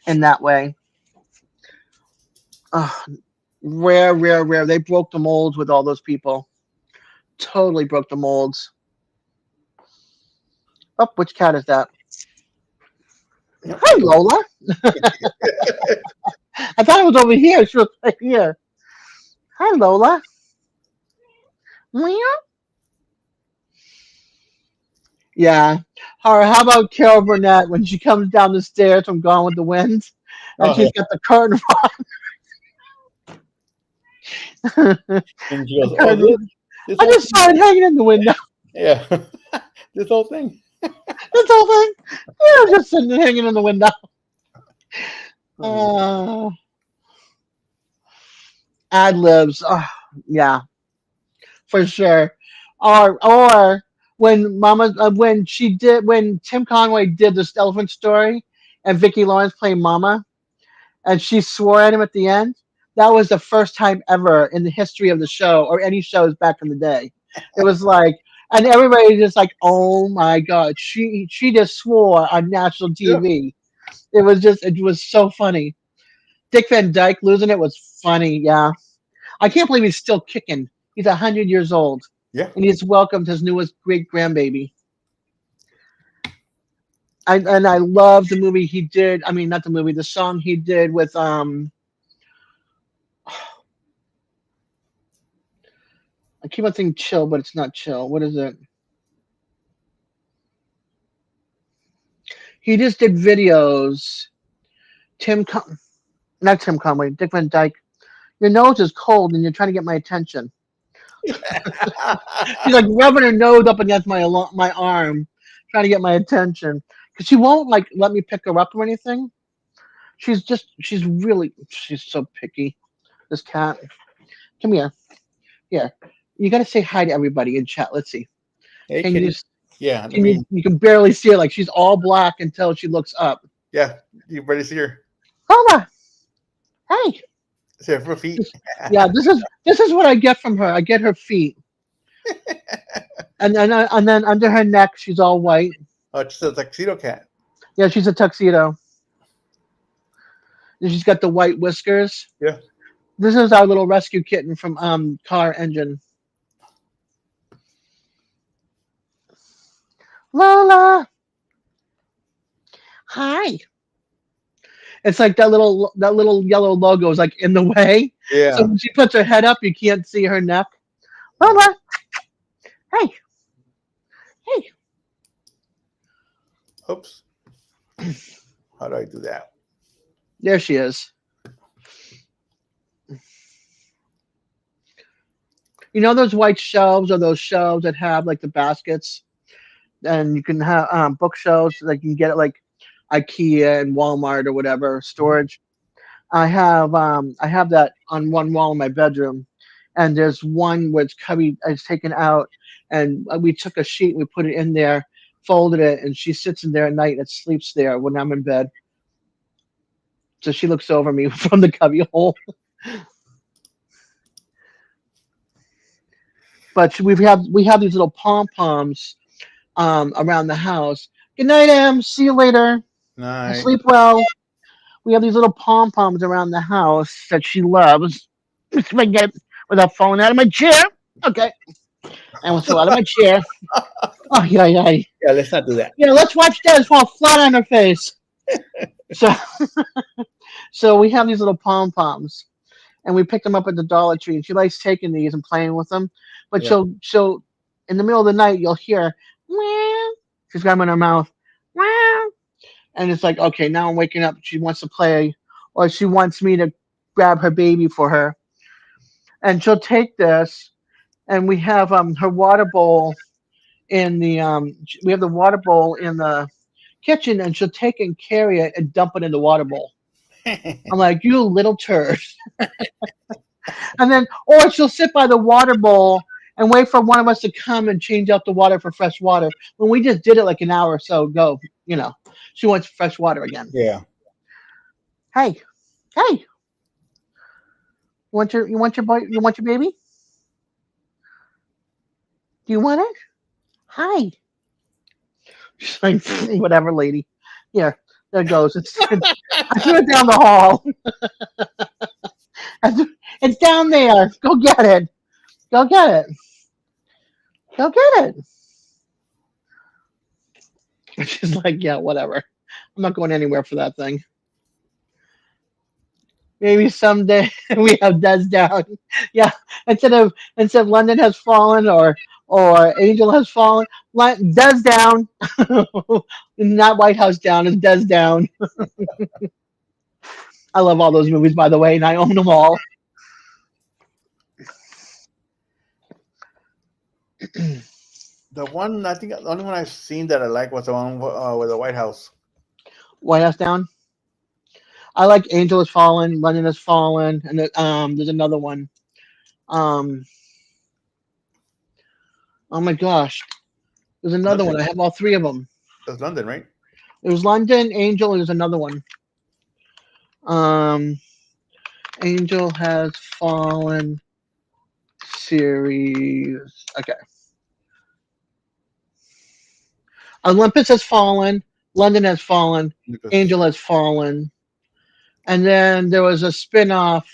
B: in that way. Rare, rare, rare. They broke the molds with all those people. Totally broke the molds. Oh, which cat is that?
A: Yep.
B: Hi, Lola. I thought it was over here. She was right here. Hi, Lola. Meow. Yeah. Or how about Carol Burnett when she comes down the stairs from Gone with the Wind, and
A: Oh yeah.
B: she's got the curtain.
A: And she
B: The
A: goes, "Oh,
B: curtain.
A: this
B: I
A: whole
B: just saw
A: thing."
B: it hanging in the window.
A: Yeah, this whole thing.
B: This whole thing. Yeah, just sitting hanging in the window. Uh, ad libs. Oh, yeah, for sure. Or when Tim Conway did this Elephant Story, and Vicki Lawrence played Mama, and she swore at him at the end. That was the first time ever in the history of the show or any shows back in the day. It was like, and everybody just like, oh my god, she just swore on national
A: Yeah.
B: TV. It was so funny. Dick Van Dyke losing it was funny. Yeah, I can't believe he's still kicking. He's 100 years old,
A: Yeah.
B: and he's welcomed his newest great grandbaby. And I love the movie he did. I mean, not the movie, the song he did with I keep on saying chill, but it's not chill. What is it? He just did videos. Tim, Con- Not Tim Conway, Dick Van Dyke. Your nose is cold, and you're trying to get my attention. She's like rubbing her nose up against my arm, trying to get my attention because she won't like let me pick her up or anything. She's so picky. This cat. Come here. Here. You got to say hi to everybody in chat. Let's see.
A: Hey,
B: Can you
A: kitty. Yeah, I
B: can you
A: mean,
B: you can barely see her, like she's all black until she looks up.
A: yeah. You ready to see her?
B: Hola. Hey.
A: See her feet.
B: Yeah, this is what I get from her. I get her feet, and then under her neck she's all white.
A: Oh, it's a tuxedo cat.
B: Yeah, she's a tuxedo. And she's got the white whiskers.
A: Yeah.
B: This is our little rescue kitten from Car Engine. Lola, hi. It's like that little yellow logo is like in the way. So
A: Yeah.
B: when she puts her head up, you can't see her neck. Lola, hey, hey.
A: Oops. How do I do that?
B: There she is. You know those white shelves or those shelves that have like the baskets, and you can have bookshelves like you can get it like IKEA and Walmart or whatever storage. I have that on one wall in my bedroom, and there's one where it's cubby it's taken out, and we took a sheet, we put it in there, folded it, and she sits in there at night and sleeps there when I'm in bed. So she looks over me from the cubby hole. But we have these little pom poms around the house. Good night, Em. See you later.
A: Nice.
B: Sleep well. We have these little pom poms around the house that she loves. Let's get without falling out of my chair. Okay, I almost fell out of my chair. Oh yeah, yeah,
A: Yeah, let's not do that.
B: yeah. Let's watch Des fall flat on her face. So, so we have these little pom poms, and we pick them up at the Dollar Tree. And she likes taking these and playing with them. But
A: Yeah.
B: she'll in the middle of the night you'll hear, meow. She's got them in her mouth, meow. And it's like, okay, now I'm waking up. She wants to play, or she wants me to grab her baby for her. And she'll take this, and we have her water bowl in the we have the water bowl in the kitchen, and she'll take and carry it and dump it in the water bowl. I'm like, you little turd. And then, or she'll sit by the water bowl and wait for one of us to come and change out the water for fresh water. When we just did it like an hour or so ago, she wants fresh water again.
A: Yeah.
B: Hey, hey, you want your baby? Do you want it? Hi. She's like, whatever, lady. Yeah, there it goes. I threw it down the hall. It's down there. Go get it. Go get it. Go get it. She's like, yeah, whatever. I'm not going anywhere for that thing. maybe someday we have Des down. Yeah, instead of London has fallen or Angel has fallen, Des down. Not White House down. It's Des down. I love all those movies, by the way, and I own them all.
A: The one I think the only one I've seen that I like was the one with the White House.
B: White House down. I like Angel has fallen, London has fallen, and there's another one. Um, oh my gosh, there's another one.
A: London.
B: I have all three of them.
A: That's London, right?
B: There's London, Angel, and there's another one. Um, Angel has fallen series. Okay, Olympus has fallen, London has fallen,
A: Because
B: Angel has fallen, and then there was a spin-off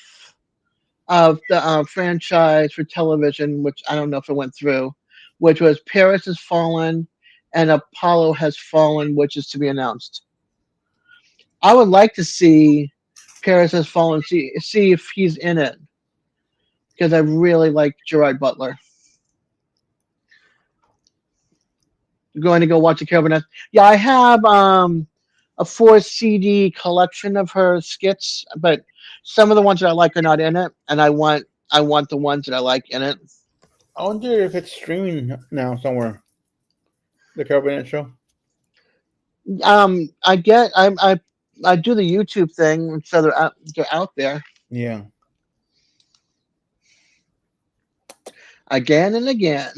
B: of the franchise for television, which I don't know if it went through, which was Paris has fallen and Apollo has fallen, which is to be announced. I would like to see Paris has fallen, see if he's in it, because I really like Gerard Butler. Going to go watch a Carol. Yeah, I have a 4 CD collection of her skits, but some of the ones that I like are not in it, and I want the ones that I like in it.
A: I wonder if it's streaming now somewhere. The Carol Burnett show.
B: I do the YouTube thing, so they're out there
A: Yeah.
B: again and again.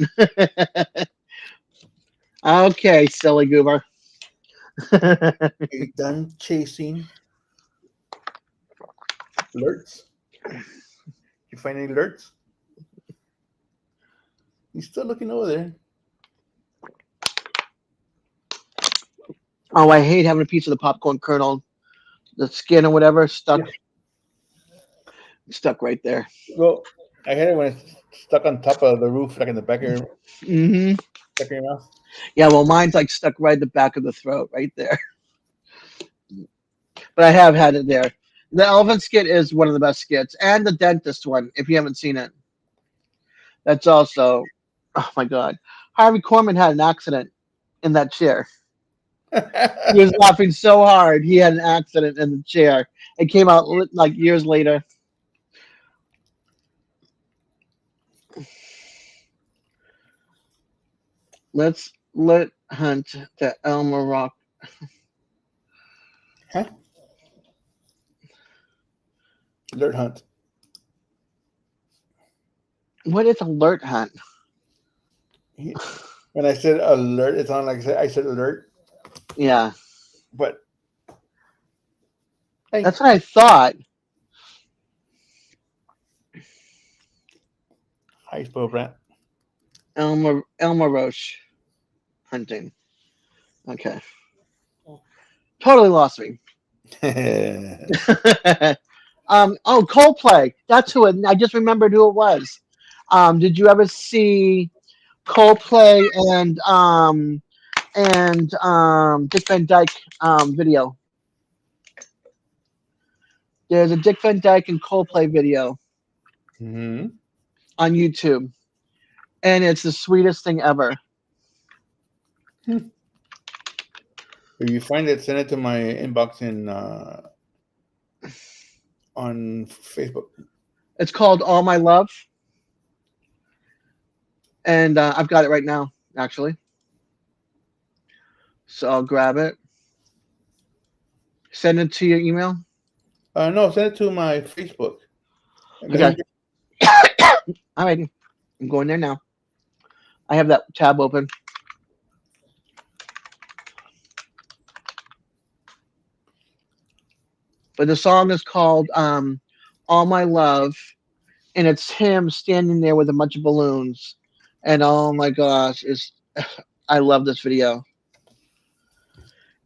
B: Okay, silly goober.
A: Are you done chasing alerts? You find any alerts? He's still looking over there.
B: Oh, I hate having a piece of the popcorn kernel, the skin or whatever stuck right there.
A: Well, I had it when it's stuck on top of the roof, like in the back of your,
B: Hmm.
A: back of your mouth.
B: Yeah, well, mine's like stuck right in the back of the throat, right there. But I have had it there. The elephant skit is one of the best skits, and the dentist one. If you haven't seen it, that's also. Oh my God, Harvey Korman had an accident in that chair. He was laughing so hard he had an accident in the chair. It came out like years later. Let hunt the Elmer Rock.
A: Huh? Alert hunt.
B: What is alert hunt?
A: He- When I said alert, it sounded like I said alert,
B: Yeah,
A: but hey,
B: that's what I thought.
A: hi, Spell Brant.
B: Elmer Roche hunting. Okay, totally lost me. Oh, Coldplay. That's who it. I just remembered who it was. Did you ever see Coldplay and Dick Van Dyke video? There's a Dick Van Dyke and Coldplay video
A: Hmm.
B: on YouTube, and it's the sweetest thing ever.
A: If you find it, send it to my inbox on Facebook.
B: It's called All My Love, and I've got it right now, actually. So I'll grab it, send it to your email.
A: No, send it to my Facebook.
B: Okay. All right, I'm going there now. I have that tab open. But the song is called All My Love, and it's him standing there with a bunch of balloons. And oh my gosh, I love this video.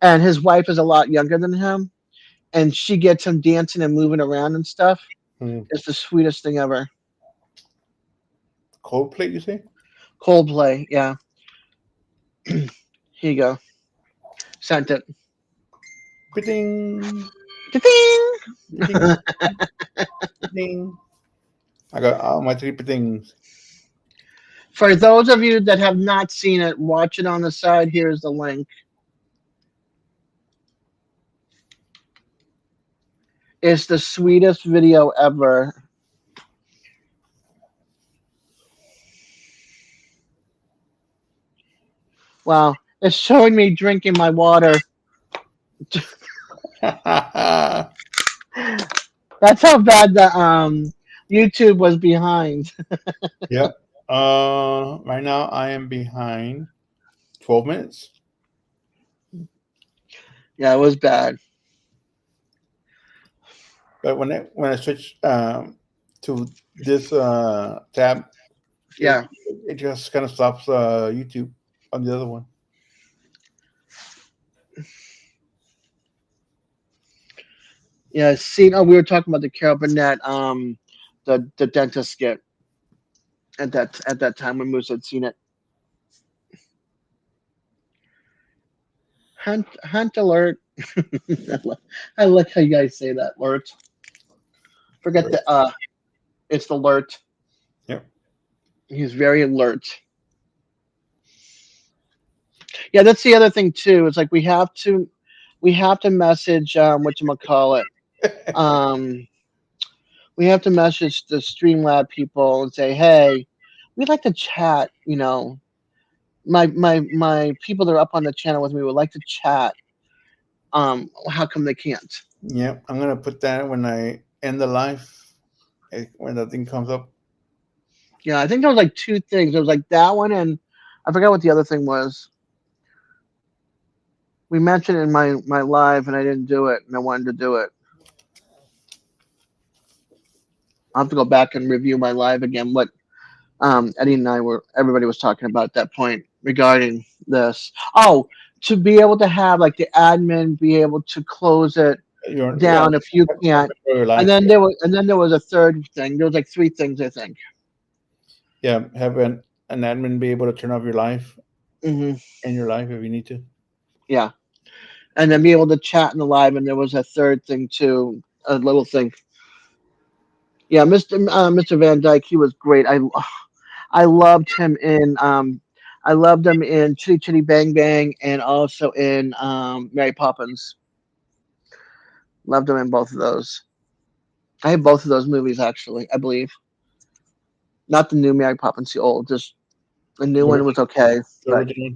B: And his wife is a lot younger than him, and she gets him dancing and moving around and stuff.
A: Mhm.
B: It's the sweetest thing ever.
A: Coldplay, you say?
B: Coldplay, yeah. Here you go. Sent it.
A: Ding. Ding, ding. I got all my three things.
B: For those of you that have not seen it, watch it on the side. Here's the link. It's the sweetest video ever. Wow. It's showing me drinking my water. That's how bad the YouTube was behind.
A: Yep. Right now I am behind 12 minutes.
B: Yeah, it was bad.
A: But when I switch to this tab,
B: Yeah.
A: it just kind of stops YouTube on the other one.
B: Yeah, see, no, we were talking about the Carol Burnett, the dentist skit at that time when Moose had seen it. Hunt alert. I like how you guys say that, alert. Forget the it's the alert.
A: Yep.
B: He's very alert. Yeah, that's the other thing too. It's like we have to message whatchamacallit. Um we have to message the Streamlab people and say, hey, we'd like to chat, my people that are up on the channel with me would like to chat. How come they can't?
A: Yep. I'm gonna put that when I end the live, when that thing comes up.
B: Yeah, I think there was like two things. There was like that one, and I forgot what the other thing was. We mentioned it in my live, and I didn't do it, and I wanted to do it. I'll have to go back and review my live again. What Eddie and everybody was talking about at that point regarding this. Oh, to be able to have like the admin be able to close it down if you can't. And then there was a third thing. There was like three things, I think.
A: Yeah, have an admin be able to turn off your live
B: Mm-hmm.
A: in your live if you need to.
B: Yeah, and then be able to chat in the live. And there was a third thing too, a little thing. Yeah, Mr. Van Dyke, he was great. I loved him in Chitty Chitty Bang Bang and also in Mary Poppins. Loved him in both of those. I have both of those movies actually, I believe. Not the new Mary Poppins, the old. Just the new one was okay.
A: The original.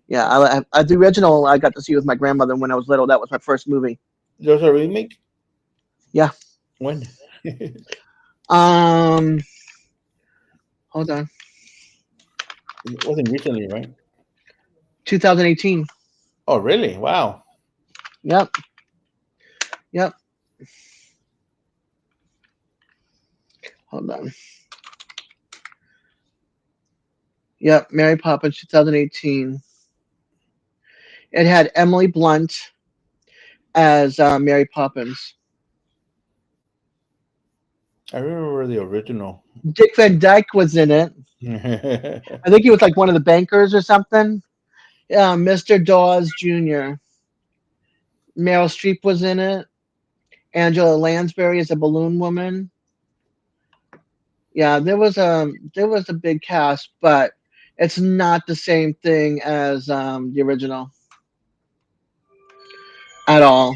B: Yeah, the original I got to see with my grandmother when I was little. That was my first movie.
A: There's a remake?
B: Yeah.
A: When?
B: Hold on.
A: It wasn't recently, right?
B: 2018.
A: Oh, really? Wow.
B: Yep. Yep. Hold on. Yep, Mary Poppins 2018. It had Emily Blunt as Mary Poppins.
A: I remember the original.
B: Dick Van Dyke was in it. I think he was like one of the bankers or something. Mr. Dawes Jr. Meryl Streep was in it. Angela Lansbury as a balloon woman. Yeah, there was a big cast, but it's not the same thing as the original at all.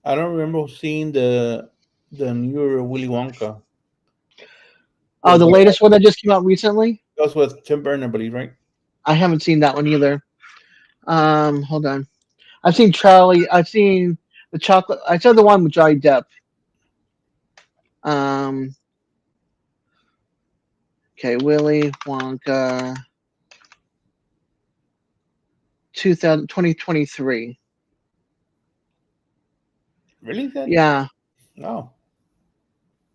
A: I don't remember seeing the newer Willy Wonka.
B: Oh, the latest one that just came out recently?
A: That was with Tim Burton, I believe, right?
B: I haven't seen that one either. Hold on. I've seen Charlie. I've seen the chocolate. I saw the one with Johnny Depp. Okay, Willy Wonka 2023.
A: Really? Then?
B: Yeah.
A: Oh.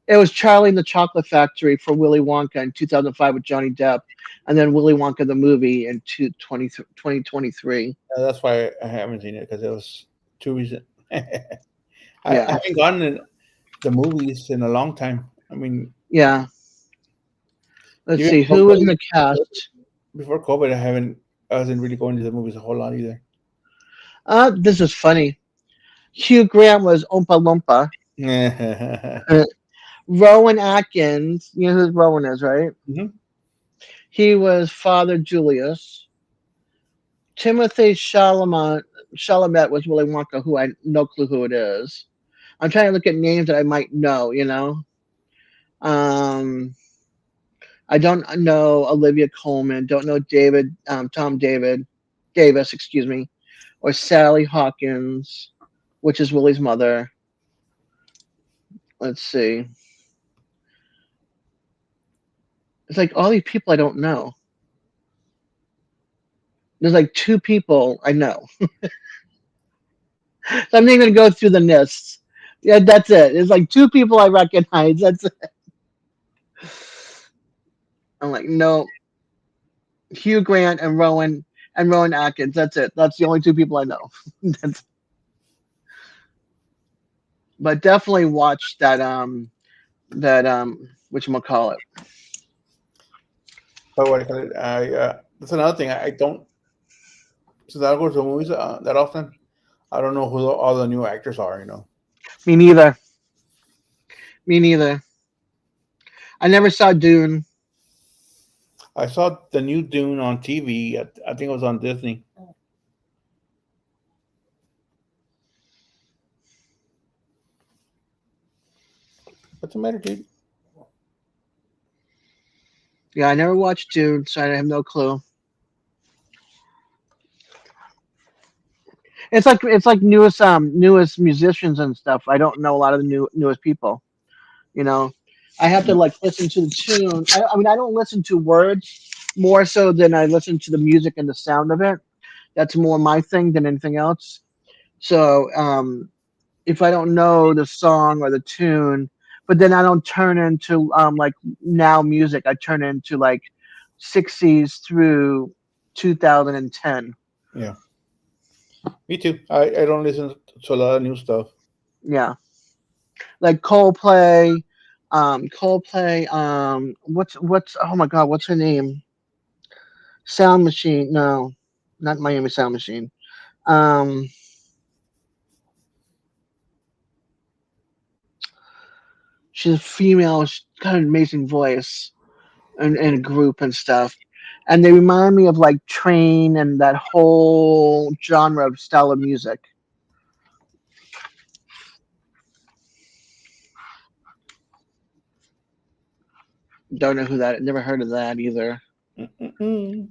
B: It was Charlie and the Chocolate Factory for Willy Wonka in 2005 with Johnny Depp, and then Willy Wonka the movie in 2023.
A: That's why I haven't seen it, because it was too recent. I haven't gotten in the movies in a long time. I mean,
B: yeah. Let's see who was in the cast.
A: Before COVID, I wasn't really going to the movies a whole lot either.
B: This is funny. Hugh Grant was Oompa Loompa. Uh, Rowan Atkins, you know who Rowan is, right?
A: Mhm.
B: He was Father Julius. Timothy Chalamet was Willy Wonka, who I no clue who it is. I'm trying to look at names that I might know, you know. Um, I don't know Olivia Colman, don't know Tom Davis, excuse me, or Sally Hawkins, which is Willie's mother. Let's see. It's like all these people I don't know. There's like two people I know. So I'm not even gonna go through the lists. Yeah, that's it. It's like two people I recognize. That's it. I'm like, no, Hugh Grant and Rowan Atkins. That's it. That's the only two people I know. That's, but definitely watch that which call it.
A: But what do you call it? That's another thing. I don't, since I don't go to movies that often, I don't know who all the new actors are.
B: Me neither. Me neither. I never saw Dune.
A: I saw the new Dune on TV. I think it was on Disney. What's the matter, dude?
B: Yeah, I never watched Dune, so I have no clue. It's like newest musicians and stuff. I don't know a lot of the newest people. You know, I have to like listen to the tune. I mean, I don't listen to words more so than I listen to the music and the sound of it. That's more my thing than anything else. So if I don't know the song or the tune, but then I don't turn into like now music. I turn into like 60s through 2010.
A: Yeah, me too. I don't listen to a lot of new stuff.
B: Yeah, like Coldplay. Coldplay. What's oh my God, what's her name? Sound Machine. No, not Miami Sound Machine. Um, she's female. She's got an amazing voice and a group and stuff. And they remind me of like Train and that whole genre of style of music. Don't know who that. Never heard of that either.
A: Mm-mm-mm.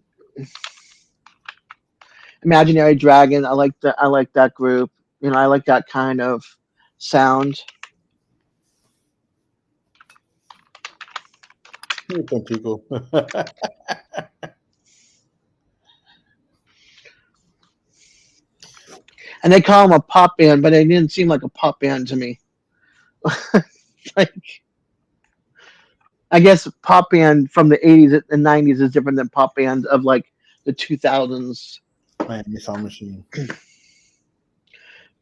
B: Imaginary Dragon. I like that. I like that group. You know, I like that kind of sound.
A: Some people.
B: And they call them a pop band, but they didn't seem like a pop band to me. Like, I guess pop band from the 80s and 90s is different than pop bands of like the 2000s.
A: Miami Sound Machine.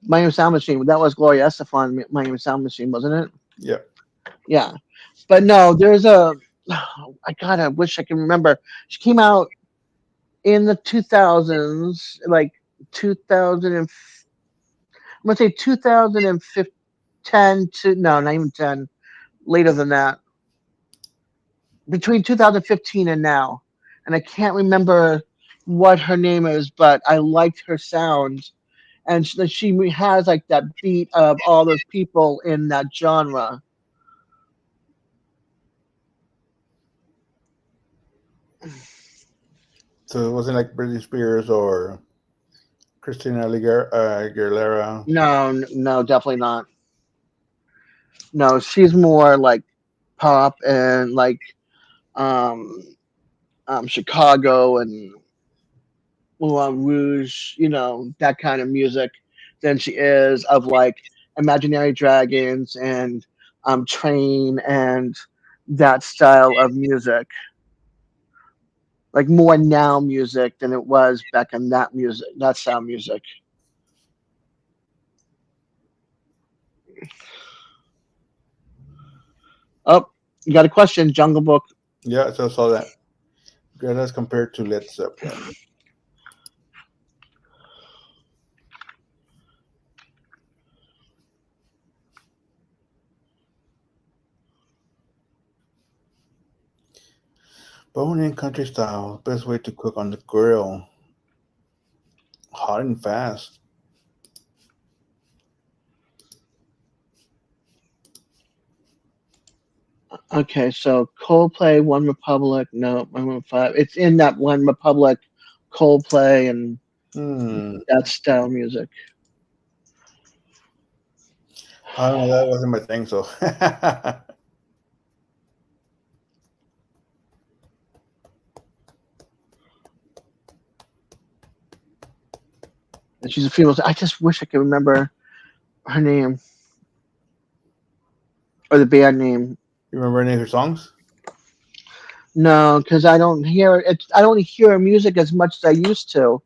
B: Miami Sound Machine. That was Gloria Estefan. Miami Sound Machine, wasn't it?
A: Yeah.
B: Yeah, but no, there's a. I God, I wish I can remember. She came out in the 2000s, like 2000 and I'm gonna say 2010 to no, not even 10, later than that, between 2015 and now, and I can't remember what her name is, but I liked her sound, and she has like that beat of all those people in that genre.
A: So it wasn't like Britney Spears or Christina Aguilera.
B: No, no, definitely not. No, she's more like pop and like um, Chicago and Moulin Rouge, you know, that kind of music than she is of like Imaginary Dragons and Train and that style of music. Like more now music than it was back in that music, that style music. Oh, you got a question, Jungle Book.
A: Yeah, so I saw that. Good as compared to Led Zeppelin. Bone in country style. Best way to cook on the grill. Hot and fast.
B: Okay, so Coldplay, One Republic, no, Maroon 5. It's in that One Republic, Coldplay, and
A: Hmm.
B: that style music.
A: I don't know. That wasn't my thing. So.
B: And she's a female. I just wish I could remember her name or the band name.
A: You remember any of her songs?
B: No, because I don't hear it. I don't hear her music as much as I used to.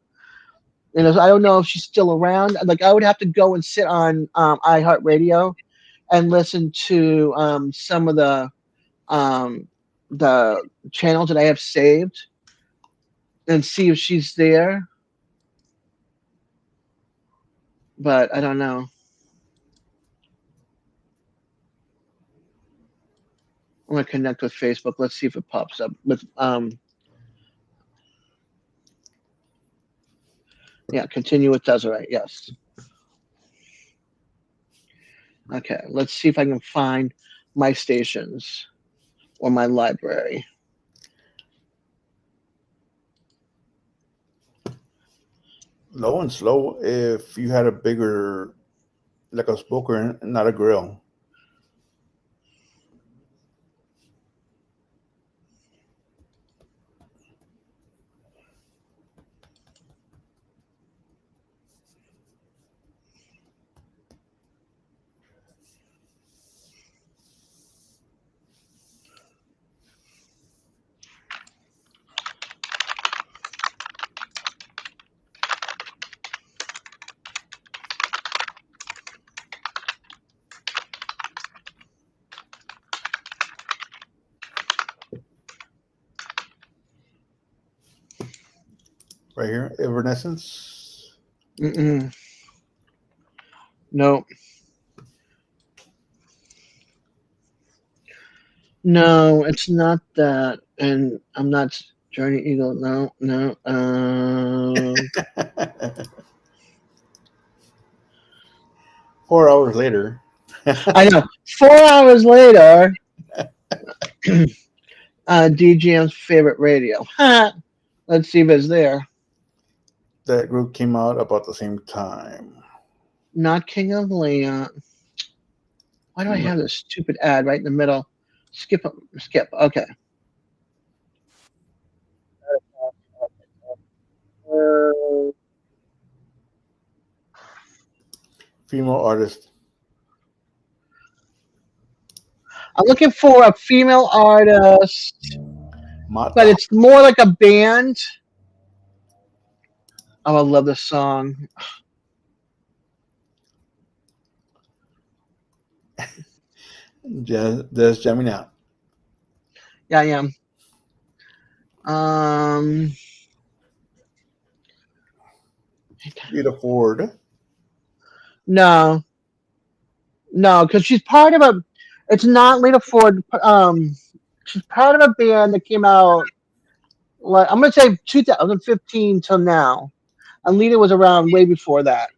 B: I don't know if she's still around. Like I would have to go and sit on iHeartRadio and listen to um, the channels that I have saved and see if she's there. But I don't know. I'm gonna connect with Facebook. Let's see if it pops up with yeah, continue with Desiree. Yes. Okay. Let's see if I can find my stations or my library.
A: Low and slow. If you had a bigger, like a smoker, and not a grill. Right here, Evanescence.
B: Mm-mm. No, no, it's not that. And I'm not Journey Eagle. No, no.
A: 4 hours later.
B: I know. 4 hours later, DGM's favorite radio. Let's see if it's there.
A: That group came out about the same time.
B: Not King of Leon. Why do I have this stupid ad right in the middle? Skip, skip. Okay.
A: Female artist.
B: I'm looking for a female artist, but
A: Mata.
B: it's more like a band. Oh, I love this song.
A: Just jamming out.
B: Yeah, I am. Um,
A: Rita Ford.
B: no, no, because she's part of a. It's not Lita Ford. She's part of a band that came out. Like I'm gonna say 2015 till now. And Lita was around way before that.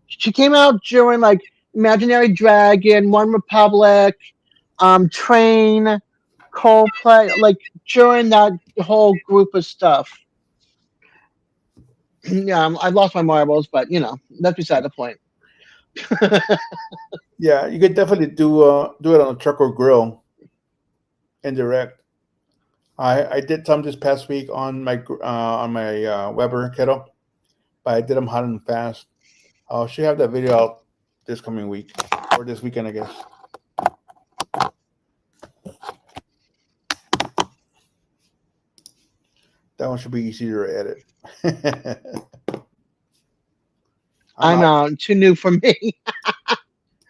B: She came out during like Imaginary Dragon, One Republic, Train, Coldplay, like during that whole group of stuff. Yeah, I lost my marbles, but that's beside the point.
A: Yeah, you could definitely do it on a truck or grill, indirect. I did some this past week on my Weber kettle, but I did them hot and fast. I should have that video out this coming week or this weekend, I guess. That one should be easier to edit. I'm
B: I'm
A: out.
B: out. Too new for me.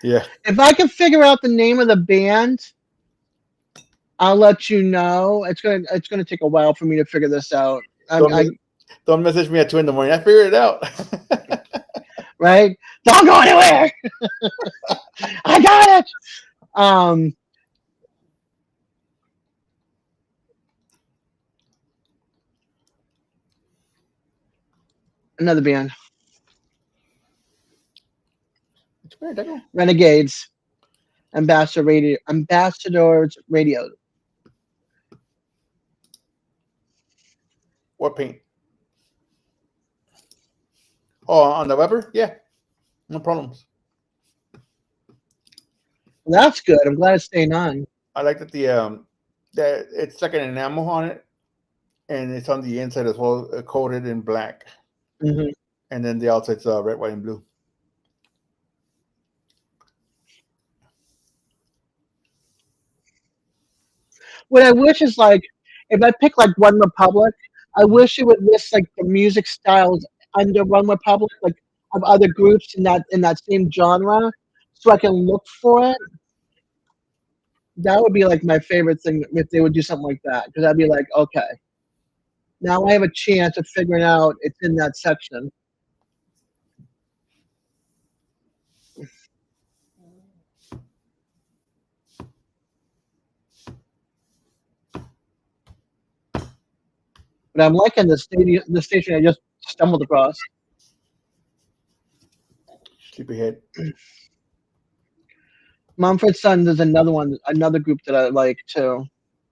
A: Yeah.
B: If I can figure out the name of the band, I'll let you know. It's gonna take a while for me to figure this out.
A: Don't
B: I
A: don't message me at 2 in the morning. I figured it out.
B: right? Don't go anywhere. I got it. Um, Another band,
A: Which way did I go?
B: Renegades, Ambassadors Radio.
A: What paint? Oh, on the Weber? Yeah, no problems.
B: That's good. I'm glad it's staying on.
A: I like that it's like an enamel on it, and it's on the inside as well, coated in black,
B: Hmm.
A: and then the outside's red, white, and blue.
B: What I wish is like, if I pick like One Republic, I
A: Mhm.
B: wish it would list like the music styles under One Republic, like of other groups in that same genre, so I can look for it. That would be like my favorite thing if they would do something like that, because I'd be like, okay, now I have a chance of figuring out it's in that section. But I'm liking the station I just stumbled across.
A: Sleepyhead.
B: Mumford Sons is another one, another group that I like too.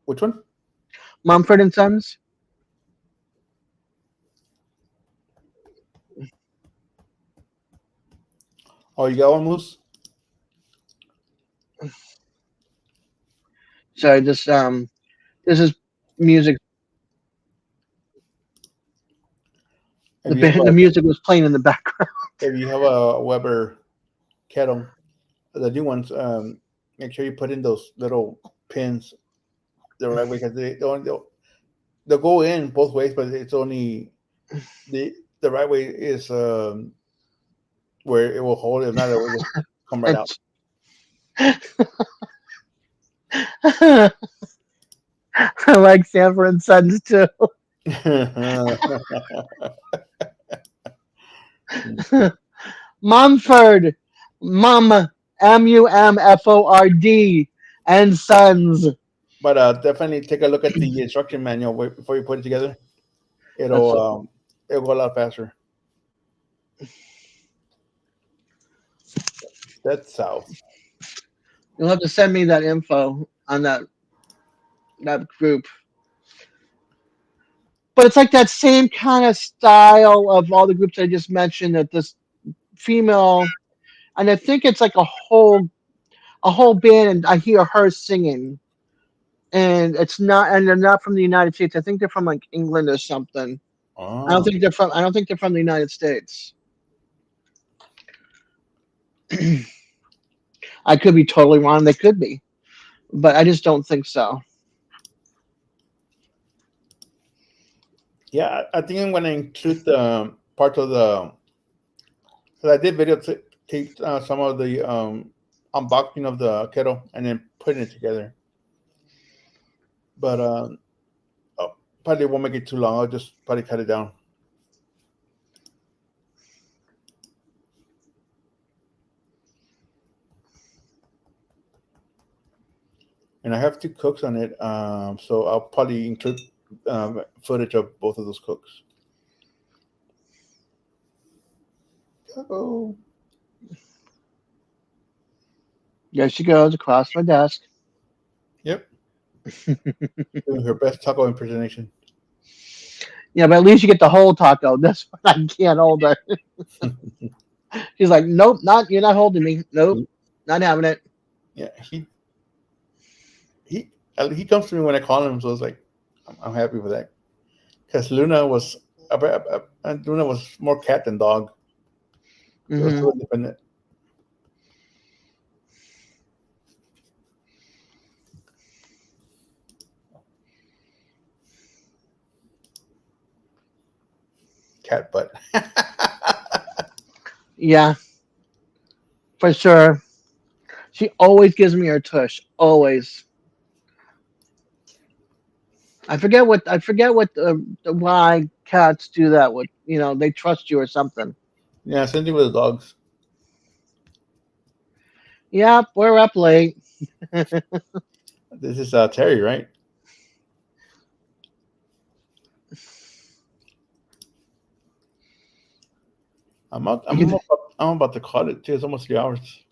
A: Which one?
B: Mumford and Sons.
A: Oh, you got one, Moose?
B: Sorry, this is music.
A: If you have
B: The
A: a
B: music was playing in the background.
A: if you have a Weber kettle, the new ones, make sure you put in those little pins the right way because they'll go in both ways, but it's only the right way is where it will hold. If not, it will just come right out.
B: I like Sanford and Sons too. Mumford, Mumford, and Sons.
A: But definitely take a look at the instruction manual before you put it together.
B: That's
A: It'll go a lot faster. That's south.
B: you'll have to send me that info on that group. But it's like that same kind of style of all the groups I just mentioned. That this female, and I think it's like a whole band, and I hear her singing, and they're not from the United States. I think they're from like England or something.
A: Oh,
B: I don't think they're from the United States. I could be totally wrong. They could be, but I just don't think so.
A: yeah. I think I'm gonna include the part of the. Cause I did take some of the unboxing of the kettle and then putting it together. But probably won't make it too long. I'll just probably cut it down. And I have two cooks on it, so I'll probably include footage of both of those cooks. Oh,
B: There she goes across my desk.
A: yep, doing her best taco impersonation.
B: Yeah, but at least you get the whole taco. This one I can't hold her. She's like, nope, not you're not holding me. Nope, not having it.
A: Yeah, he he comes to me when I call him, so it's like I'm happy with that because Luna was more cat than dog. It was
B: Hmm.
A: too independent. Cat butt.
B: Yeah, for sure. She always gives me her tush. Always. I forget what why cats do that. With they trust you or something.
A: Yeah, same thing with the dogs.
B: Yep, we're up late.
A: This is Terry, right? I'm out,
B: You could,
A: I'm about to call it too. It's almost 3 hours.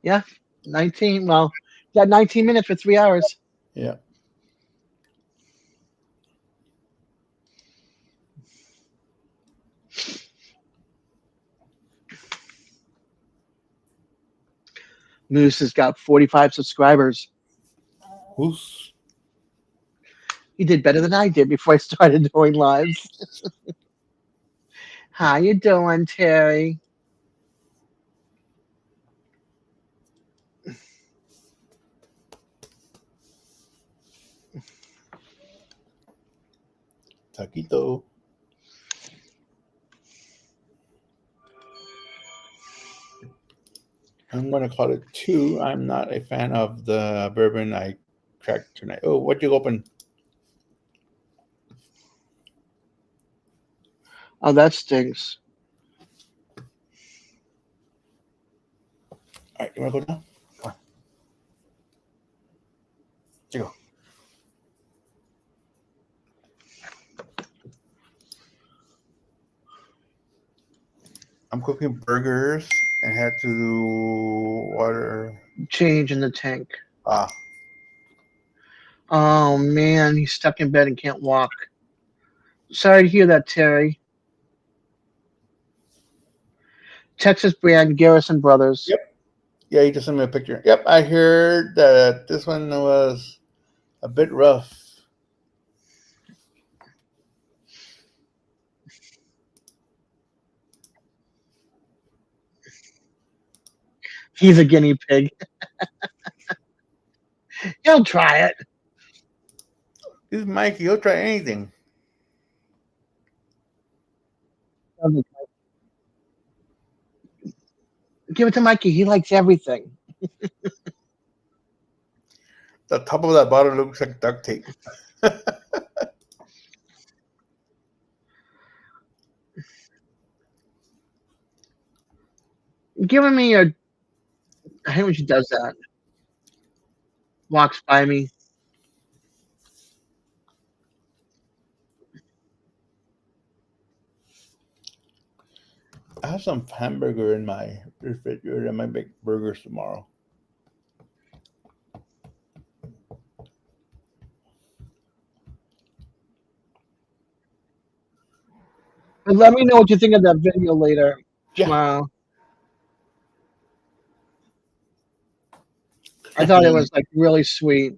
B: yeah, 19. Well, you got 19 minutes for 3 hours.
A: Yeah.
B: Moose has got 45 subscribers.
A: Who's
B: He did better than I did before I started doing lives. How you doing, Terry?
A: Taquito? I'm gonna call it two. I'm not a fan of the bourbon I cracked tonight. Oh, what you open?
B: Oh, that stinks.
A: All right, you wanna go now? Come on. Here you go. I'm cooking burgers and had to do water.
B: Change in the tank.
A: Ah,
B: Oh man, he's stuck in bed and can't walk. Sorry to hear that, Terry. Texas brand Garrison Brothers.
A: yep. Yeah, you just sent me a picture. Yep, I heard that this one was a bit rough.
B: He's a guinea pig. He'll try it.
A: This is Mikey. He'll try anything.
B: Give it to Mikey. He likes everything.
A: The top of that bottle looks like duct tape.
B: Giving me a. I hate when she does that. Walks by me.
A: I have some hamburger in my refrigerator. I might make burgers tomorrow.
B: But let me know what you think of that video later
A: Yeah.
B: tomorrow. I thought it was like really sweet.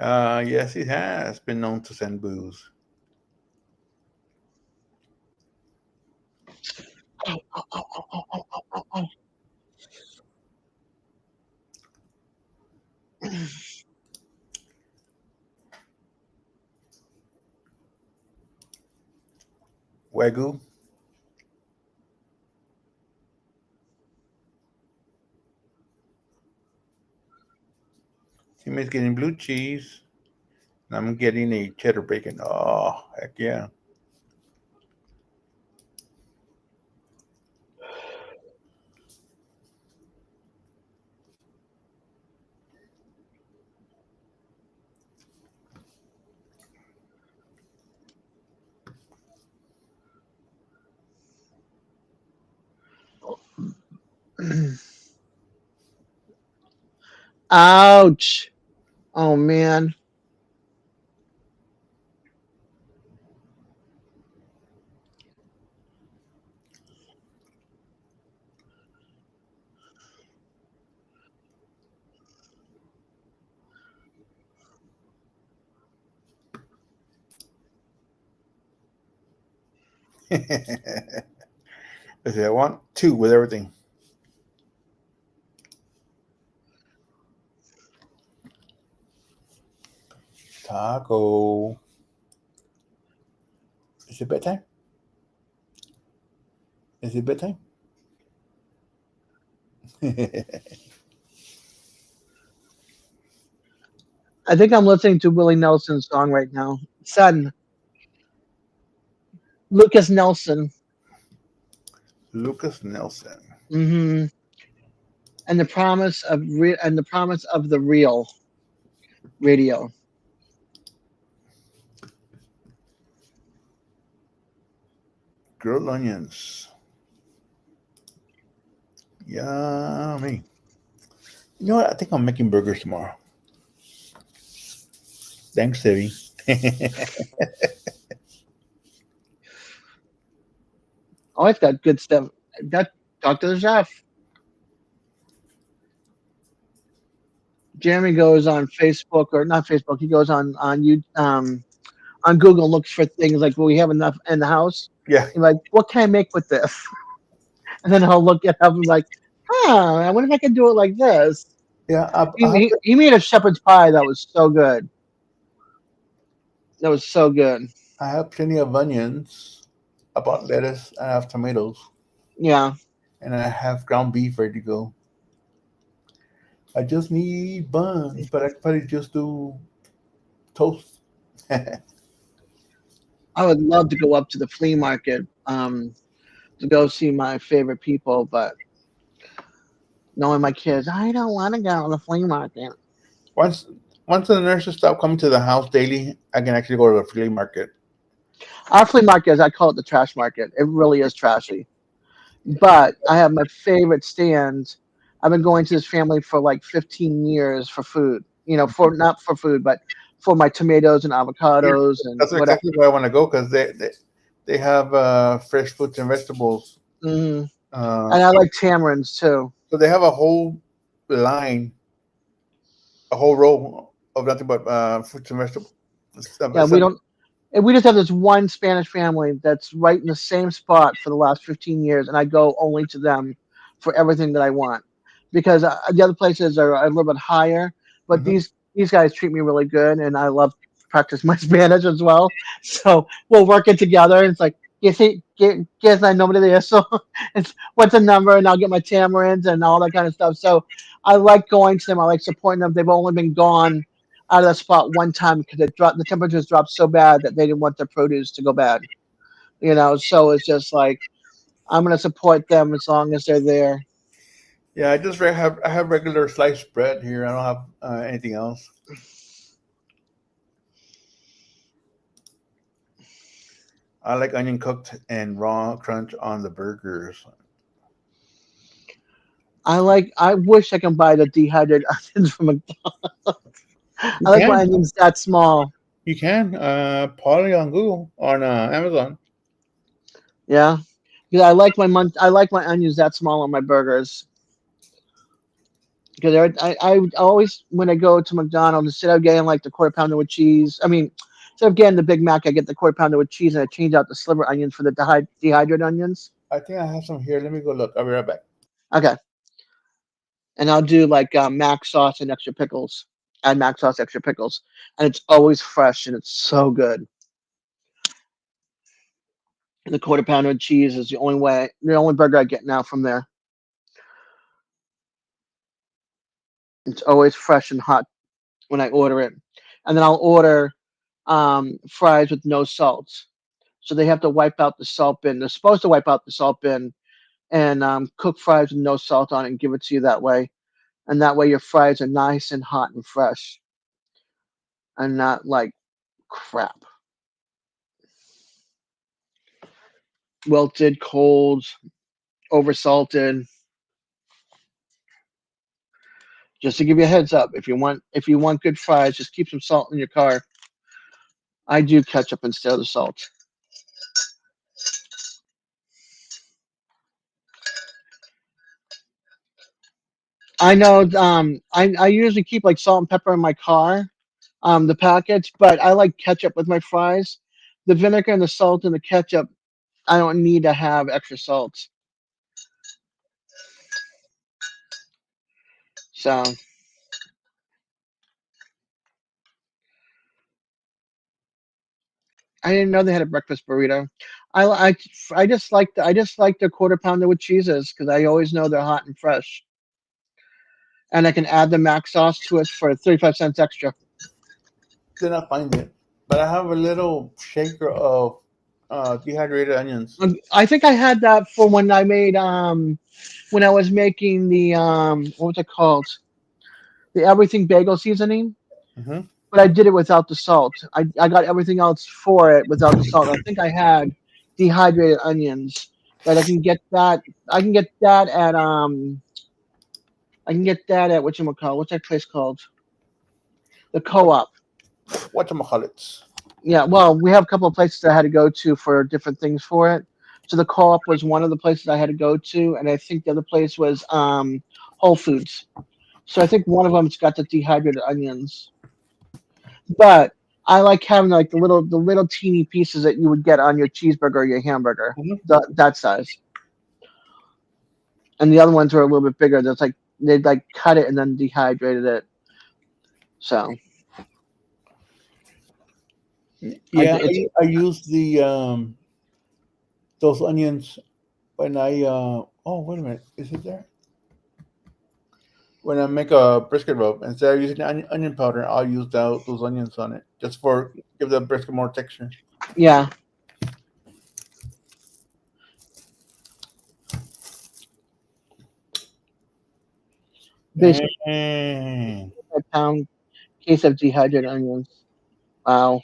A: Yes, it has been known to send booze.
B: Oh, oh, oh, oh, oh, oh, oh, oh, oh.
A: Wagyu. Timmy's getting blue cheese. And I'm getting a cheddar bacon. Oh, heck yeah.
B: Ouch. Oh man.
A: I said, I want two with everything. Taco. Is it bedtime? Is it bedtime?
B: I think I'm listening to Willie Nelson's song right now. Son, Lucas Nelson.
A: Lucas Nelson.
B: And the promise of the real. radio.
A: Grilled onions. Yummy. You know what? I think I'm making burgers tomorrow. Thanks, Debbie.
B: Always got good stuff. Got talk to the chef. Jeremy goes on Facebook or not Facebook. He goes on you on Google, looks for things like, "Well, we have enough in the house?"
A: Yeah,
B: He's like, "What can I make with this?" And then I'll look it up and like, "Huh, I wonder if I can do it like this."
A: yeah.
B: He made a shepherd's pie that was so good. That was so good.
A: I have plenty of onions. I bought lettuce. I have tomatoes,
B: Yeah,
A: and I have ground beef ready to go. I just need buns, but I could probably just do toast.
B: I would love to go up to the flea market to go see my favorite people, but knowing my kids, I don't want to go to the flea market.
A: once once the nurses stop coming to the house daily, I can actually go to the flea market.
B: Our flea market, as I call it, the trash market. It really is trashy. But I have my favorite stands. I've been going to this family for like 15 years for food. For not for food, but for my tomatoes and
A: Yeah,
B: avocados and
A: that's
B: whatever.
A: exactly where I want to go because they have fresh fruits and vegetables.
B: Hmm.
A: Uh,
B: And I like tamarins too.
A: so they have a whole line, a whole row of nothing but fruits and vegetables.
B: Yeah, we don't. And we just have this one Spanish family that's right in the same spot for the last 15 years, and I go only to them for everything that I want because the other places are a little bit higher, but
A: Mhm.
B: these guys treat me really good, and I love to practice my Spanish as well. So we'll work it together. It's like, you see, guess I nobody there, so it's what's a number, and I'll get my tamarins and all that kind of stuff. So I like going to them. I like supporting them. They've only been gone out of the spot one time because the temperatures dropped so bad that they didn't want their produce to go bad. So it's just like I'm gonna support them as long as they're there.
A: Yeah, I have regular sliced bread here. I don't have anything else. I like onion cooked and raw crunch on the burgers.
B: I wish I can buy the dehydrated onions from McDonald's.
A: You
B: I like my
A: can,
B: onions that small.
A: you can. Probably on Google on Amazon.
B: Yeah, because I like my onions that small on my burgers. Because I always when I go to McDonald's instead of getting like the quarter pounder with cheese, I mean instead of getting the Big Mac, I get the quarter pounder with cheese and I change out the sliver onions for the dehydrated onions.
A: I think I have some here. Let me go look. I'll be right back.
B: Okay, and I'll do like mac sauce and extra pickles. Add mac sauce, extra pickles, and it's always fresh and it's so good. And the quarter pounder with cheese is the only burger I get now from there. It's always fresh and hot when I order it, and then I'll order fries with no salt. So they have to wipe out the salt bin. They're supposed to wipe out the salt bin and cook fries with no salt on it and give it to you that way. And that way your fries are nice and hot and fresh and not like crap. Wilted, cold, oversalted. Just to give you a heads up, if you want good fries, just keep some salt in your car. I do ketchup instead of the salt. I know I usually keep like salt and pepper in my car, the packets, but I like ketchup with my fries. The vinegar and the salt and the ketchup, I don't need to have extra salt. So I didn't know they had a breakfast burrito. I just like the quarter pounder with cheeses because I always know they're hot and fresh, and I can add the mac sauce to it for 35 cents extra.
A: Did not find it, but I have a little shaker of dehydrated onions.
B: I think I had that for when I made when I was making the what was it called, the everything bagel seasoning.
A: Hmm.
B: but I did it without the salt. I got everything else for it without the salt. I think I had dehydrated onions, but I can get that at I can get that at what's that place called? The Co-op.
A: Whatchamacallits.
B: Yeah, well, we have a couple of places I had to go to for different things for it. So the Co-op was one of the places I had to go to, and I think the other place was Whole Foods. So I think one of them's got the dehydrated onions. But I like having like the little teeny pieces that you would get on your cheeseburger or your hamburger,
A: Hmm.
B: that size. And the other ones were a little bit bigger. That's like they'd like cut it and then dehydrated it. So I
A: Yeah,
B: it's
A: I use the those onions when I oh wait a minute, is it there? When I make a brisket rub, instead of using onion powder, I'll use those onions on it just for give the brisket more texture.
B: yeah. Basically
A: Mm.
B: a pound case of dehydrated onions. Wow.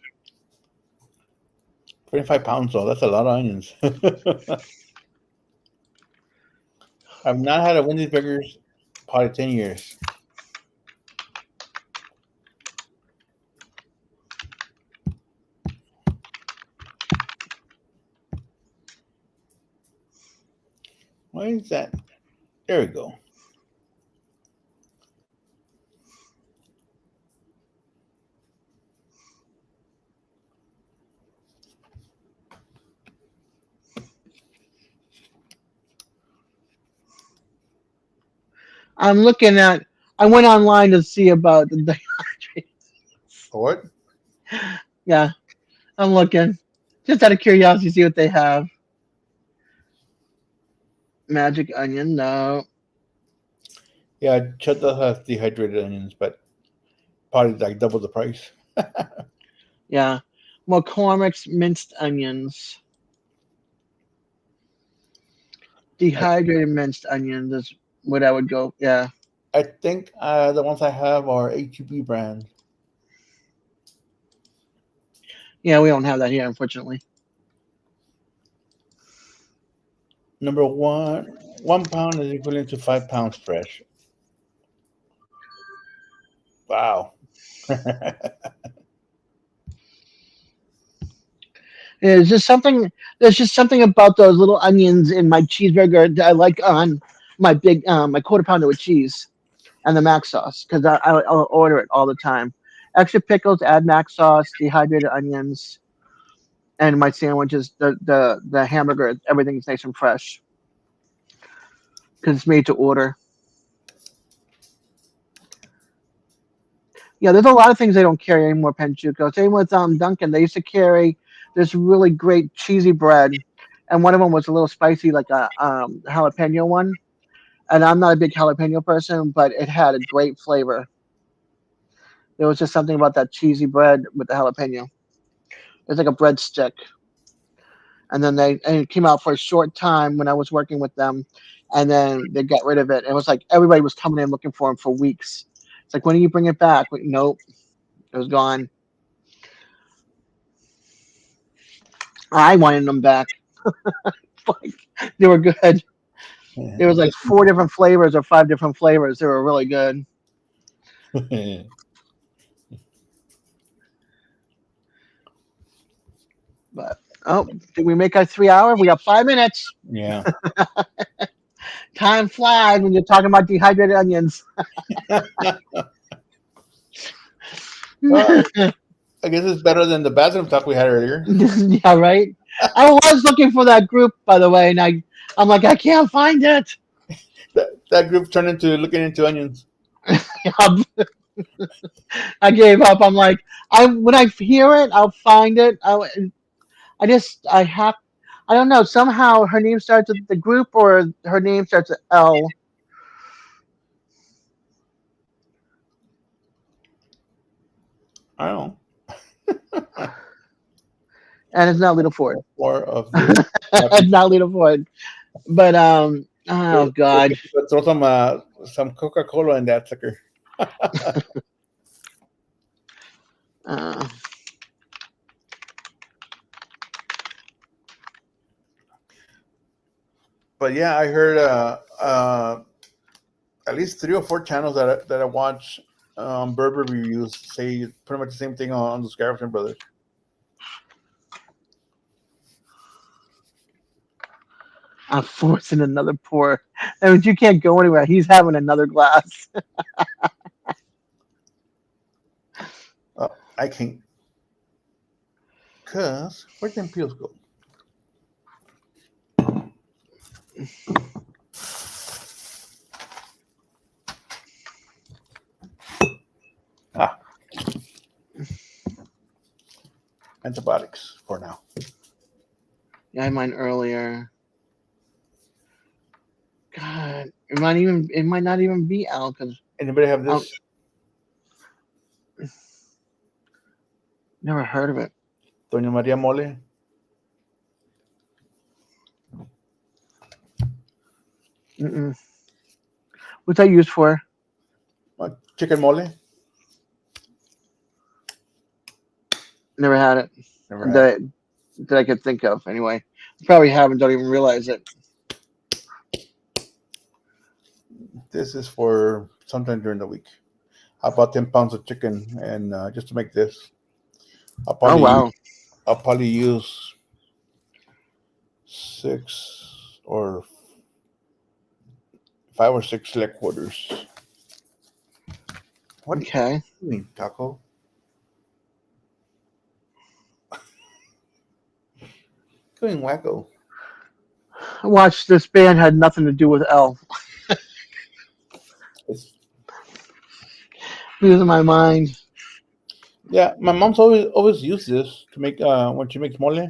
A: 25 pounds though, that's a lot of onions. I've not had a Wendy's burgers probably 10 years. Why is that? There we go.
B: I'm looking at. I went online to see about the dehydrated.
A: What?
B: Yeah, I'm looking just out of curiosity, see what they have. Magic onion, no.
A: Yeah, Chet does have dehydrated onions, but probably like double the price.
B: Yeah, McCormick's minced onions,
A: I,
B: dehydrated minced onions is what I would go. Yeah,
A: I think the ones I have are HEB brand.
B: yeah, we don't have that here, unfortunately.
A: Number one, 1 pound is equivalent to 5 pounds fresh. Wow.
B: There's just something. There's just something about those little onions in my cheeseburger that I like on my quarter pounder with cheese and the mac sauce because I'll order it all the time. Extra pickles, add mac sauce, dehydrated onions, and my sandwiches. The hamburger, everything's nice and fresh because it's made to order. Yeah, there's a lot of things they don't carry anymore, Penchuco. Same with Dunkin'. They used to carry this really great cheesy bread, and one of them was a little spicy, like a jalapeno one. And I'm not a big jalapeno person, but it had a great flavor. There was just something about that cheesy bread with the jalapeno. It's like a breadstick. And it came out for a short time when I was working with them, and then they got rid of it. It was like everybody was coming in looking for them for weeks. It's like, when do you bring it back? Nope, it was gone. I wanted them back. Like, they were good. There was like four different flavors or five different flavors. They were really good. But oh, did we make our 3 hour? We got 5 minutes.
A: Yeah.
B: Time flies when you're talking about dehydrated onions.
A: Well, I guess it's better than the bathroom talk we had earlier.
B: Yeah, right. I was looking for that group, by the way, and I'm like, I can't find it.
A: That group turned into looking into onions.
B: I gave up. I'm like, I when I hear it, I'll find it. I just I have I don't know. Somehow her name starts with the group, or her name starts with L,
A: I don't know.
B: and it's not Little Ford.
A: More of this.
B: It's not Little Ford. But oh God.
A: Throw some Coca Cola in that sucker.
B: Uh,
A: But yeah, I heard at least 3 or 4 channels that I watch Berber reviews say pretty much the same thing on the Scarafin brothers.
B: I'm forcing another pour. That means you can't go anywhere. He's having another glass.
A: I can't, cause where'd them peels go? Ah, antibiotics for now.
B: Yeah, I had mine earlier. God, it might not even be Al because
A: Anybody have
B: I
A: this
B: never heard of it.
A: Doña Maria Mole?
B: Mm-mm. What's that used for?
A: Chicken mole?
B: Never had it.
A: Never had it.
B: That I could think of. Anyway, probably haven't. Don't even realize it.
A: This is for sometime during the week. I bought 10 pounds of chicken, and just to make this, I'll
B: Oh
A: probably
B: wow.
A: I'll probably use 5 or 6 leg quarters. What are
B: Okay.
A: you doing, Taco? Going wacko.
B: Watch, this band had nothing to do with L.
A: It's,
B: Losing my mind.
A: yeah, my mom's always used this to make when she makes mole.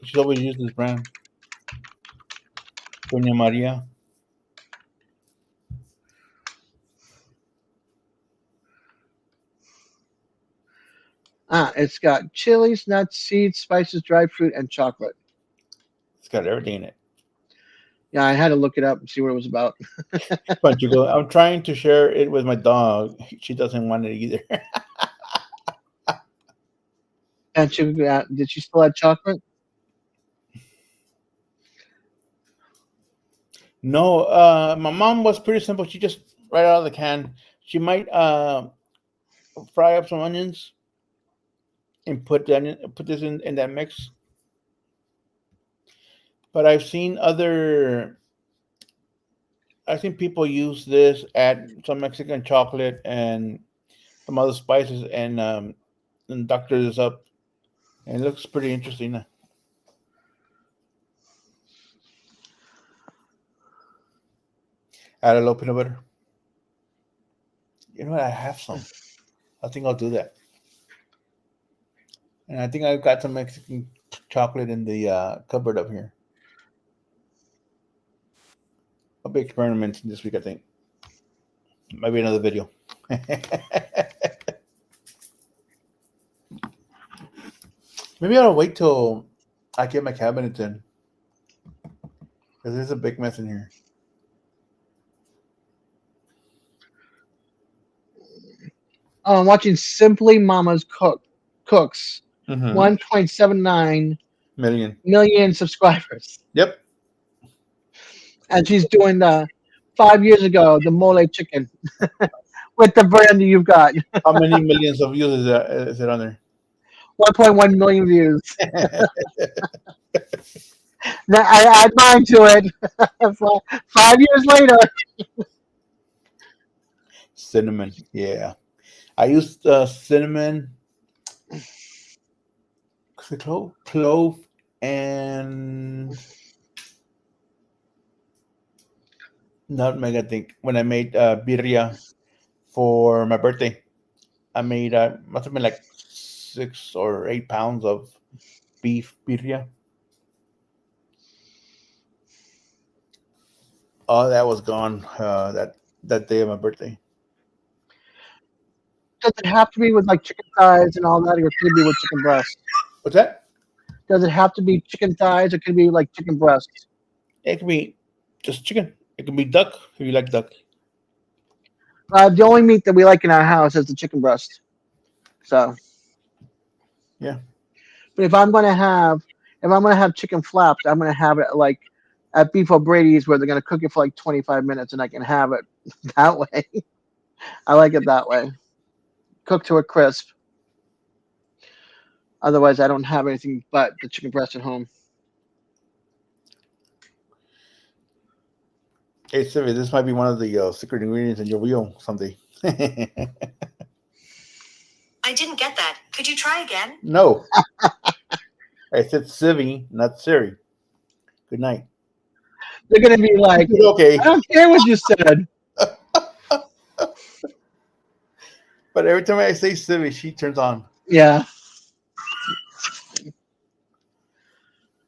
A: She's always used this brand, Doña Maria.
B: It's got chilies, nuts, seeds, spices, dried fruit, and chocolate.
A: It's got everything in it.
B: Yeah, I had to look it up and see what it was about.
A: But you go, I'm trying to share it with my dog. She doesn't want it either.
B: And did she still have chocolate?
A: No, my mom was pretty simple. She just right out of the can. She might fry up some onions and put this in that mix. But I've seen people use this, add some Mexican chocolate and some other spices, and doctor this up. And it looks pretty interesting. Add a little peanut butter. You know what? I have some. I think I'll do that. And I think I've got some Mexican chocolate in the cupboard up here. I'll be experimenting this week, I think. Maybe another video. Maybe I'll wait till I get my cabinet in. Because there's a big mess in here.
B: Oh, I'm watching Simply Mama's Cooks.
A: Mm-hmm.
B: 1.79
A: million
B: subscribers.
A: Yep.
B: And she's doing the 5 years ago, the mole chicken with the brand that you've got.
A: How many millions of views is it on there?
B: 1.1 million views. Now I add mine to it. 5 years later.
A: Cinnamon. Yeah. I used cinnamon, clove, and nutmeg, I think, when I made birria for my birthday. I made must have been like 6 or 8 pounds of beef birria. Oh, that was gone that day of my birthday.
B: Does it have to be with like chicken thighs and all that, or could it be with chicken breast?
A: What's that?
B: Does it have to be chicken thighs, or could it be like chicken breast?
A: It can be just chicken. It can be duck if you like duck.
B: The only meat that we like in our house is the chicken breast. So
A: Yeah.
B: But if I'm gonna have chicken flaps, I'm gonna have it like at Beef O'Brady's where they're gonna cook it for like 25 minutes, and I can have it that way. I like it that way, cooked to a crisp. Otherwise, I don't have anything but the chicken breast at home.
A: Hey, Sylvia, this might be one of the secret ingredients in your wheel someday.
C: I didn't get that. Could you try again?
A: No, I said Civi, not Siri. Good night.
B: They're gonna be like,
A: Okay,
B: I don't care what you said.
A: but every time I say Civi, she turns on.
B: Yeah.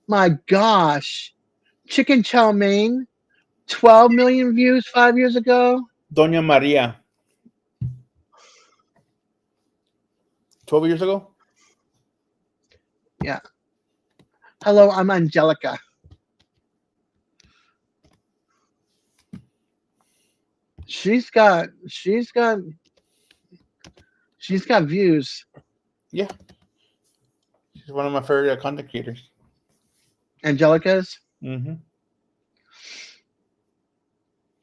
B: My gosh, chicken chow mein, 12 million views 5 years ago.
A: Doña Maria. 12 years ago?
B: Yeah. Hello, I'm Angelica. She's got views.
A: Yeah. She's one of my favorite content creators.
B: Angelica's.
A: Mm-hmm.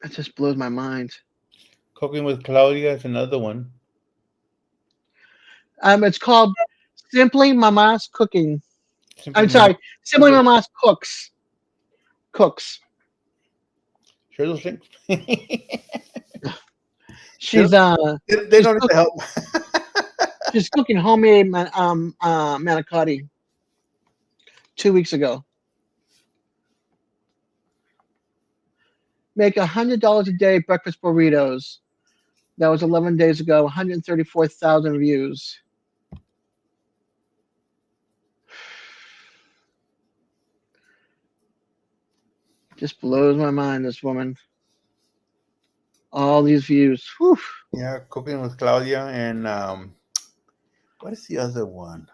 B: That just blows my mind.
A: Cooking with Claudia is another one.
B: It's called Simply Mama's Cooking.
A: Simply
B: I'm sorry, Simply
A: Okay.
B: Mama's Cooks. Cooks.
A: Share those links.
B: She's
A: they
B: she's
A: don't need the help.
B: she's cooking homemade manicotti 2 weeks ago. Make $100 a day breakfast burritos. That was 11 days ago. 134,000 views. Just blows my mind. This woman. All these views. Whew.
A: Yeah, cooking with Claudia and what is the other one?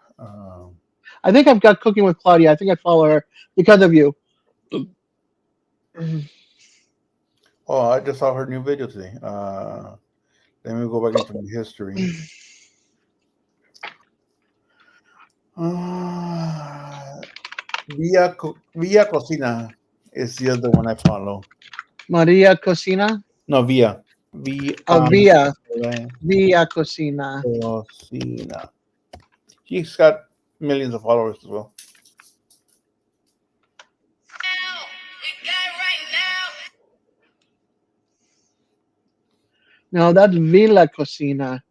B: I think I've got Cooking with Claudia. I think I follow her because of you.
A: Oh, I just saw her new video today. Let me go back into the history. Via Cocina is the other one I follow.
B: Maria Cocina.
A: No, Via. V
B: Oh,
A: I
B: Via Cocina.
A: Cocina. She's got millions of followers as well.
B: No, that's Villa Cocina.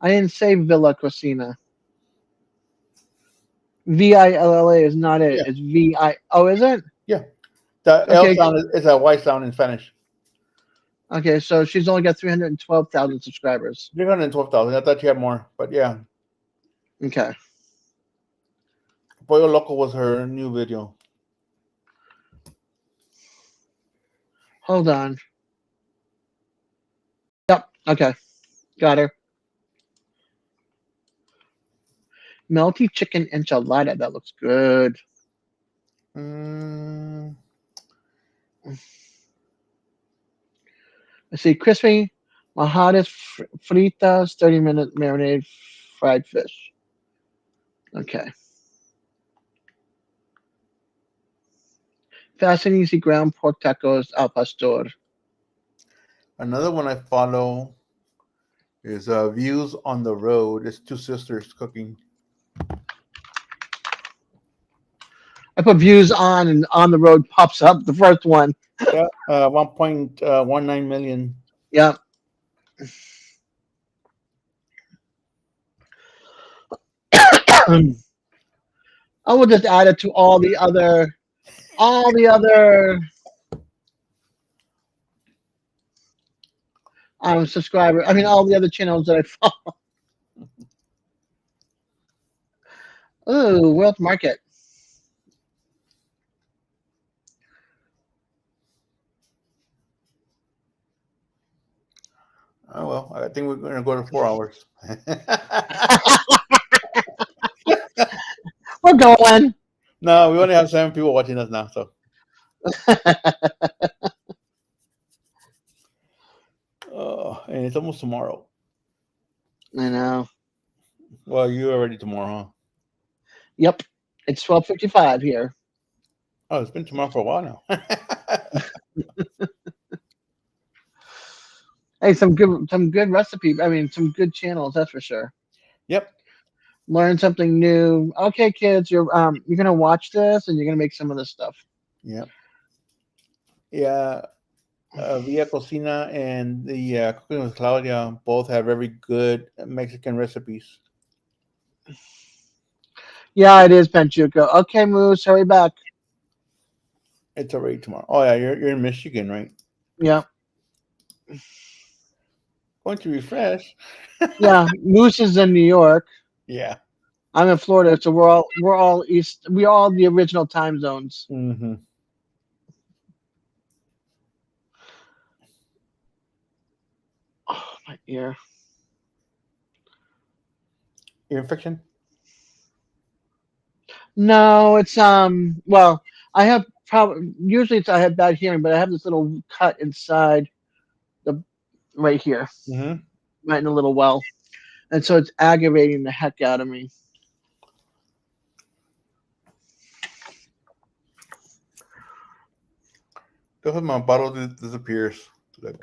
B: I didn't say Villa Cocina. Villa is not it.
A: Yeah.
B: It's Vi. Oh, is it?
A: Yeah. The L
B: Okay.
A: sound is a Y sound in Spanish.
B: Okay, so she's only got 312,000 subscribers.
A: 312,000. I thought she had more, but yeah.
B: Okay.
A: Pollo Loco was her new video.
B: Hold on. Yep. Okay. Got her. Melty chicken enchilada. That looks good.
A: Mm,
B: Let's see. Crispy Majadas fritas, 30-minute marinated fried fish. Okay. Fast and easy ground pork tacos al pastor.
A: another one I follow is Views on the Road. It's two sisters cooking.
B: I put views on, and On the Road pops up. The first one.
A: Yeah, 1.19 million.
B: Yep. I will just add it to all the other subscriber. I mean, all the other channels that I follow. Ooh, World Market.
A: Oh well, I think we're going to go to 4 hours.
B: We're going.
A: No, we only have 7 people watching us now. So, and it's almost tomorrow.
B: I know.
A: Well, you're already tomorrow,
B: Yep, it's 12:55 here.
A: Oh, it's been tomorrow for a while now.
B: Hey, some good recipe. I mean, some good channels. That's for sure.
A: Yep.
B: Learn something new. Okay, kids, you're gonna watch this and you're gonna make some of this stuff.
A: Yep. Yeah. Via Cocina and the Cooking with Claudia both have very good Mexican recipes.
B: Yeah, it is Panchuco. Okay, Moose, hurry back.
A: It's already tomorrow. Oh yeah, you're in Michigan, right?
B: Yeah,
A: Going to refresh.
B: yeah. Moose is in New York.
A: Yeah.
B: I'm in Florida, so we're all east. We're all the original time zones.
A: Mm-hmm.
B: Oh, my ear.
A: Ear infection.
B: No, it's well, I have probably usually I have bad hearing, but I have this little cut inside the right here,
A: Mm-hmm.
B: right in the little well, and so it's aggravating the heck out of me.
A: Just my bottle disappears. Look.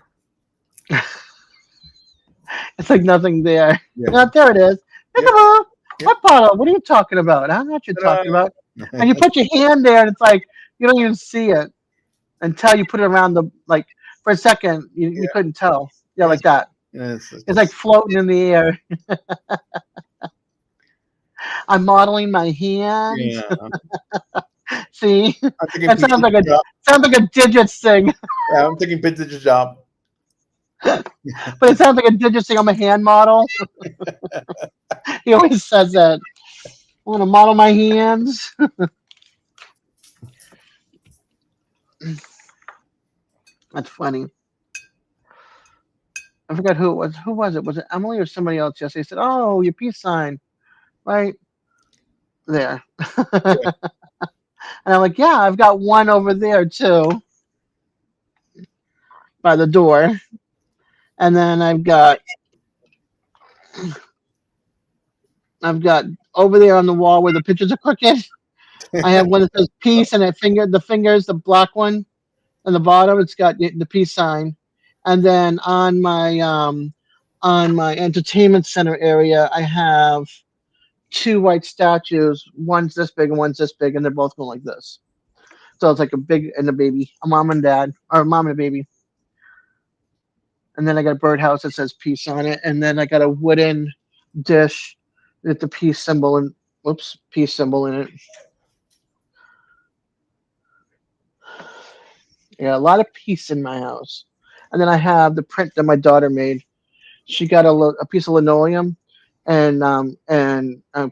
B: It's like nothing there.
A: Yeah.
B: Not there it is.
A: Yep.
B: Peekaboo.
A: Yep.
B: What bottle? What are you talking about? I don't know what you're talking
A: Ta-da.
B: about. And you put your hand there, and it's like you don't even see it until you put it around the like for a second. You
A: Yeah.
B: couldn't tell. Yeah,
A: Yeah.
B: like that.
A: Yes.
B: It's like floating in the air. I'm modeling my hands.
A: Yeah.
B: See,
A: I'm taking
B: that
A: pictures of the job.
B: sounds like a digits thing,
A: Yeah, I'm taking pictures of the job.
B: but it sounds like a digits thing. I'm a hand model. He always says that. I'm gonna model my hands. That's funny. I forgot who it was. Who was it? Was it Emily or somebody else yesterday? Said, "Oh, your peace sign, right there."
A: Yeah.
B: And I'm like, "Yeah, I've got one over there too, by the door, and then I've got over there on the wall where the pictures are crooked. I have one that says peace, and the fingers, the black one, on the bottom. It's got the peace sign, and then on my entertainment center area, I have two white statues. One's this big and one's this big, and they're both going like this. So it's like a big and a baby, a mom and dad, or a mom and a baby. And then I got a birdhouse that says peace on it, and then I got a wooden dish with the peace symbol and peace symbol in it. Yeah, a lot of peace in my house. And then I have the print that my daughter made. She got a piece of linoleum and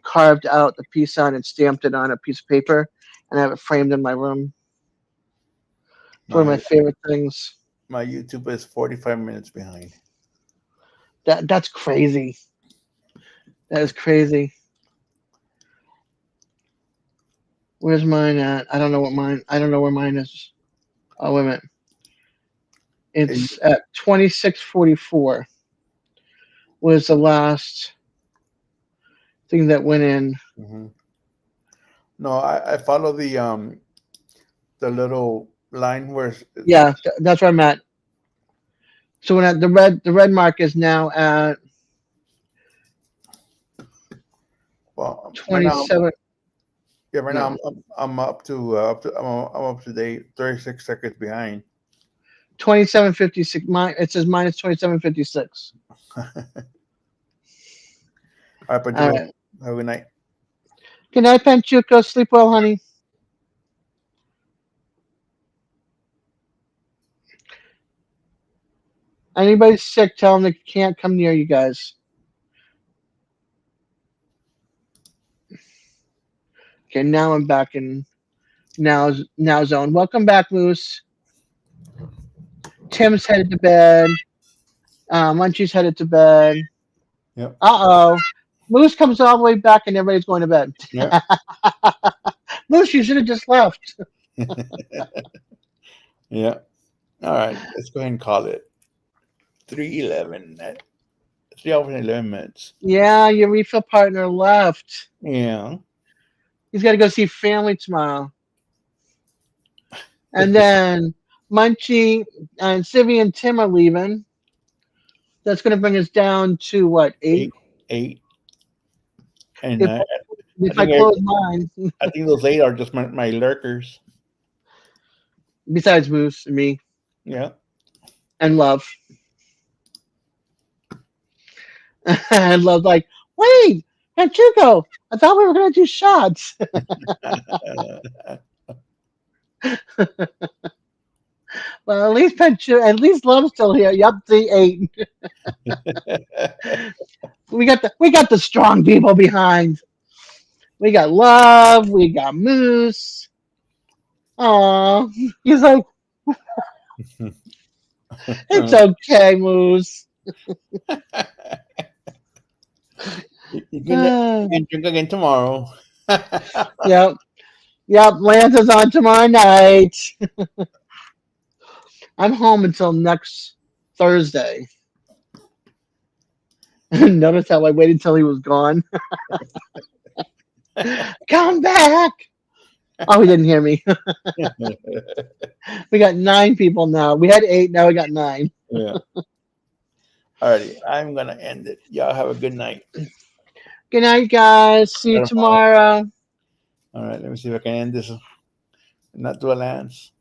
B: carved out the peace on and stamped it on a piece of paper, and I have it framed in my room. It's one of my favorite things.
A: My YouTube is 45 minutes behind.
B: That's crazy. That is crazy. Where's mine at? I don't know where mine is. Oh, wait a minute. It's at 2644. Was the last thing that went in.
A: Mm-hmm. No, I follow the little line where
B: Yeah, that's where I'm at. So when the red mark is now at
A: well,
B: 27.
A: Right now I'm up to I'm up to date. 36 seconds behind.
B: 27:56. It says minus 27:56.
A: All right, but
B: All right.
A: have a good night.
B: Good night, Panchuco. Sleep well, honey. Anybody sick, tell them they can't come near you guys. Okay, now I'm back in now zone. Welcome back, Moose. Tim's headed to bed. Munchie's headed to bed.
A: Yep.
B: Uh-oh. Moose comes all the way back and everybody's going to bed.
A: Yeah.
B: Moose, you should have just left.
A: Yeah. All right. Let's go ahead and call it 3:11. 3 hours and 11 minutes.
B: Yeah, your refill partner left.
A: Yeah.
B: He's got to go see family tomorrow. And then Munchie and Sivy and Tim are leaving. That's going to bring us down to what, 8?
A: 8. And
B: If,
A: I
B: if I
A: think
B: close mine,
A: I think those 8 are just my lurkers.
B: besides Moose and me
A: Yeah.
B: and Love. And Love's like, wait, Panchuco, I thought we were going to do shots. Well, at least Love's still here. Yep, the 8. We got the strong people behind. We got Love. We got Moose. Aw, he's like, it's okay, Moose.
A: You can drink again tomorrow.
B: Yep. Lance is on tomorrow night. I'm home until next Thursday. Notice how I waited until he was gone. Come back. Oh, he didn't hear me. We got 9 people now. We had 8, now we got 9.
A: Yeah. Alrighty, I'm gonna end it. Y'all have a good night.
B: Good night, guys. See you tomorrow.
A: All right, let me see if I can end this. Not to a Lance.